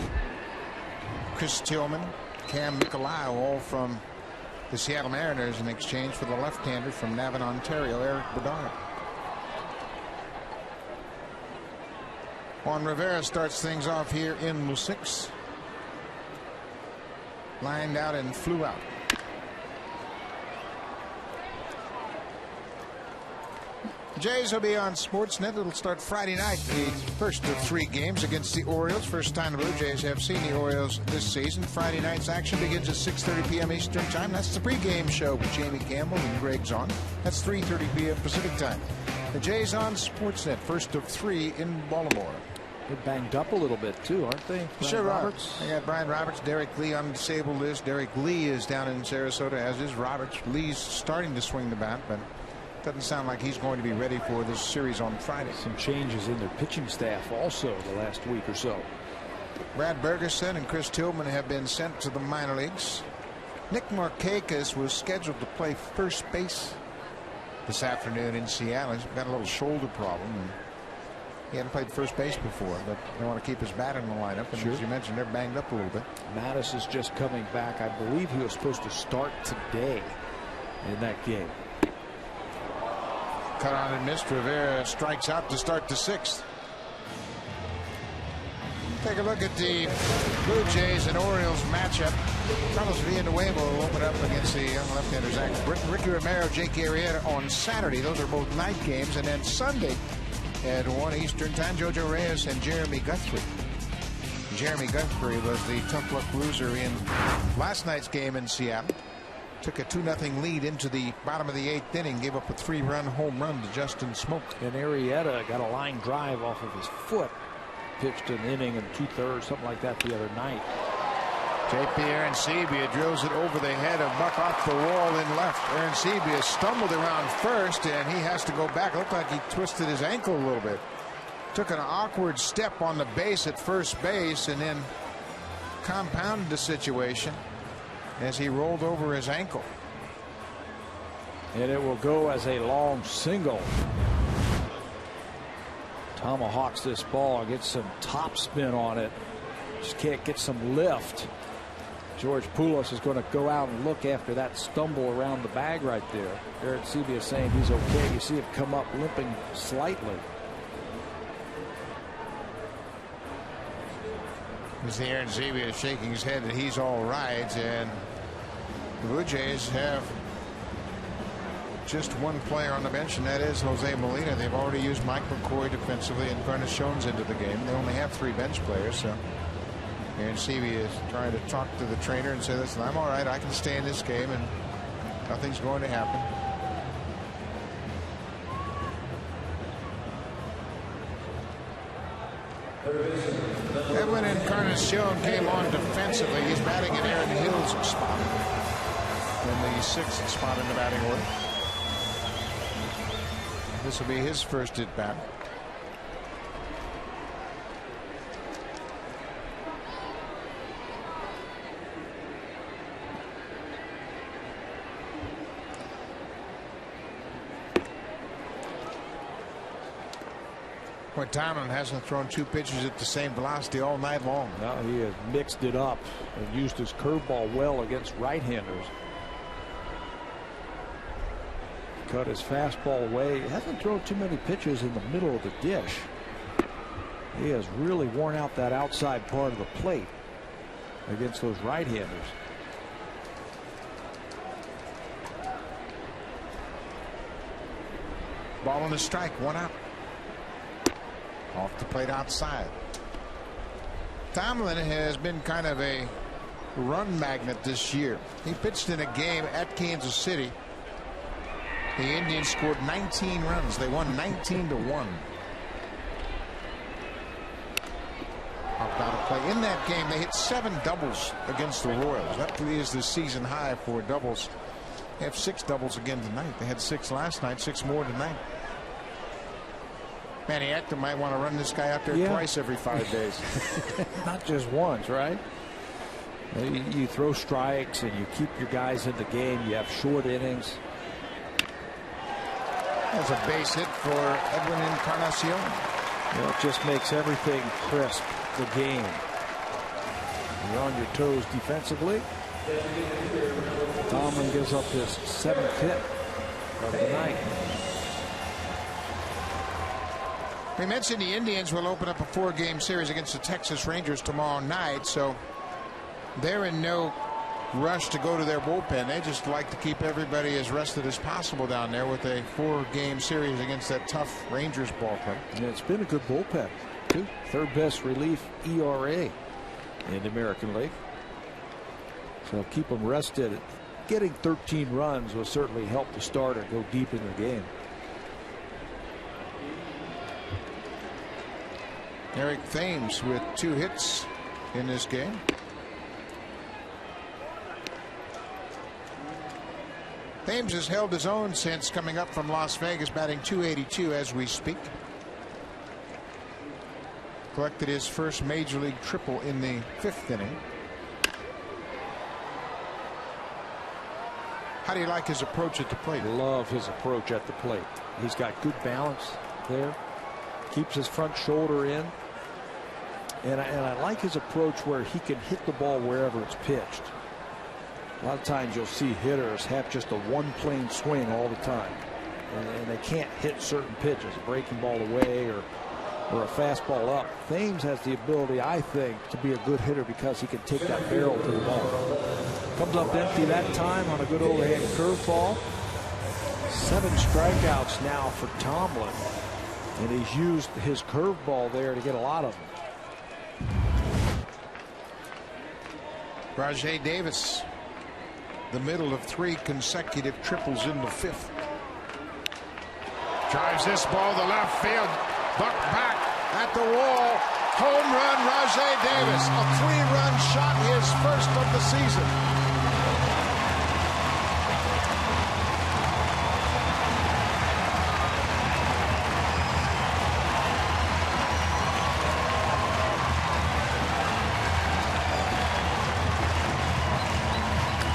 Chris Tillman, Cam Nicolao, all from the Seattle Mariners in exchange for the left-hander from Navan, Ontario, Eric Bedard. Juan Rivera starts things off here in the 6th. Lined out and flew out. Jays will be on Sportsnet. It'll start Friday night, the first of 3 games against the Orioles. First time the Blue Jays have seen the Orioles this season. Friday night's action begins at 6:30 p.m. Eastern Time. That's the pregame show with Jamie Campbell and Greg Zahn. That's 3:30 p.m. Pacific Time. The Jays on Sportsnet, first of 3 in Baltimore. They're banged up a little bit too, aren't they? Sure, Roberts. They got Brian Roberts, Derek Lee on the disabled list. Derek Lee is down in Sarasota, as is Roberts. Lee's starting to swing the bat, but doesn't sound like he's going to be ready for this series on Friday. Some changes in their pitching staff also the last week or so. Brad Bergeson and Chris Tillman have been sent to the minor leagues. Nick Markakis was scheduled to play first base this afternoon in Seattle. He's got a little shoulder problem, and he hadn't played first base before, but they want to keep his bat in the lineup. And sure, as you mentioned, they're banged up a little bit. Mattis is just coming back. I believe he was supposed to start today in that game. Cut on and missed. Rivera strikes out to start the 6th. Take a look at the Blue Jays and Orioles matchup. Carlos Villanueva will open up against the young left-hander Zach Britton. Ricky Romero, Jake Arrieta on Saturday. Those are both night games. And then Sunday at 1 Eastern Time, Jojo Reyes and Jeremy Guthrie. Jeremy Guthrie was the tough luck loser in last night's game in Seattle. Took a 2-0 lead into the bottom of the 8th inning, gave up a 3-run home run to Justin Smoak. And Arrieta got a line drive off of his foot. Pitched an inning and 2/3, something like that, the other night. JP Arancibia drills it over the head of Buck off the wall in left. Arancibia stumbled around first, and he has to go back. It looked like he twisted his ankle a little bit. Took an awkward step on the base at first base, and then compounded the situation as he rolled over his ankle. And it will go as a long single. Tomahawks this ball, gets some top spin on it. Just can't get some lift. George Poulos is going to go out and look after that stumble around the bag right there. Arancibia is saying he's okay. You see him come up limping slightly. You see Arancibia shaking his head that he's all right, and the Blue Jays have just one player on the bench, and that is Jose Molina. They've already used Mike McCoy defensively and Encarnacion's into the game. They only have 3 bench players, so Arancibia is trying to talk to the trainer and say, listen, I'm all right. I can stay in this game, and nothing's going to happen. Edwin Encarnacion came on defensively. He's batting in Aaron Hill's spot in the 6th spot in the batting order. This will be his first at bat. Boy, Tomlin hasn't thrown 2 pitches at the same velocity all night long. No, he has mixed it up and used his curveball well against right-handers. Cut his fastball away. He hasn't thrown too many pitches in the middle of the dish. He has really worn out that outside part of the plate against those right-handers. Ball on the strike, 1 out. Off the plate outside. Tomlin has been kind of a run magnet this year. He pitched in a game at Kansas City. The Indians scored 19 runs. They won 19-1. Hopped out of play. In that game, they hit 7 doubles against the Royals. That is the season high for doubles. They have 6 doubles again tonight. They had 6 last night, 6 more tonight. Manny Acton might want to run this guy out there twice every 5 days. Not just once, right? You throw strikes and you keep your guys in the game. You have short innings. That's a base hit for Edwin Encarnacion. Well, it just makes everything crisp, the game. You're on your toes defensively. Tomlin gives up his 7th hit of the night. We mentioned the Indians will open up a 4-game series against the Texas Rangers tomorrow night, so they're in no rush to go to their bullpen. They just like to keep everybody as rested as possible down there with a 4-game series against that tough Rangers ball club. Yeah, it's been a good bullpen, too. 3rd best relief ERA in the American League. So keep them rested. Getting 13 runs will certainly help the starter go deep in the game. Eric Thames with 2 hits in this game. Thames has held his own since coming up from Las Vegas, batting .282 as we speak. Collected his first major league triple in the 5th inning. How do you like his approach at the plate? Love his approach at the plate. He's got good balance there. Keeps his front shoulder in. And I like his approach where he can hit the ball wherever it's pitched. A lot of times you'll see hitters have just a one-plane swing all the time. And they can't hit certain pitches, a breaking ball away or a fastball up. Thames has the ability, I think, to be a good hitter because he can take that barrel to the ball. Comes up empty that time on a good overhand curveball. 7 strikeouts now for Tomlin. And he's used his curveball there to get a lot of them. Rajay Davis, the middle of 3 consecutive triples in the 5th. Drives this ball to left field. Buck back at the wall. Home run, Rajay Davis. A 3-run shot, his first of the season.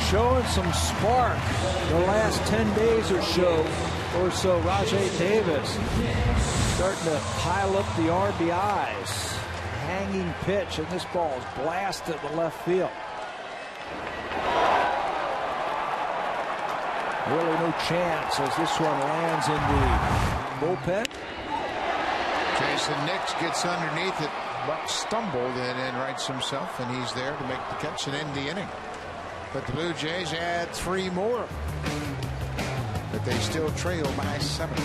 Showing some spark the last 10 days or so. Rajay Davis starting to pile up the RBIs. Hanging pitch, and this ball is blasted to left field. Really no chance as this one lands in the bullpen. Jason Nix gets underneath it. Buck stumbled and then rights himself, and he's there to make the catch and end the inning. But the Blue Jays add 3 more. But they still trail by 7.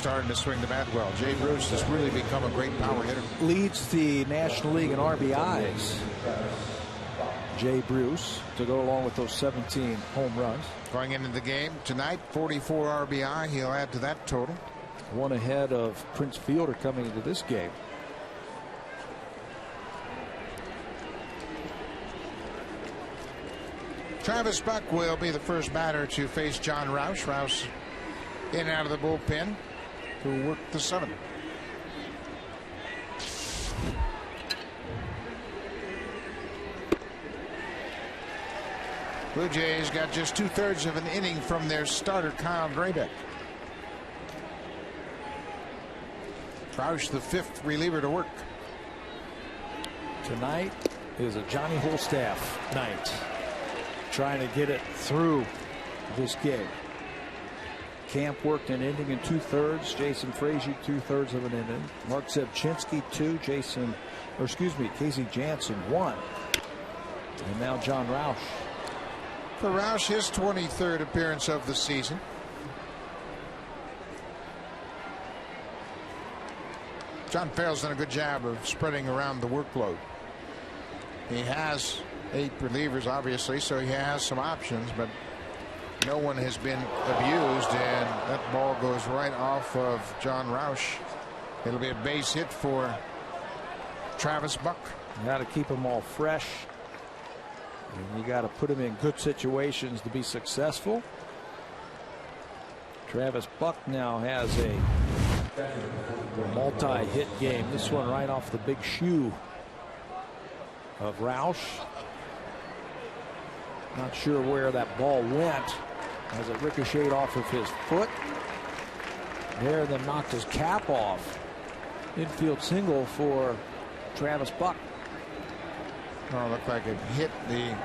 starting to swing the bat well. Jay Bruce has really become a great power hitter. Leads the National League in RBIs. Jay Bruce to go along with those 17 home runs. Going into the game tonight, 44 RBI. He'll add to that total. One ahead of Prince Fielder coming into this game. Travis Buck will be the first batter to face John Roush. Roush in and out of the bullpen to work the 7th. Blue Jays got just 2/3 of an inning from their starter, Kyle Drabek. Roush, the 5th reliever to work. Tonight is a Johnny Holstaff night. Trying to get it through this game. Camp worked an inning in 2/3. Jason Frazier 2/3 of an inning. Mark Zebchinski 2. Casey Jansen 1. And now John Roush. For Roush, his 23rd appearance of the season. John Farrell's done a good job of spreading around the workload. He has 8 relievers, obviously, so he has some options, but no one has been abused, and that ball goes right off of John Roush. It'll be a base hit for Travis Buck. You got to keep them all fresh. And you got to put them in good situations to be successful. Travis Buck now has a multi-hit game. This one right off the big shoe of Roush. Not sure where that ball went as it ricocheted off of his foot. There, then knocked his cap off. Infield single for Travis Buck. Oh, looked like it hit the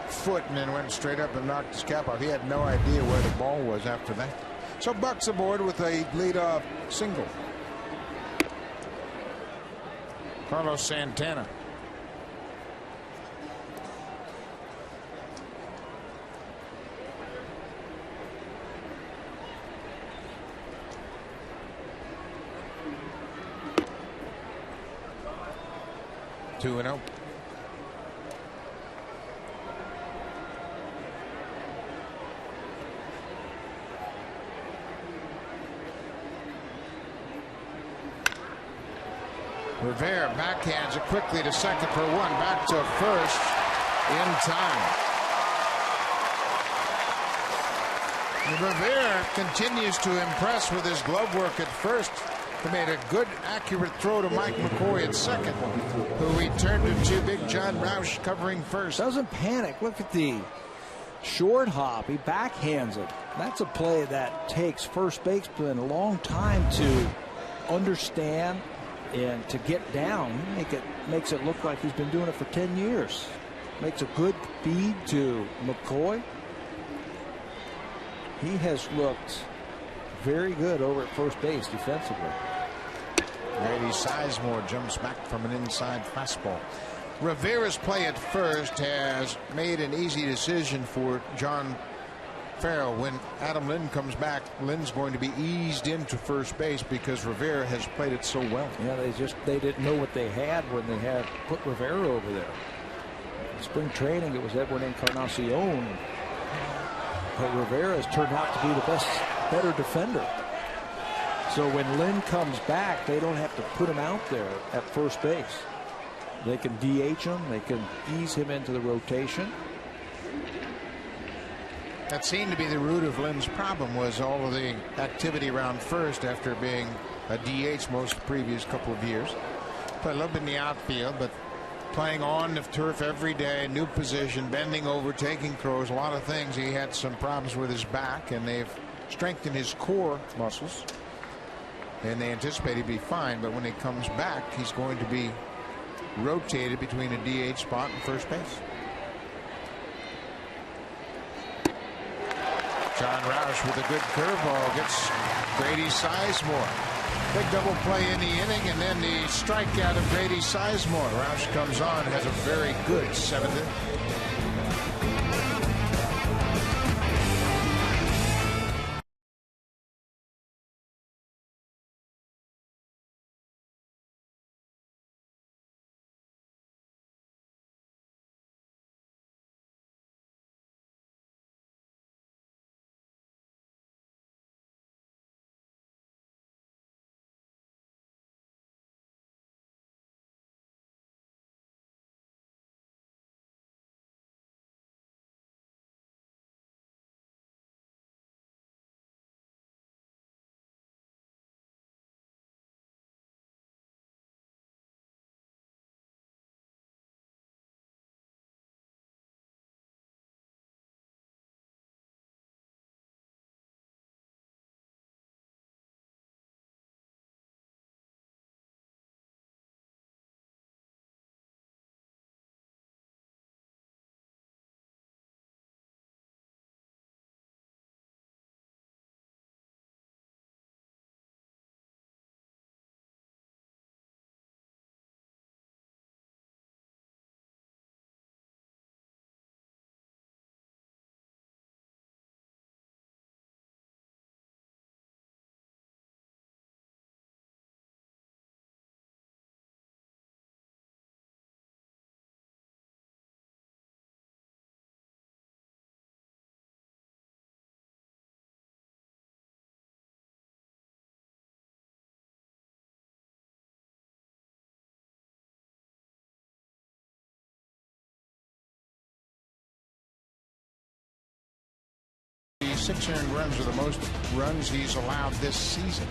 foot and then went straight up and knocked his cap off. He had no idea where the ball was after that. So Buck's aboard with a leadoff single. Carlos Santana. Two and 0. Rivera backhands it quickly to second for 1. Back to first in time. Rivera continues to impress with his glove work at first. He made a good, accurate throw to Mike McCoy at second, who returned it to Big John Roush covering first. Doesn't panic. Look at the short hop. He backhands it. That's a play that takes first baseman a long time to understand and to get down. Makes it look like he's been doing it for 10 years. Makes a good feed to McCoy. He has looked very good over at first base defensively. Grady Sizemore jumps back from an inside fastball. Rivera's play at first has made an easy decision for John Farrell. When Adam Lynn comes back, Lynn's going to be eased into first base because Rivera has played it so well. Yeah, they didn't know what they had when they had put Rivera over there. In spring training, it was Edwin Encarnacion, but Rivera has turned out to be the better defender. So when Lynn comes back, they don't have to put him out there at first base. They can DH him. They can ease him into the rotation. That seemed to be the root of Lynn's problem, was all of the activity around first after being a DH most of the previous couple of years. Played a little bit in the outfield, but playing on the turf every day, new position, bending over, taking throws, a lot of things. He had some problems with his back, and they've strengthened his core muscles. And they anticipate he'd be fine, but when he comes back, he's going to be rotated between a DH spot and first base. John Roush with a good curveball gets Grady Sizemore. Big double play in the inning, and then the strikeout of Grady Sizemore. Roush comes on, has a very good 7th inning. 6 earned runs are the most runs he's allowed this season.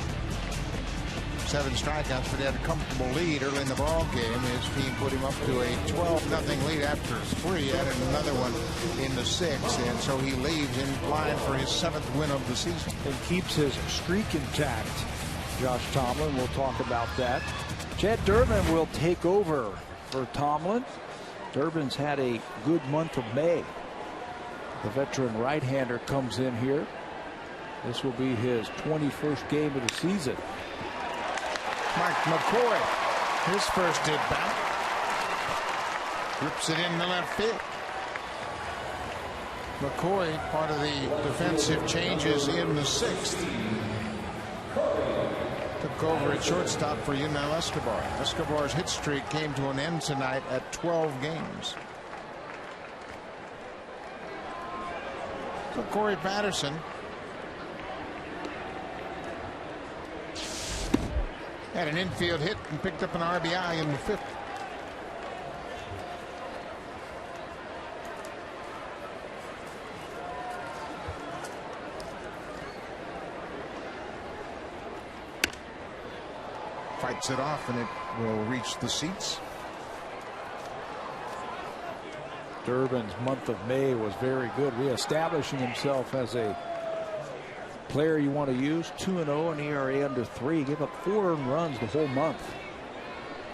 7 strikeouts, but he had a comfortable lead early in the ball game. His team put him up to a 12-0 lead after 3. Added another one in the 6th, and so he leaves in line for his 7th win of the season. And keeps his streak intact. Josh Tomlin, we'll talk about that. Chad Durbin will take over for Tomlin. Durbin's had a good month of May. The veteran right-hander comes in here. This will be his 21st game of the season. Mark McCoy, his first at bat, rips it in the left field. McCoy, part of the defensive changes in the 6th. Took over at shortstop for Yunel Escobar. Escobar's hit streak came to an end tonight at 12 games. So Corey Patterson had an infield hit and picked up an RBI in the 5th. Fights it off, and it will reach the seats. Durbin's month of May was very good, reestablishing himself as a player you want to use. 2-0 in ERA under 3. Gave up 4 earned runs the whole month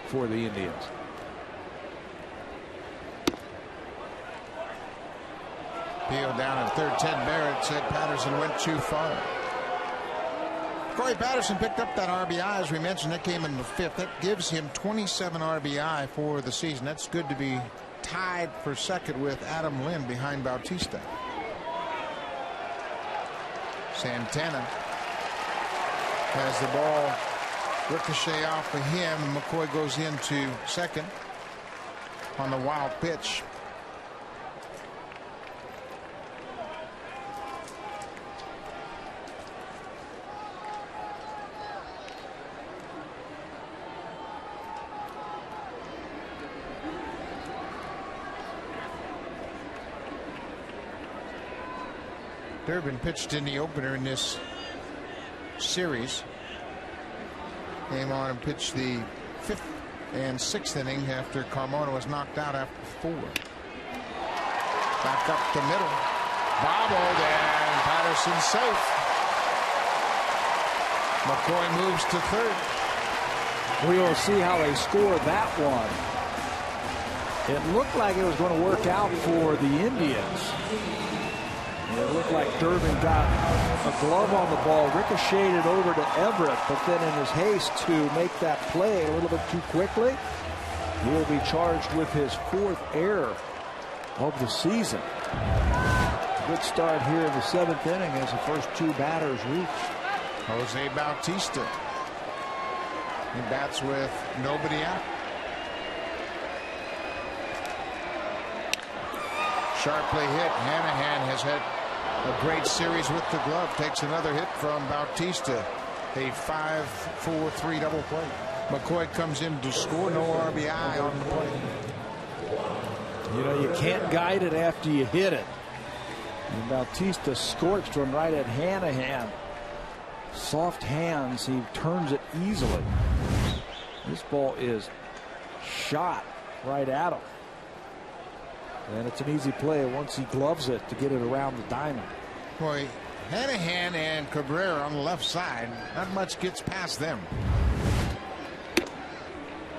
for the Indians. Peeled down at third. Ted Barrett said Patterson went too far. Corey Patterson picked up that RBI, as we mentioned. That came in the 5th. That gives him 27 RBI for the season. That's good to be tied for second with Adam Lynn behind Bautista. Santana has the ball ricochet off of him, and McCoy goes into second on the wild pitch. Durbin pitched in the opener in this series. Came on and pitched the 5th and 6th inning after Carmona was knocked out after 4. Back up the middle. Bobbled, and Patterson's safe. McCoy moves to 3rd. We will see how they score that one. It looked like it was going to work out for the Indians. It looked like Durbin got a glove on the ball, ricocheted over to Everett, but then in his haste to make that play a little bit too quickly, he will be charged with his 4th error of the season. Good start here in the 7th inning as the first 2 batters reach. Jose Bautista. He bats with nobody out. Sharply hit. Hanahan has had a great series with the glove. Takes another hit from Bautista. A 5-4-3 double play. McCoy comes in to score. No RBI on the play. You know, you can't guide it after you hit it. And Bautista scorched one right at Hanahan. Soft hands. He turns it easily. This ball is shot right at him. And it's an easy play once he gloves it to get it around the diamond. Boy, Hanahan and Cabrera on the left side, not much gets past them.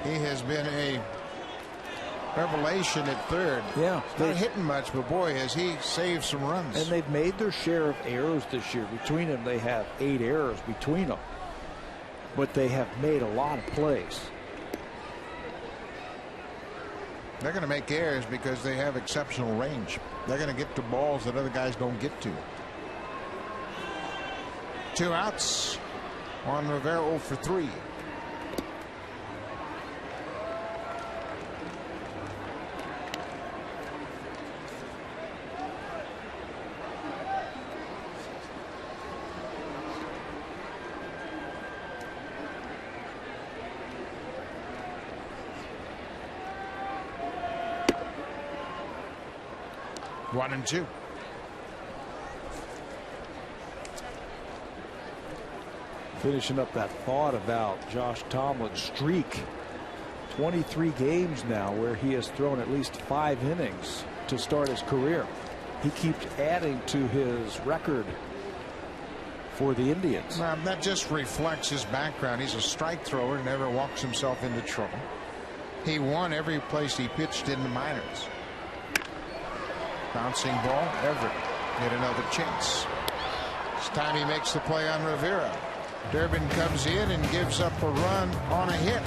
He has been a revelation at 3rd. Yeah. Not hitting much, but boy, has he saved some runs. And they've made their share of errors this year. Between them, they have 8 errors between them. But they have made a lot of plays. They're going to make errors because they have exceptional range. They're going to get to balls that other guys don't get to. 2 outs on Rivera 0 for 3. One and 2. finishing up that thought about Josh Tomlin's streak. 23 games now where he has thrown at least 5 innings to start his career. He keeps adding to his record for the Indians. Well, that just reflects his background. He's a strike thrower, never walks himself into trouble. He won every place he pitched in the minors. Bouncing ball, Everett get another chance. This time he makes the play on Rivera. Durbin comes in and gives up a run on a hit.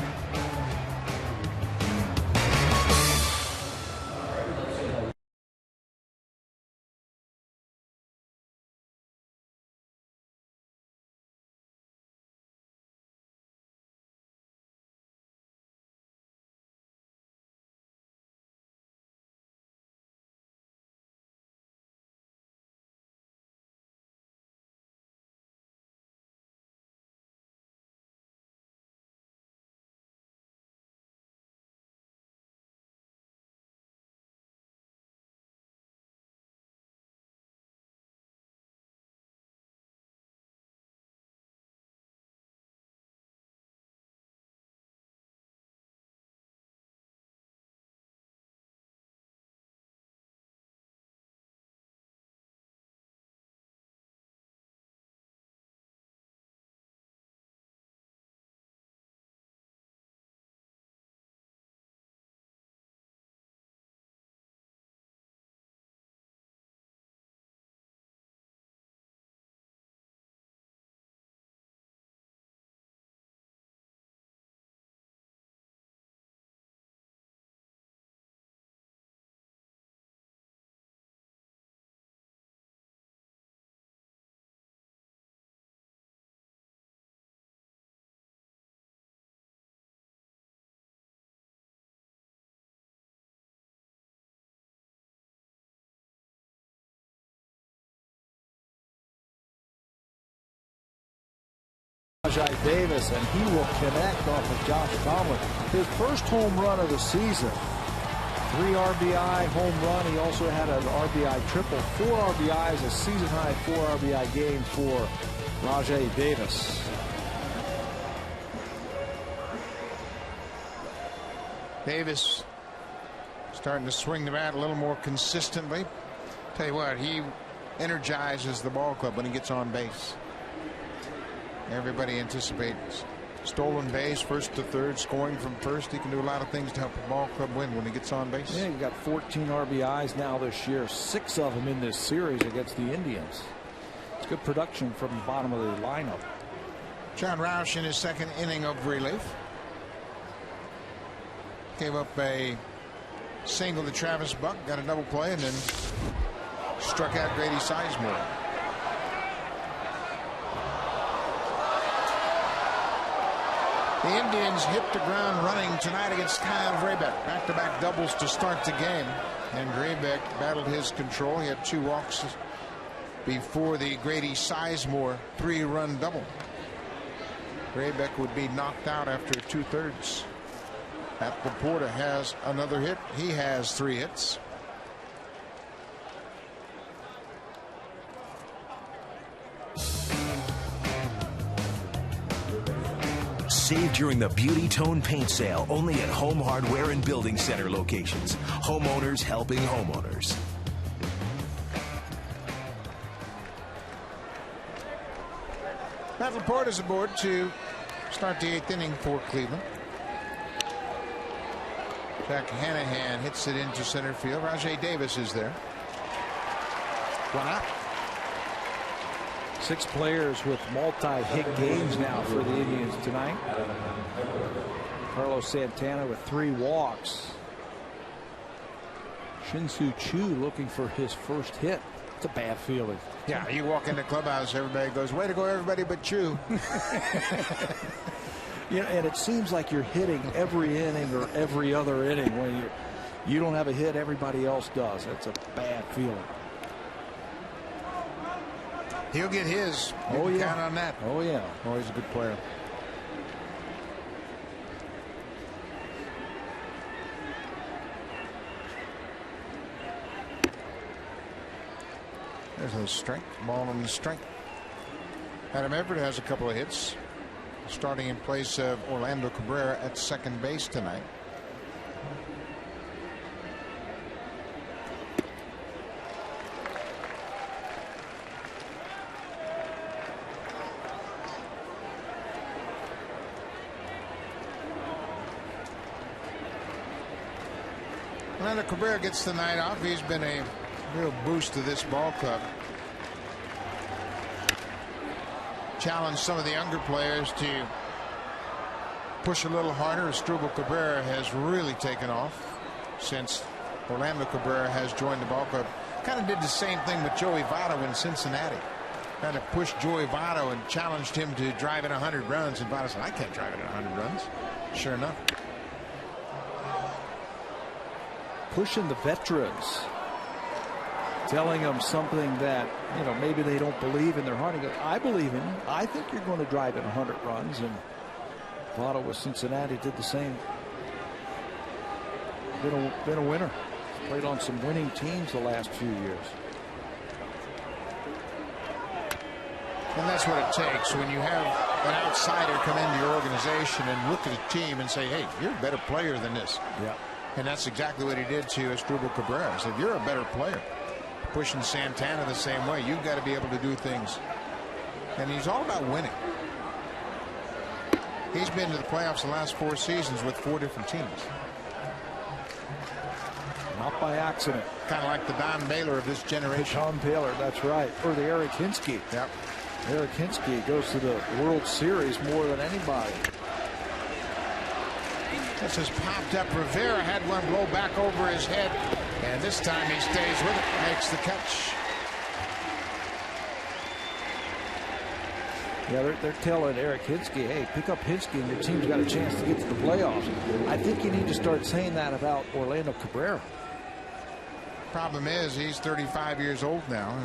Rajai Davis, and he will connect off of Josh Tomlin. His first home run of the season. 3 RBI home run. He also had an RBI triple. 4 RBIs, a season high 4 RBI game for Rajai Davis. Davis starting to swing the bat a little more consistently. Tell you what, he energizes the ball club when he gets on base. Everybody anticipates stolen base, first to third, scoring from first. He can do a lot of things to help the ball club win when he gets on base. Yeah, he got 14 RBIs now this year, 6 of them in this series against the Indians. It's good production from the bottom of the lineup. John Roush in his second inning of relief. Gave up a single to Travis Buck, got a double play, and then struck out Grady Sizemore. The Indians hit the ground running tonight against Kyle Drabek. Back-to-back doubles to start the game. And Drabek battled his control. He had 2 walks before the Grady Sizemore 3-run double. Drabek would be knocked out after 2/3. Matt Laporta has another hit. He has 3 hits. Save during the Beauty Tone Paint Sale only at Home Hardware and Building Center locations. Homeowners helping homeowners. Matt Laporta is aboard to start the 8th inning for Cleveland. Jack Hanahan hits it into center field. Rajai Davis is there. 1 out. 6 players with multi-hit games now for the Indians tonight. Carlos Santana with 3 walks. Shin-Soo Choo looking for his first hit. It's a bad feeling. Yeah, you walk in the clubhouse, everybody goes, way to go, everybody but Choo. Yeah, and it seems like you're hitting every inning or every other inning. When you don't have a hit, everybody else does. That's a bad feeling. He'll get his. You can count on that. Oh, yeah. Oh, he's a good player. There's a strike. Ball on the strike. Adam Everett has a couple of hits. starting in place of Orlando Cabrera at second base tonight. Orlando Cabrera gets the night off. He's been a real boost to this ball club. Challenge some of the younger players to push a little harder. Asdrubal Cabrera has really taken off since Orlando Cabrera has joined the ball club. Kind of did the same thing with Joey Votto in Cincinnati. Kind of pushed Joey Votto and challenged him to drive in 100 runs. And Votto said, I can't drive in 100 runs. Sure enough. Pushing the veterans, telling them something that, you know, maybe they don't believe in their heart. He goes, I believe in you. I think you're going to drive in 100 runs. And Votto with Cincinnati did the same. Been a winner. Played on some winning teams the last few years. And that's what it takes when you have an outsider come into your organization and look at a team and say, hey, you're a better player than this. Yeah. And that's exactly what he did to Asdrubal Cabrera. He said, you're a better player. Pushing Santana the same way. You've got to be able to do things. And he's all about winning. He's been to the playoffs the last 4 seasons with 4 different teams. Not by accident. Kind of like the Don Baylor of this generation. Tom Taylor, that's right. Or the Eric Hinsky. Yep. Eric Hinsky goes to the World Series more than anybody. This has popped up. Rivera had one blow back over his head, and this time he stays with it, makes the catch. Yeah, they're telling Eric Hinsky, hey, pick up Hinsky and your team's got a chance to get to the playoffs. I think you need to start saying that about Orlando Cabrera. Problem is, he's 35 years old now.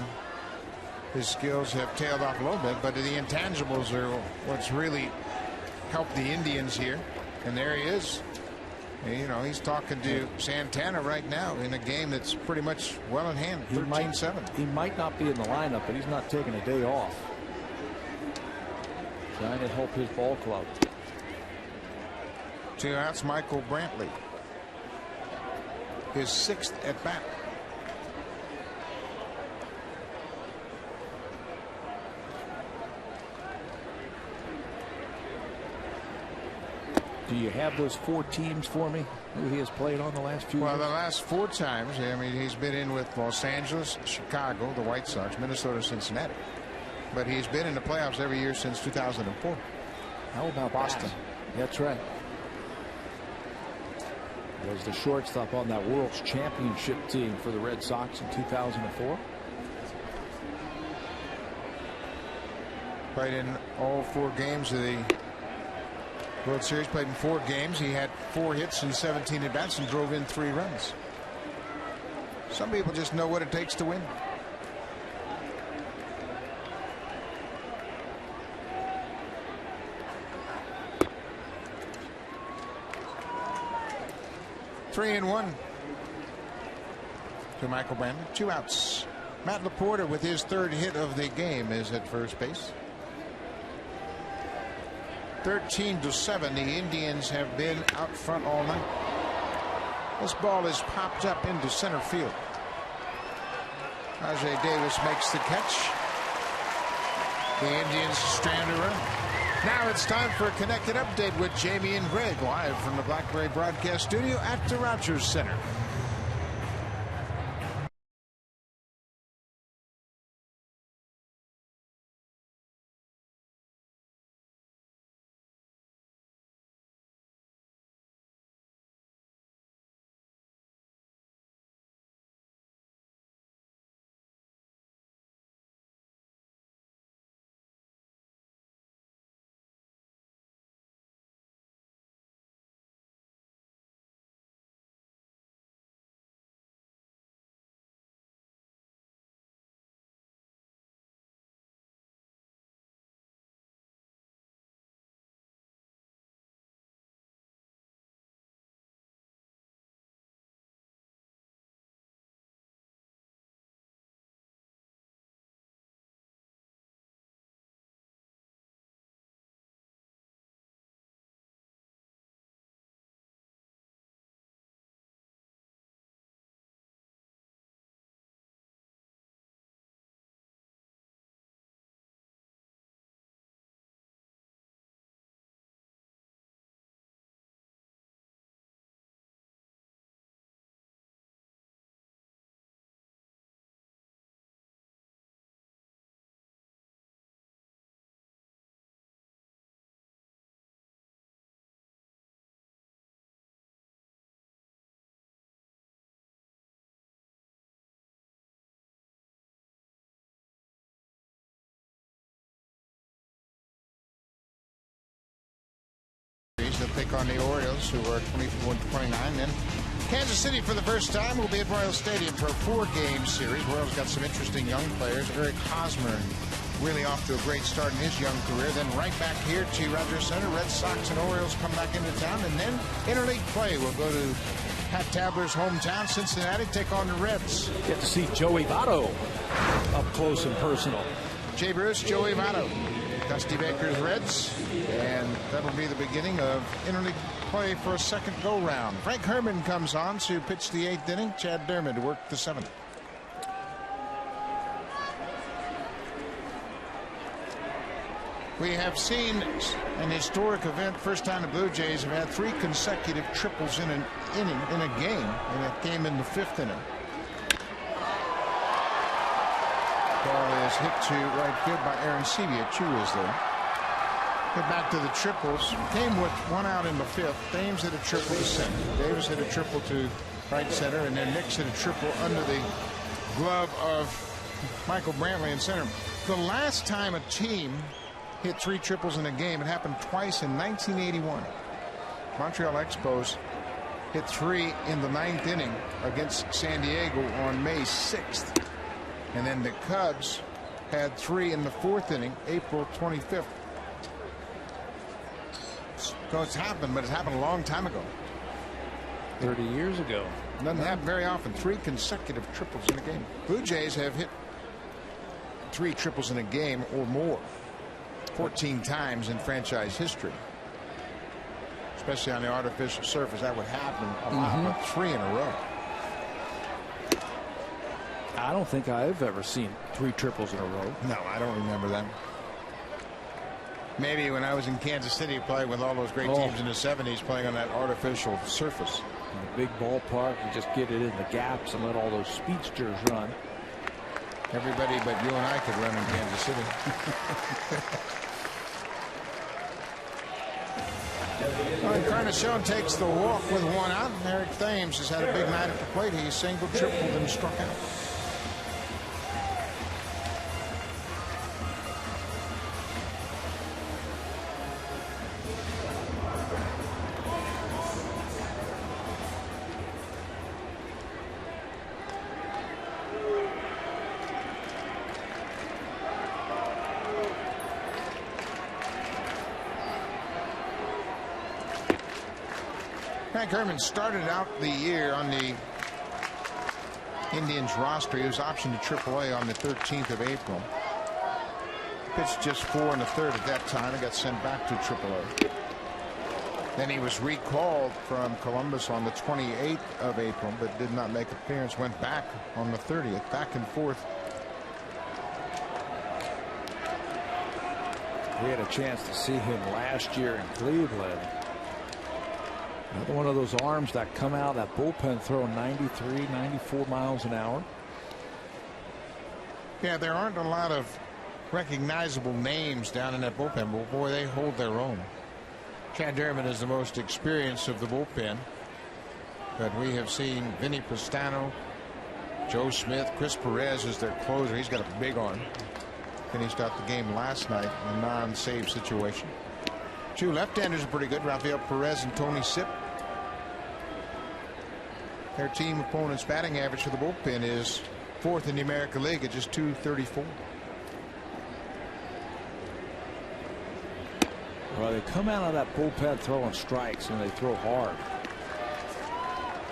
His skills have tailed off a little bit, but the intangibles are what's really helped the Indians here. And there he is. You know, he's talking to Santana right now in a game that's pretty much well in hand. 13-7. He might not be in the lineup, but he's not taking a day off. Trying to help his ball club. 2 outs, Michael Brantley. His 6th at bat. Do you have those 4 teams for me who he has played on the last few years? Well, the last 4 times, I mean, he's been in with Los Angeles, Chicago, the White Sox, Minnesota, Cincinnati. But he's been in the playoffs every year since 2004. How about Boston? That's right. He was the shortstop on that World's Championship team for the Red Sox in 2004. Played in all 4 games of the World Series. Played in 4 games. He had 4 hits and 17 at bats and drove in 3 runs. Some people just know what it takes to win. Three and 1 to Michael Brantley. 2 outs. Matt Laporta with his 3rd hit of the game is at first base. 13-7. The Indians have been out front all night. This ball is popped up into center field. Rajai Davis makes the catch. The Indians strand a run. Now it's time for a connected update with Jamie and Greg live from the Blackberry Broadcast Studio at the Rogers Center. on the Orioles, who are 24-29. Then Kansas City, for the first time, will be at Royal Stadium for a 4-game series. Royals got some interesting young players. Eric Hosmer really off to a great start in his young career. Then right back here to Rogers Center. Red Sox and Orioles come back into town. And then interleague play will go to Pat Tabler's hometown, Cincinnati, take on the Reds. Get to see Joey Votto up close and personal. Jay Bruce, Joey Votto, Dusty Baker's Reds, and that'll be the beginning of interleague play for a second go-round. Frank Herman comes on to pitch the 8th inning. Chad Dermott to work the 7th. We have seen an historic event. First time the Blue Jays have had 3 consecutive triples in an inning in a game, and it came in the 5th inning. Ball is hit to right field by Aaron Sebia. Chu is there. Get back to the triples. Came with 1 out in the 5th. Thames hit a triple to center. Davis hit a triple to right center, and then Nix hit a triple under the glove of Michael Brantley in center. The last time a team hit 3 triples in a game, it happened twice in 1981. Montreal Expos hit 3 in the 9th inning against San Diego on May 6th. And then the Cubs had 3 in the 4th inning, April 25th. So it's happened, but it's happened a long time ago. 30 years ago. Doesn't happen very often. 3 consecutive triples in a game. Blue Jays have hit 3 triples in a game or more 14 times in franchise history. Especially on the artificial surface, that would happen a lot, but 3 in a row. I don't think I've ever seen 3 triples in a row. No, I don't remember that. Maybe when I was in Kansas City playing with all those great teams in the 70s playing on that artificial surface. In a big ballpark, you just get it in the gaps and let all those speedsters run. Everybody but you and I could run in Kansas City. Encarnacion takes the walk with 1 out. Eric Thames has had a big night at the plate. He singled, tripled, and struck out. Frank Herman started out the year on the Indians roster. He was optioned to AAA on the 13th of April. Pitched just 4 1/3 at that time and got sent back to AAA. Then he was recalled from Columbus on the 28th of April, but did not make appearance. Went back on the 30th, back and forth. We had a chance to see him last year in Cleveland. Another one of those arms that come out of that bullpen throwing 93, 94 miles an hour. Yeah, there aren't a lot of recognizable names down in that bullpen, but boy, they hold their own. Chad Dermott is the most experienced of the bullpen, but we have seen Vinny Pastano, Joe Smith, Chris Perez is their closer. He's got a big arm. Finished out the game last night in a non-save situation. 2 left-handers are pretty good. Rafael Perez and Tony Sipp. Their team opponent's batting average for the bullpen is 4th in the American League at just .234. Well, they come out of that bullpen throwing strikes, and they throw hard.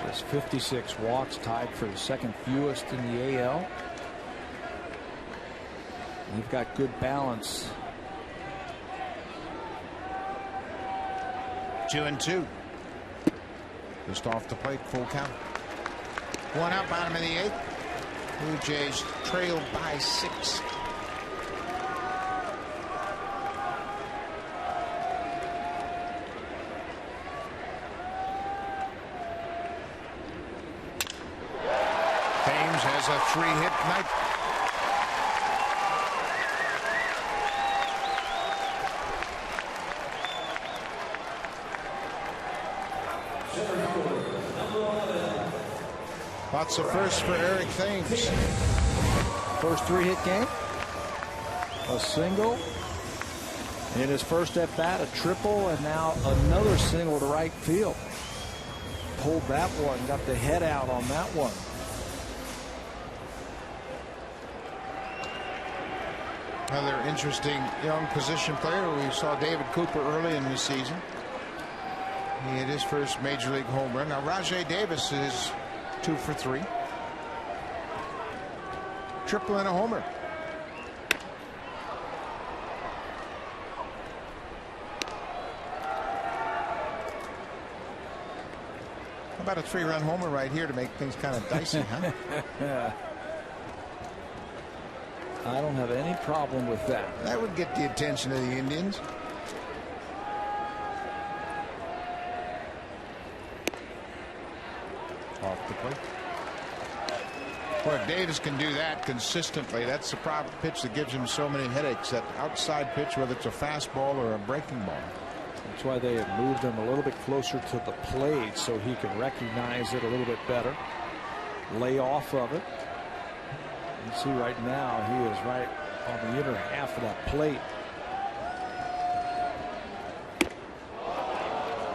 Just 56 walks, tied for the 2nd fewest in the AL. They've got good balance. 2-2. Just off the plate, full count. 1 out, bottom of the 8th. Blue Jays trailed by 6. Thames has a 3-hit night. Lots of firsts for Eric Thames. First 3-hit game. A single. In his first at bat, a triple, and now another single to right field. Pulled that one, got the head out on that one. Another interesting young position player. We saw David Cooper early in the season. He hit his first major league home run. Now Rajai Davis is 2 for 3. Triple and a homer. How about a 3-run homer right here to make things kind of dicey, huh? I don't have any problem with that. That would get the attention of the Indians. Off the plate. Well, if Davis can do that consistently, that's the problem pitch that gives him so many headaches. That outside pitch, whether it's a fastball or a breaking ball. That's why they have moved him a little bit closer to the plate so he can recognize it a little bit better. Lay off of it. You see right now he is right on the inner half of that plate.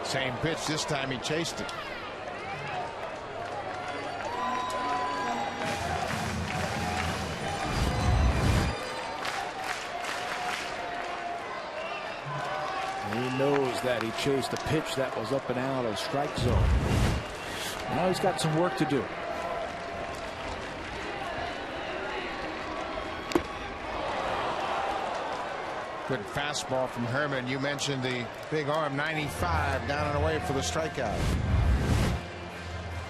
Same pitch this time, he chased it. He knows that he chased a pitch that was up and out of strike zone. Now he's got some work to do. Good fastball from Herman. You mentioned the big arm, 95 down and away for the strikeout.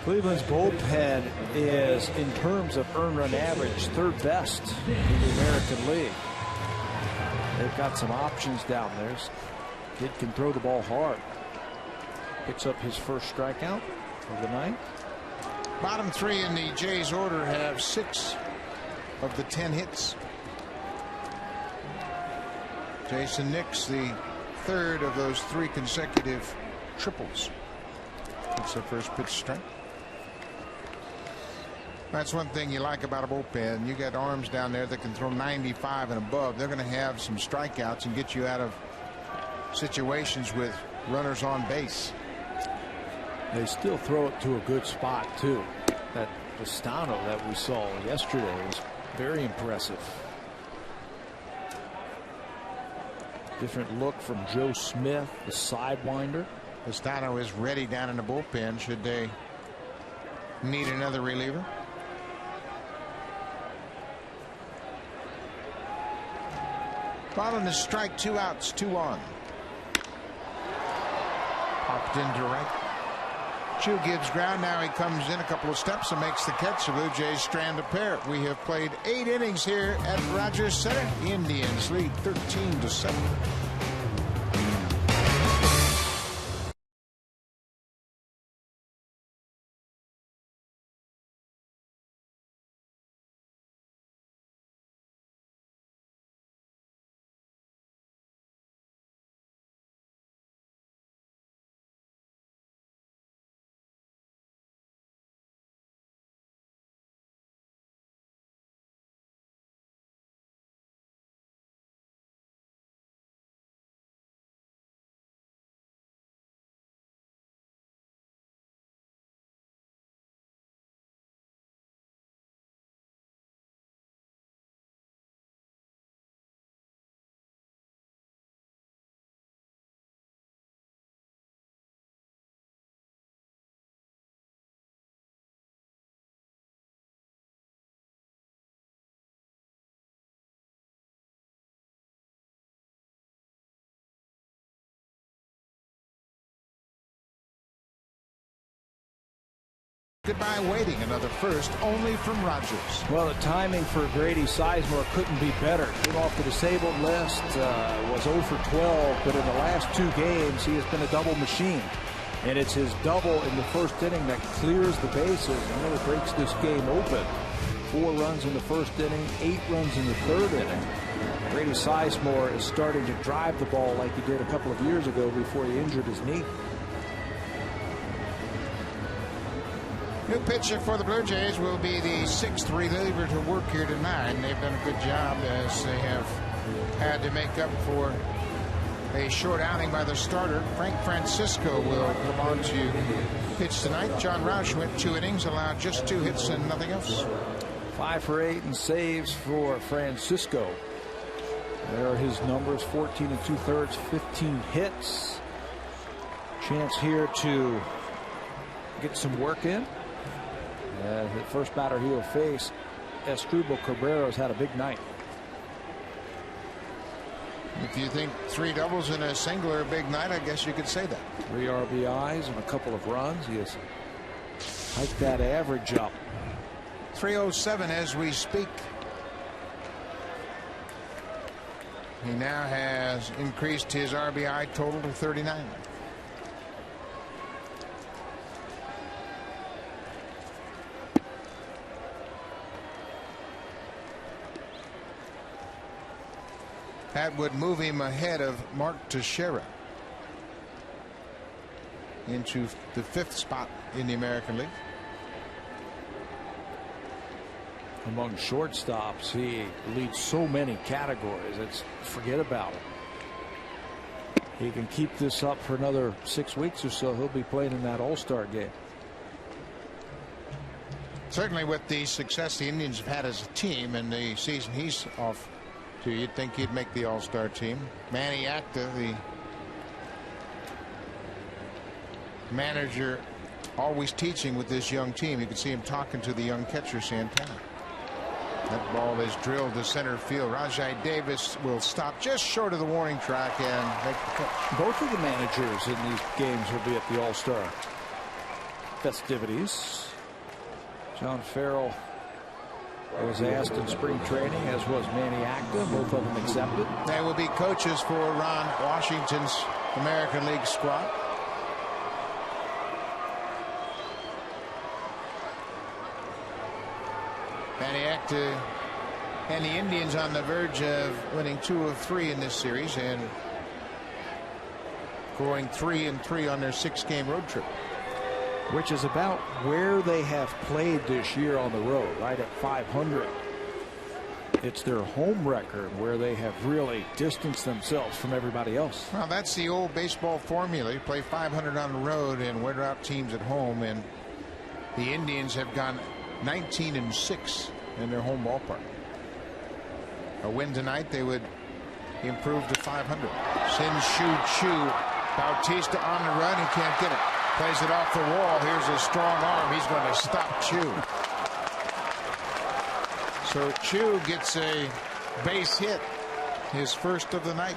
Cleveland's bullpen is, in terms of earned run average, third best in the American League. They've got some options down there. Kid can throw the ball hard. Picks up his first strikeout of the night. Bottom 3 in the Jays order have 6 of the 10 hits. Jason Nix, the third of those 3 consecutive triples. It's the first pitch strike. That's one thing you like about a bullpen. You got arms down there that can throw 95 and above. They're going to have some strikeouts and get you out of situations with runners on base. They still throw it to a good spot too. That Pistano that we saw yesterday was very impressive. Different look from Joe Smith, the sidewinder. Pistano is ready down in the bullpen should they need another reliever. Following the strike, 2 outs, 2 on. Popped into right. Chu gives ground. Now he comes in a couple of steps and makes the catch. The Blue Jays strand a pair. We have played 8 innings here at Rogers Center. The Indians lead 13-7. Goodbye waiting. Another first only from Rogers. Well, the timing for Grady Sizemore couldn't be better. Came off the disabled list, was 0 for 12, but in the last 2 games he has been a double machine. And it's his double in the first inning that clears the bases and really breaks this game open. 4 runs in the first inning, 8 runs in the third inning. Grady Sizemore is starting to drive the ball like he did a couple of years ago before he injured his knee. New pitcher for the Blue Jays will be the 6th reliever to work here tonight. And they've done a good job as they have had to make up for a short outing by the starter. Frank Francisco will come on to pitch tonight. John Roush went 2 innings, allowed just 2 hits and nothing else. 5 for 8 and saves for Francisco. There are his numbers: 14 2/3, 15 hits. Chance here to get some work in. The first batter he'll face, Estrubal Cabrera's had a big night. If you think 3 doubles and a single are a big night, I guess you could say that. 3 RBIs and a couple of runs. He has hiked that average up. 307 as we speak. He now has increased his RBI total to 39. That would move him ahead of Mark Teixeira into the 5th spot in the American League. Among shortstops, he leads so many categories. Forget about it. He can keep this up for another 6 weeks or so. He'll be playing in that All-Star game. Certainly, with the success the Indians have had as a team and the season he's off to, you'd think he'd make the All-Star team. Manny Acta, the manager, always teaching with this young team. You can see him talking to the young catcher Santana. That ball is drilled to center field. Rajai Davis will stop just short of the warning track and make the catch. Both of the managers in these games will be at the All-Star festivities. John Farrell was asked in spring training, as was Manny Acta. Both of them accepted. They will be coaches for Ron Washington's American League squad. Manny Acta and the Indians on the verge of winning 2 of 3 in this series and going 3-3 on their 6-game road trip, which is about where they have played this year on the road, right at 500. It's their home record where they have really distanced themselves from everybody else. Well, that's the old baseball formula. You play 500 on the road and wear out teams at home, and the Indians have gone 19-6 in their home ballpark. A win tonight, they would improve to 500. Shin-Shu Chu, Bautista on the run. He can't get it. Plays it off the wall. Here's a strong arm. He's going to stop Chu. So Chu gets a base hit, his first of the night.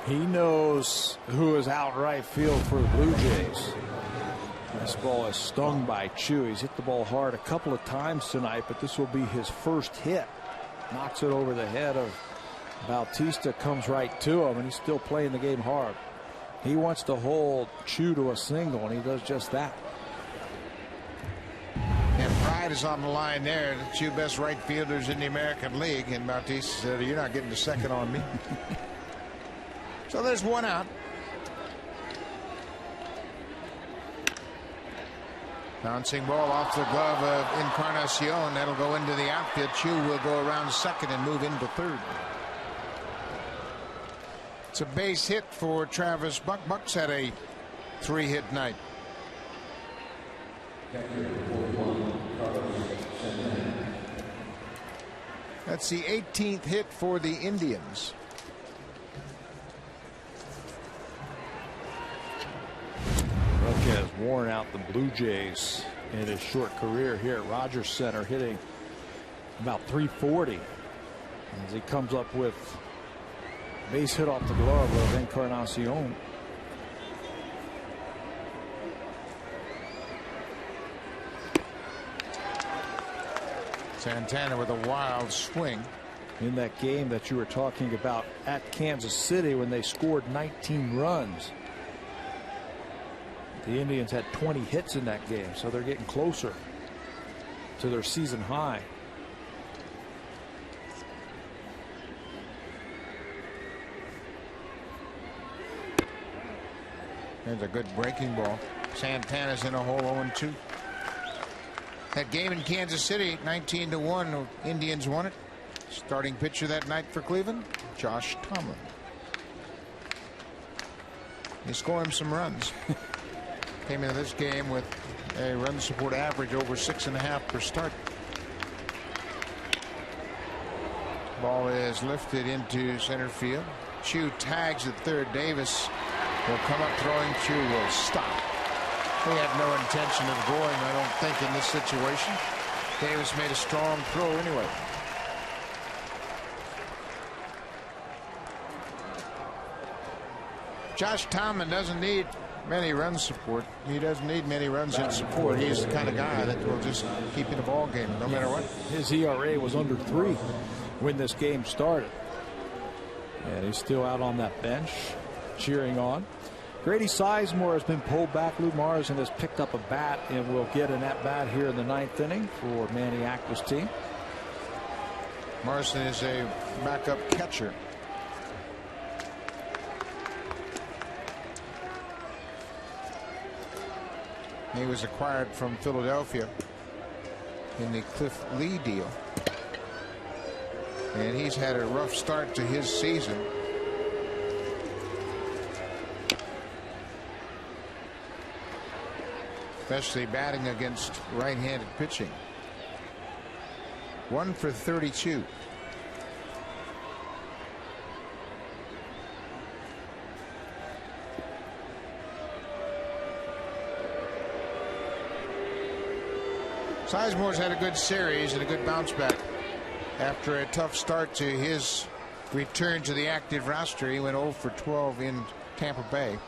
He knows who is out right field for the Blue Jays. This ball is stung by Chu. He's hit the ball hard a couple of times tonight, but this will be his first hit. Knocks it over the head of Bautista, comes right to him, and he's still playing the game hard. He wants to hold Chu to a single, and he does just that. And pride is on the line there. The 2 best right fielders in the American League, and Bautista said, "You're not getting the second on me." So there's 1 out. Bouncing ball off the glove of Encarnacion. That'll go into the outfield. Chu will go around second and move into third. It's a base hit for Travis Buck. Buck's had a 3-hit night. That's the 18th hit for the Indians. Buck has worn out the Blue Jays in his short career here at Rogers Center, hitting about 340 as he comes up with base hit off the glove of Encarnacion. Santana with a wild swing. In that game that you were talking about at Kansas City when they scored 19 runs. The Indians had 20 hits in that game, so they're getting closer to their season high. There's a good breaking ball. Santana's in a hole 0-2. That game in Kansas City, 19-1, Indians won it. Starting pitcher that night for Cleveland, Josh Tomlin. He scored him some runs. Came into this game with a run support average over 6.5 per start. Ball is lifted into center field. Chu tags at third. Davis will come up throwing. Chu will stop. He had no intention of going, I don't think, in this situation. Davis made a strong throw anyway. Josh Tomlin doesn't need many run support. He doesn't need many runs in support. He's the kind of guy that will just keep in the ball game no matter what. His ERA was under 3 when this game started. And he's still out on that bench cheering on. Grady Sizemore has been pulled back. Lou Marsden has picked up a bat and will get an at-bat here in the 9th inning for Manny Acta's team. Marsden is a backup catcher. He was acquired from Philadelphia in the Cliff Lee deal. And he's had a rough start to his season. Especially batting against right-handed pitching. 1 for 32. Sizemore's had a good series and a good bounce back. After a tough start to his return to the active roster, he went 0 for 12 in Tampa Bay.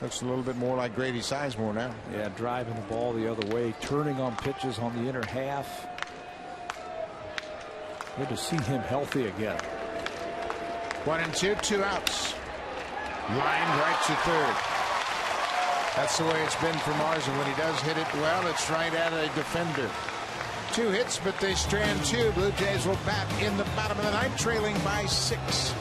Looks a little bit more like Grady Sizemore now. Yeah, driving the ball the other way, turning on pitches on the inner half. Good to see him healthy again. 1 and 2, 2 outs. Lined right to third. That's the way it's been for Marsden. When he does hit it well, it's right at a defender. 2 hits, but they strand 2. Blue Jays will bat in the bottom of the 9th, trailing by 6.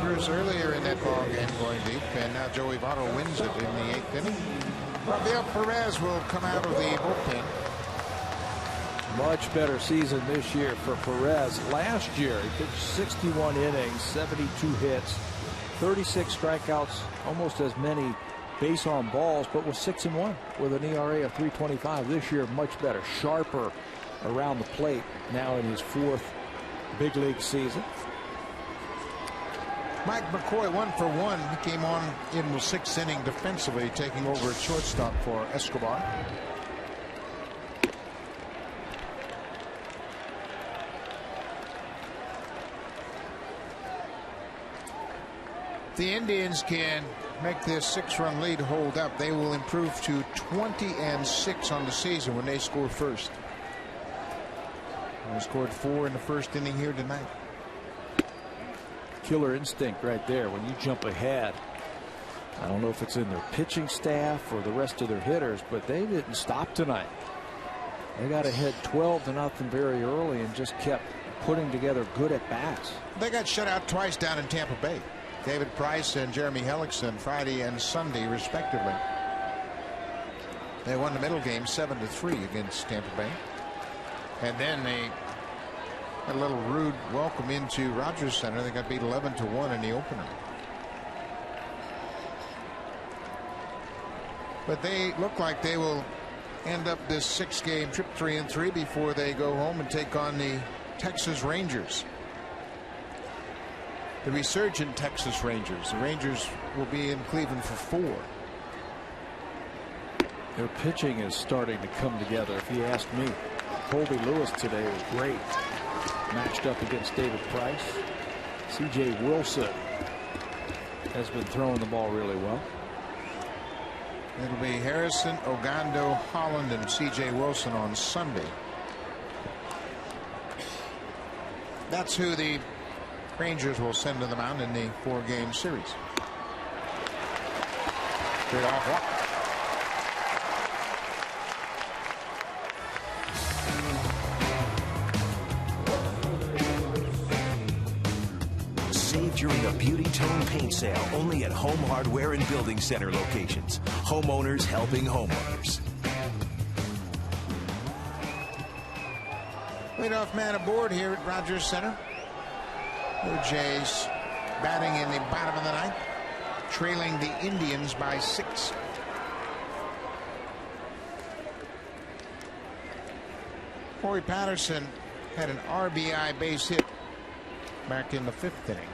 Bruce earlier in that ball game going deep, and now Joey Votto wins it in the 8th inning. Rafael Perez will come out of the bullpen. Much better season this year for Perez. Last year he pitched 61 innings, 72 hits, 36 strikeouts, almost as many base on balls, but was 6-1 with an ERA of 3.25. This year much better, sharper around the plate now in his 4th big league season. Mike McCoy 1 for 1. He came on in the 6th inning defensively, taking over at shortstop for Escobar. the Indians can make this 6-run lead hold up, they will improve to 20-6 on the season when they score first. They scored 4 in the first inning here tonight. Killer instinct right there when you jump ahead. I don't know if it's in their pitching staff or the rest of their hitters, but they didn't stop tonight. They got ahead 12-0 very early and just kept putting together good at bats. They got shut out twice down in Tampa Bay. David Price and Jeremy Hellickson Friday and Sunday respectively. They won the middle game 7-3 against Tampa Bay. And then they had a little rude welcome into Rogers Center. They got beat 11-1 in the opener. But they look like they will end up this 6-game trip 3-3 before they go home and take on the Texas Rangers. The resurgent Texas Rangers. The Rangers will be in Cleveland for 4. Their pitching is starting to come together, if you ask me. Colby Lewis today was great. Matched up against David Price. C.J. Wilson has been throwing the ball really well. It'll be Harrison, Ogando, Holland, and C.J. Wilson on Sunday. That's who the Rangers will send to the mound in the 4-game series. Straight off walk. Save during the Beauty Tone paint sale only at Home Hardware and Building Center locations. Homeowners helping homeowners. Leadoff man aboard here at Rogers Center. Blue Jays batting in the bottom of the ninth, trailing the Indians by 6. Corey Patterson had an RBI base hit back in the 5th inning.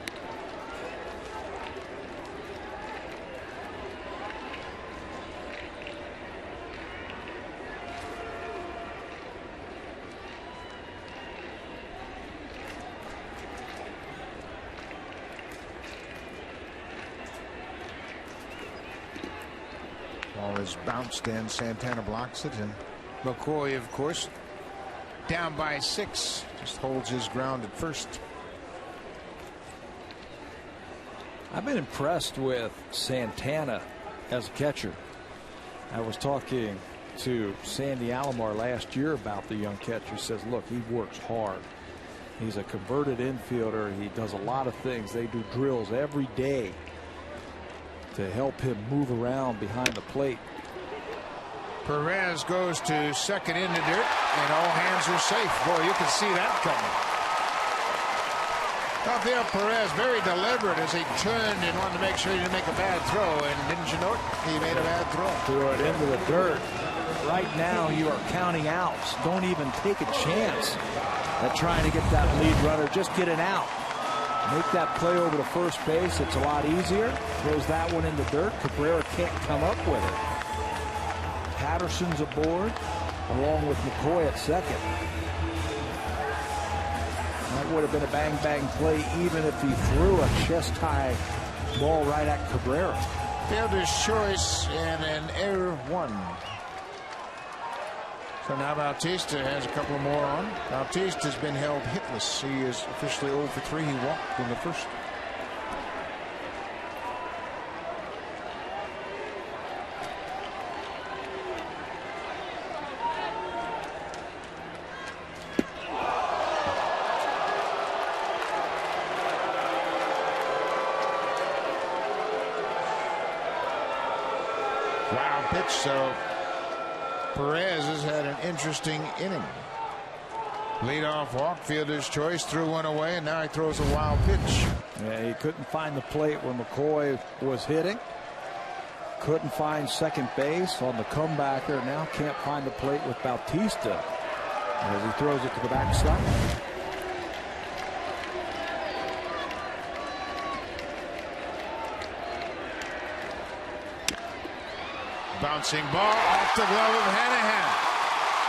Ball is bounced and Santana blocks it, and McCoy, of course, down by 6, just holds his ground at first. I've been impressed with Santana as a catcher. I was talking to Sandy Alomar last year about the young catcher. He says, look, he works hard. He's a converted infielder. He does a lot of things. They do drills every day to help him move around behind the plate. Perez goes to second in the dirt, and all hands are safe. Boy, you can see that coming. Rafael Perez very deliberate as he turned and wanted to make sure he didn't make a bad throw, and didn't you know it? He made a bad throw. Threw it into the dirt. Right now you are counting outs. Don't even take a chance at trying to get that lead runner. Just get it out. Make that play over to first base. It's a lot easier. Throws that one in the dirt. Cabrera can't come up with it. Patterson's aboard along with McCoy at second. That would have been a bang-bang play even if he threw a chest-high ball right at Cabrera. Fielder's choice and an error 1. So now Bautista has a couple more on. Bautista's been held hitless. He is officially 0 for 3. He walked in the first. Wow pitch. So Perez has had an interesting inning. Leadoff walk, fielder's choice, threw one away, and now he throws a wild pitch. Yeah, he couldn't find the plate where McCoy was hitting. Couldn't find second base on the comebacker. Now can't find the plate with Bautista as he throws it to the backstop. Bouncing ball off the glove of Hanahan.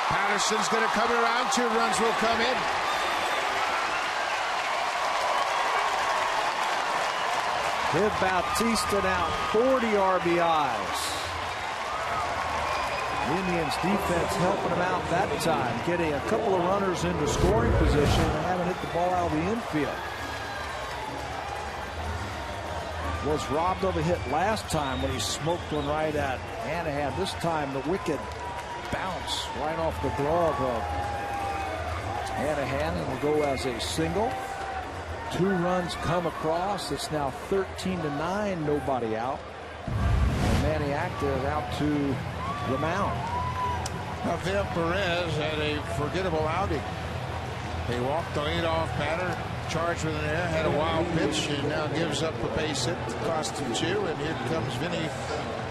Patterson's going to come around. 2 runs will come in. Give Bautista now 40 RBIs. The Indians defense helping him out that time, getting a couple of runners into scoring position and haven't hit the ball out of the infield. Was robbed of a hit last time when he smoked one right at Hanahan. This time the wicked bounce right off the glove of Hanahan and will go as a single. 2 runs come across. It's now 13-9, nobody out. And Manny Acta is out to the mound. Rafael Perez had a forgettable outing. He walked the leadoff batter, charged with an error, had a wild pitch, and now gives up a base hit. Cost him 2, and here comes Vinny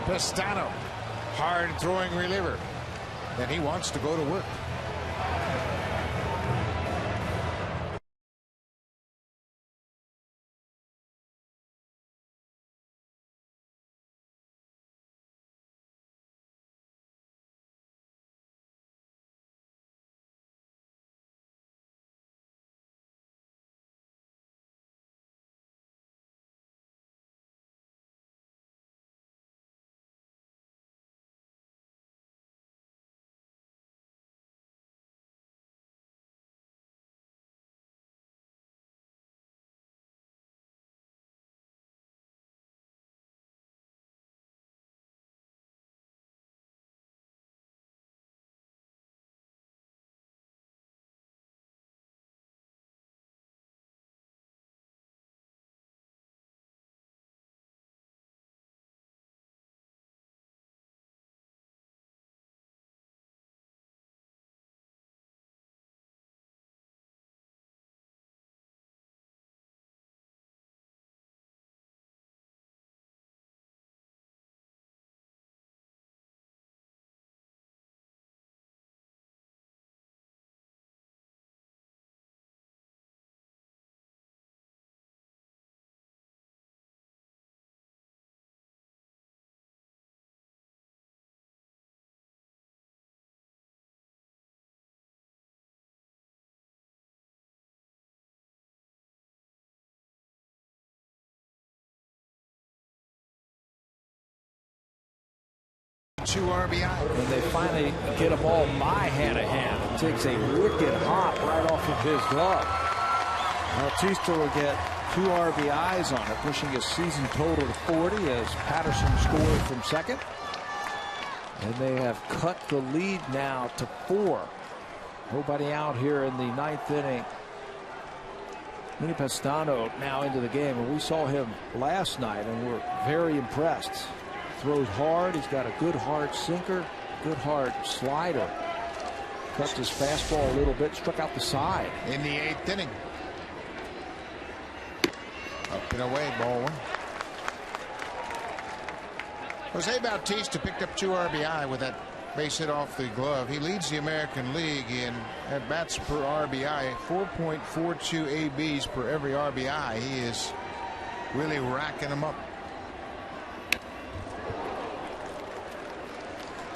Pestano, hard throwing reliever, and he wants to go to work. Two RBI. And they finally get a ball by Hanahan. It takes a wicked hop right off of his glove. Bautista will get 2 RBIs on it, pushing his season total to 40 as Patterson scored from second. And they have cut the lead now to 4. Nobody out here in the 9th inning. Vinny Pestano now into the game, and we saw him last night and we're very impressed. Throws hard. He's got a good hard sinker, good hard slider. Cut his fastball a little bit, struck out the side. In the 8th inning. Up and away, ball 1. Jose Bautista picked up 2 RBI with that base hit off the glove. He leads the American League in at bats per RBI, 4.42 ABs per every RBI. He is really racking them up.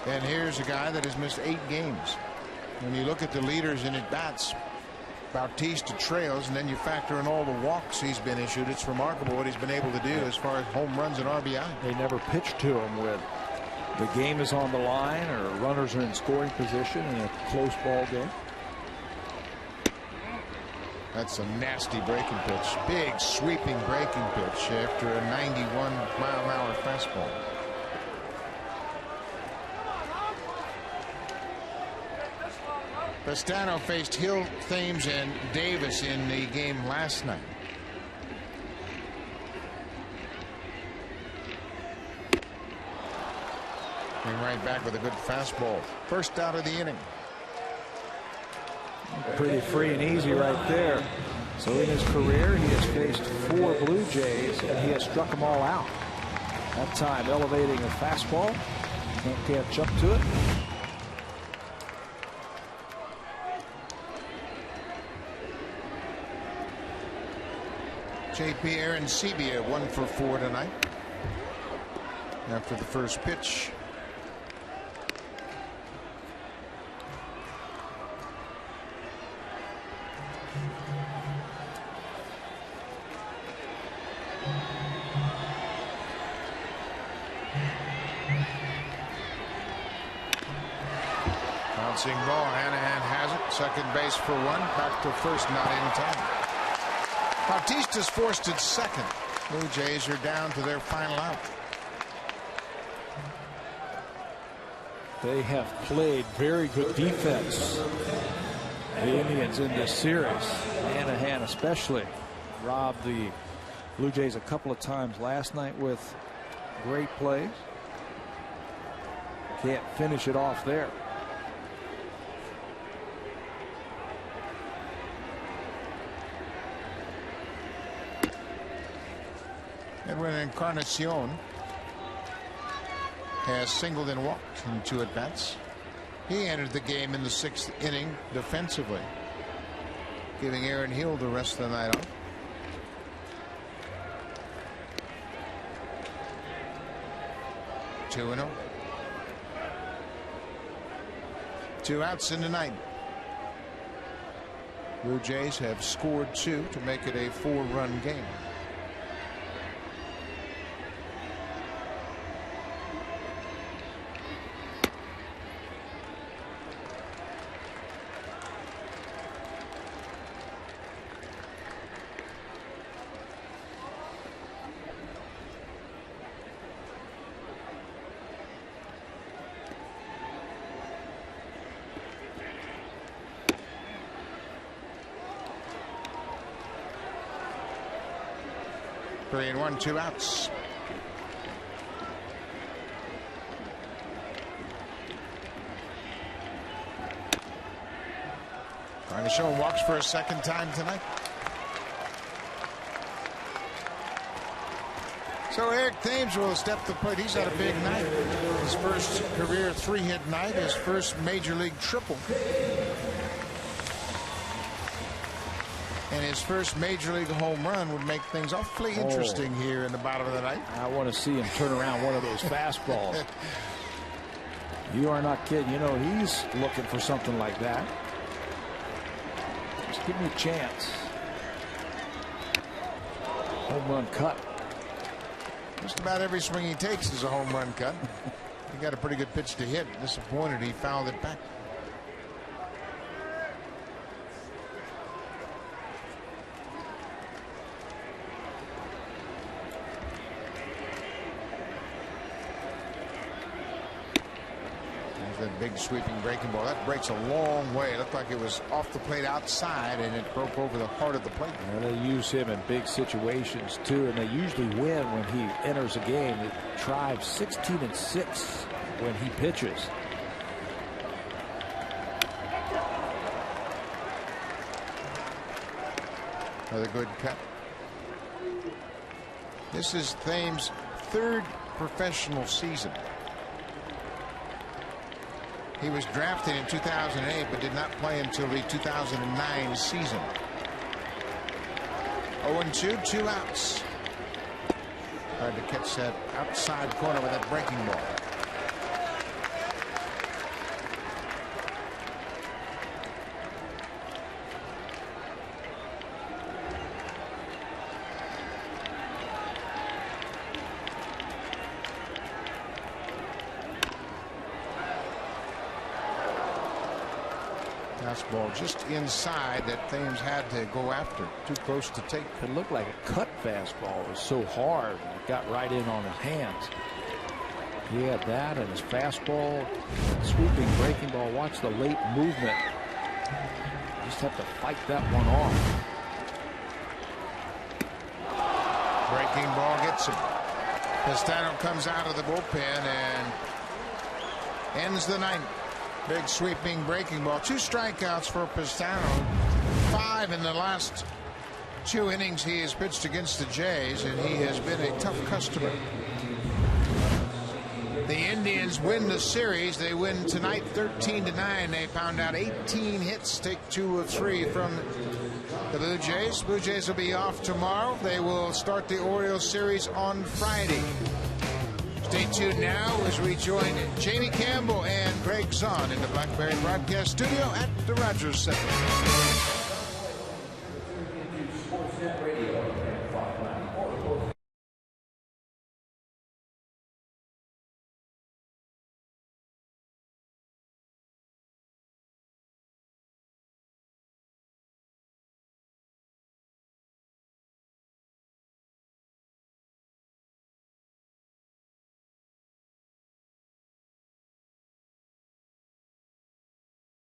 And here's a guy that has missed 8 games. When you look at the leaders in at bats, Bautista trails, and then you factor in all the walks he's been issued. It's remarkable what he's been able to do as far as home runs and RBI. They never pitch to him with the game is on the line or runners are in scoring position in a close ball game. That's a nasty breaking pitch. Big sweeping breaking pitch after a 91-mile-an-hour fastball. Pestano faced Hill, Thames, and Davis in the game last night. And right back with a good fastball. First out of the inning. Pretty free and easy right there. So in his career, he has faced 4 Blue Jays, and he has struck them all out. That time elevating a fastball. Can't catch up to it. JP Arencibia 1 for 4 tonight. After the first pitch. Bouncing ball. Hanahan has it. Second base for one. Back to first, not in time. Bautista's forced at second. Blue Jays are down to their final out. They have played very good defense, the Indians, in this series. Hanahan especially robbed the Blue Jays a couple of times last night with great plays. Can't finish it off there. Edwin Encarnacion has singled and walked in 2 at-bats. He entered the game in the 6th inning defensively, giving Aaron Hill the rest of the night off. Two and 0. 2 outs in the 9th. Blue Jays have scored 2 to make it a 4-run game. Three and 1, 2 outs. Encarnacion walks for a second time tonight. So Eric Thames will step to the plate. He's had a big night. His first career 3-hit night, his first major league triple. And his first major league home run would make things awfully interesting here in the bottom of the ninth. I want to see him turn around one of those fastballs. You are not kidding. You know, he's looking for something like that. Just give me a chance. Home run cut. Just about every swing he takes is a home run cut. He got a pretty good pitch to hit. Disappointed he fouled it back. That big sweeping breaking ball. That breaks a long way. It looked like it was off the plate outside, and it broke over the heart of the plate. Well, they use him in big situations too, and they usually win when he enters a game. It drives 16-6 when he pitches. Another good cut. This is Thames' 3rd professional season. He was drafted in 2008 but did not play until the 2009 season. 0-2, 2 outs. Tried to catch that outside corner with that breaking ball. Fastball just inside that Thames had to go after. Too close to take. It looked like a cut fastball. It was so hard. It got right in on his hands. He had that and his fastball, sweeping breaking ball. Watch the late movement. Just have to fight that one off. Breaking ball gets him. Pistano comes out of the bullpen and ends the 9th. Big sweeping breaking ball. 2 strikeouts for Pistano. 5 in the last 2 innings he has pitched against the Jays, and he has been a tough customer. The Indians win the series. They win tonight 13-9. They pound out 18 hits, take 2 of 3 from the Blue Jays. Blue Jays will be off tomorrow. They will start the Orioles series on Friday. Stay tuned now as we join Jamie Campbell and Greg Zahn in the Blackberry Broadcast Studio at the Rogers Center.